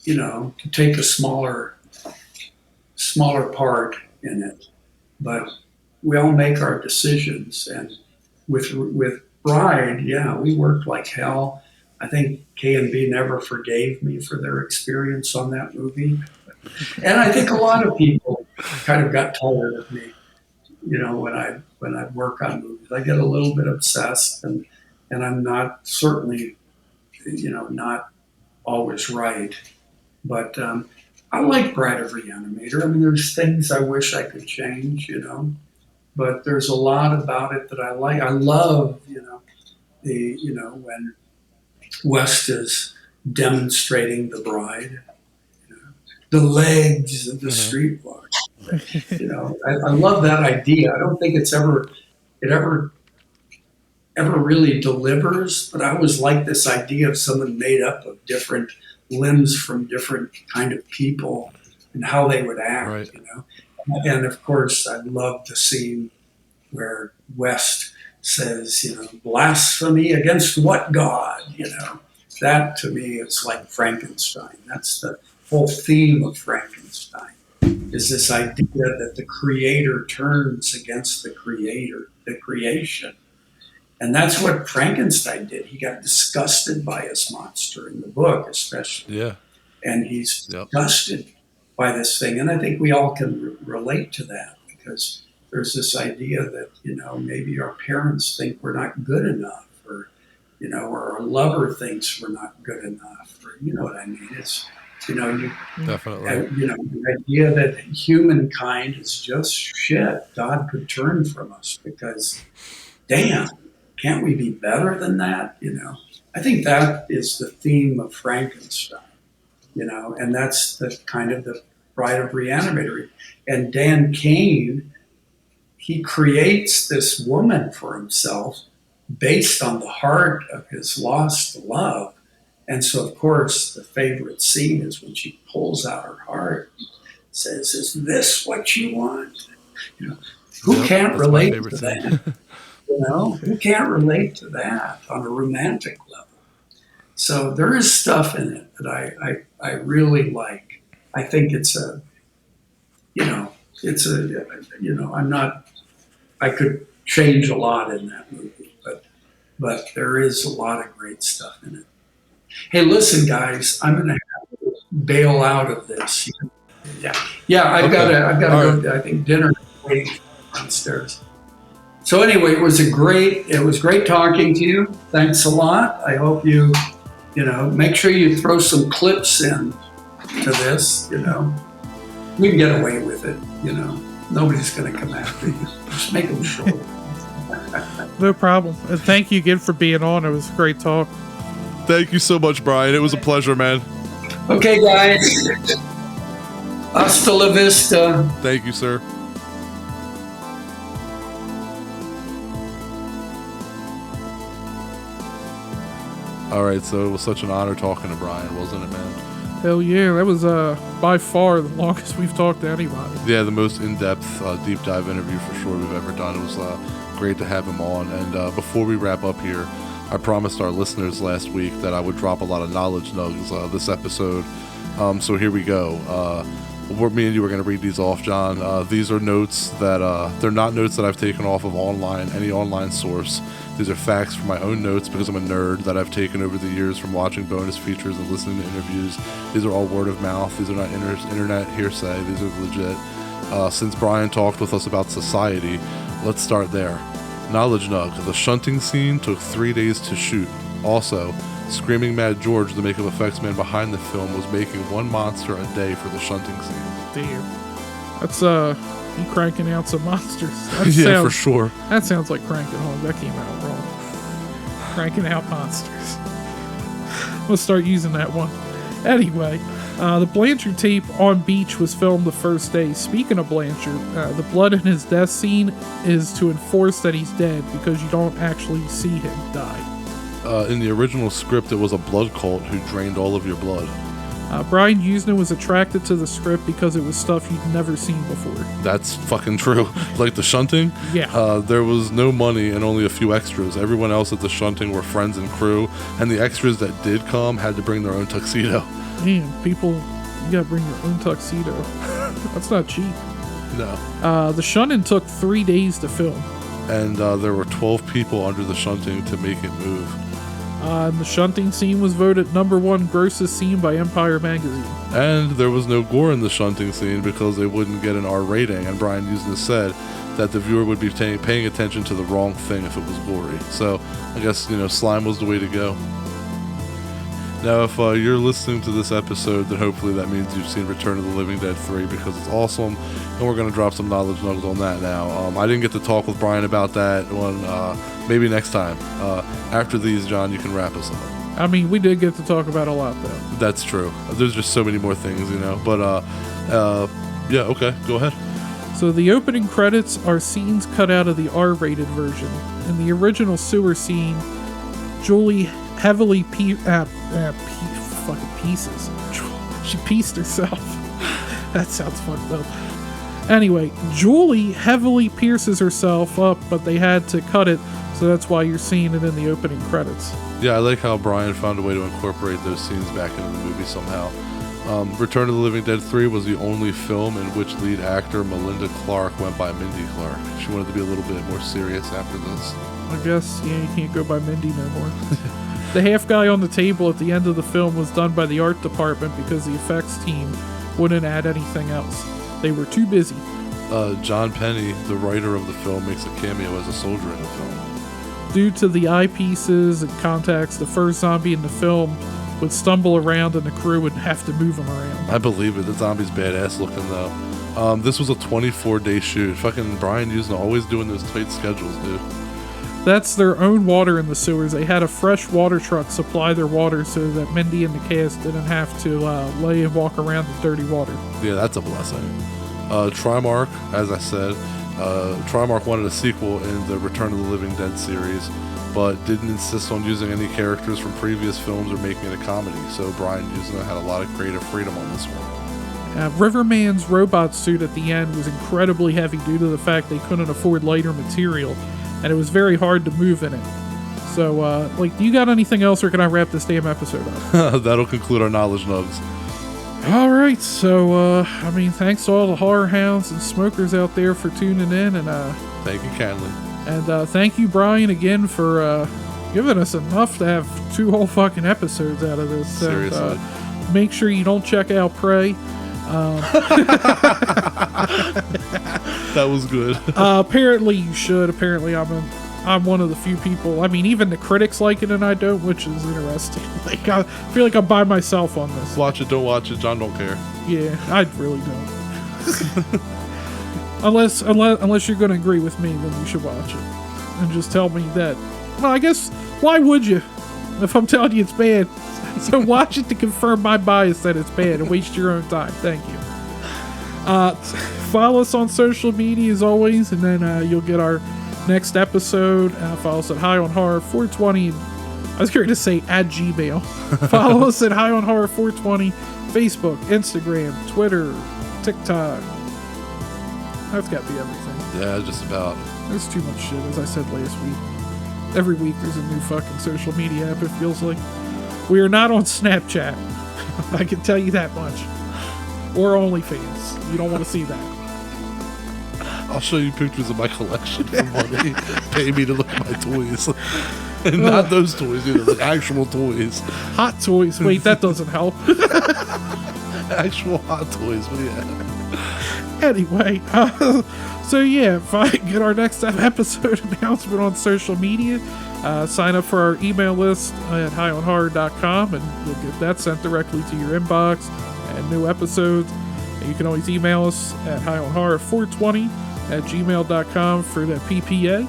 to take a smaller part in it. But we all make our decisions, and with Bride, yeah, we worked like hell. I think K&B never forgave me for their experience on that movie. And I think a lot of people kind of got tired of me, when I work on movies. I get a little bit obsessed, and I'm not certainly, not always right. But I like Bride of Re-Animator. I mean, there's things I wish I could change, but there's a lot about it that I like. I love, when West is demonstrating the bride, the legs of the streetwalk. I love that idea. I don't think it ever really delivers, but I always like this idea of someone made up of different limbs from different kind of people and how they would act, Right. And of course, I love the scene where West says, blasphemy against what God, that to me is like Frankenstein. That's the whole theme of Frankenstein, is this idea that the creator turns against the creation. And that's what Frankenstein did. He got disgusted by his monster in the book, especially. Yeah. And he's disgusted by this thing. And I think we all can relate to that, because there's this idea that, maybe our parents think we're not good enough, or, or our lover thinks we're not good enough, or, you know what I mean? It's, Definitely. The idea that humankind is just shit. God could turn from us because, damn, can't we be better than that? I think that is the theme of Frankenstein, and that's the kind of the Bride of Re-Animator. And Dan Kane, he creates this woman for himself based on the heart of his lost love. And so, of course, the favorite scene is when she pulls out her heart and says, "Is this what you want?" Who can't relate to that? Who can't relate to that on a romantic level? So there is stuff in it that I really like. I think I could change a lot in that movie, but there is a lot of great stuff in it. Hey, listen, guys, I'm going to have to bail out of this. Yeah, I've got to go. I think dinner is waiting downstairs. So anyway, it was great talking to you. Thanks a lot. I hope you make sure you throw some clips in to this. We can get away with it. Nobody's going to come after you. Just make them short. No problem. And thank you again for being on. It was a great talk. Thank you so much, Brian. It was a pleasure, man. Okay, guys. Hasta la vista. Thank you, sir. All right, so it was such an honor talking to Brian, wasn't it, man? Hell yeah, that was by far the longest we've talked to anybody. Yeah, the most in-depth, deep dive interview for sure we've ever done. It was great to have him on. And before we wrap up here, I promised our listeners last week that I would drop a lot of knowledge nugs this episode. So here we go. Me and you are going to read these off, John. These are notes that they're not notes that I've taken off of any online source. These are facts from my own notes because I'm a nerd that I've taken over the years from watching bonus features and listening to interviews. These are all word of mouth. These are not internet hearsay. These are legit. Since Brian talked with us about society, let's start there. Knowledge Nug. The shunting scene took 3 days to shoot. Also, Screaming Mad George, the makeup effects man behind the film, was making one monster a day for the shunting scene. Damn. That's, you cranking out some monsters. That Yeah, for sure. That sounds like cranking home. That came out wrong. Cranking out monsters. We'll start using that one. Anyway, the Blanchard tape on beach was filmed the first day. Speaking of Blanchard, the blood in his death scene is to enforce that he's dead because you don't actually see him die. In the original script, it was a blood cult who drained all of your blood. Brian Yuzna was attracted to the script because it was stuff you'd never seen before. That's fucking true. Like the shunting? Yeah. There was no money and only a few extras. Everyone else at the shunting were friends and crew, and the extras that did come had to bring their own tuxedo. Man, people, you gotta bring your own tuxedo. That's not cheap. No. The shunting took 3 days to film. And there were 12 people under the shunting to make it move. And the shunting scene was voted #1 grossest scene by Empire Magazine. And there was no gore in the shunting scene because they wouldn't get an R rating, and Brian Yuzna said that the viewer would be paying attention to the wrong thing if it was gory. So I guess, slime was the way to go. Now, if you're listening to this episode, then hopefully that means you've seen Return of the Living Dead 3 because it's awesome, and we're going to drop some knowledge nuggets on that now. I didn't get to talk with Brian about that one. Maybe next time. After these, John, you can wrap us up. I mean, we did get to talk about a lot, though. That's true. There's just so many more things, But, yeah, okay, go ahead. So the opening credits are scenes cut out of the R-rated version. In the original sewer scene, Julie heavily fucking pieces. She pieced herself. That sounds fucked up. Anyway, Julie heavily pierces herself up, but they had to cut it, so that's why you're seeing it in the opening credits. Yeah, I like how Brian found a way to incorporate those scenes back into the movie somehow. Return of the Living Dead 3 was the only film in which lead actor Melinda Clark went by Mindy Clark. She wanted to be a little bit more serious after this. I guess, yeah, you can't go by Mindy no more. The half guy on the table at the end of the film was done by the art department because the effects team wouldn't add anything else. They were too busy. John Penny, the writer of the film, makes a cameo as a soldier in the film. Due to the eyepieces and contacts, the first zombie in the film would stumble around and the crew would have to move him around. I believe it. The zombie's badass looking, though. This was a 24-day shoot. Fucking Brian Yuzna always doing those tight schedules, dude. That's their own water in the sewers. They had a fresh water truck supply their water so that Mindy and the cast didn't have to lay and walk around in dirty water. Yeah, that's a blessing. Trimark, as I said, Trimark wanted a sequel in the Return of the Living Dead series, but didn't insist on using any characters from previous films or making it a comedy, so Brian Yuzna had a lot of creative freedom on this one. Riverman's robot suit at the end was incredibly heavy due to the fact they couldn't afford lighter material, and it was very hard to move in it. So, do you got anything else, or can I wrap this damn episode up? That'll conclude our knowledge nugs. Alright, so, thanks to all the horror hounds and smokers out there for tuning in, and, Thank you kindly. And, thank you, Brian, again for, giving us enough to have 2 whole fucking episodes out of this. Seriously. And, make sure you don't check out Prey. That was good. Apparently you should. Apparently I'm one of the few people. I mean, even the critics like it and I don't, which is interesting. Like, I feel like I'm by myself on this. Watch it, don't watch it. John don't care. Yeah, I really don't. unless you're going to agree with me, then you should watch it. And just tell me that. Well, I guess, why would you if I'm telling you it's bad? So watch it to confirm my bias that it's bad and waste your own time. Thank you. Follow us on social media as always, and then you'll get our next episode. Follow us at High on Horror 420. I was going to say at Gmail. Follow us at High on Horror 420. Facebook, Instagram, Twitter, TikTok. That's got to be everything. Yeah, just about. There's too much shit, as I said last week. Every week there's a new fucking social media app, it feels like. We are not on Snapchat. I can tell you that much. Or OnlyFans. You don't want to see that. I'll show you pictures of my collection for money. Pay me to look at my toys. And not those toys either, like actual toys. Hot toys. Wait, that doesn't help. Actual hot toys, but yeah. Anyway, so yeah, get our next episode announcement on social media. Sign up for our email list at highonhorror.com, and you'll get that sent directly to your inbox and new episodes. And you can always email us at highonhorror420@gmail.com for the PPA.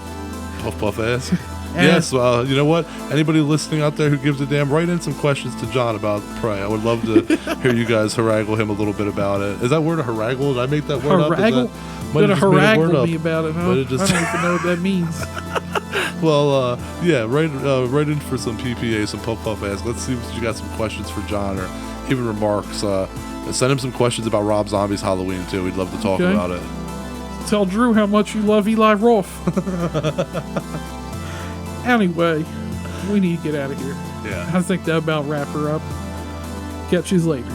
Puff puff ass. Yes, you know what? Anybody listening out there who gives a damn, write in some questions to John about Prey. I would love to hear you guys harangle him a little bit about it. Is that word a harangle? Did I make that word Haraggle? up? Might have just made a word harangle up. me about it, huh? But it just- I don't even know what that means. Well, yeah, write in for some PPA, some puff puff ass. Let's see if you got some questions for John or even remarks. Send him some questions about Rob Zombie's Halloween too. We'd love to talk Okay. about it. Tell Drew how much you love Eli Roth. Anyway, we need to get out of here. Yeah. I think that about wrap her up. Catch you later.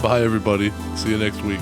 Bye, everybody. See you next week.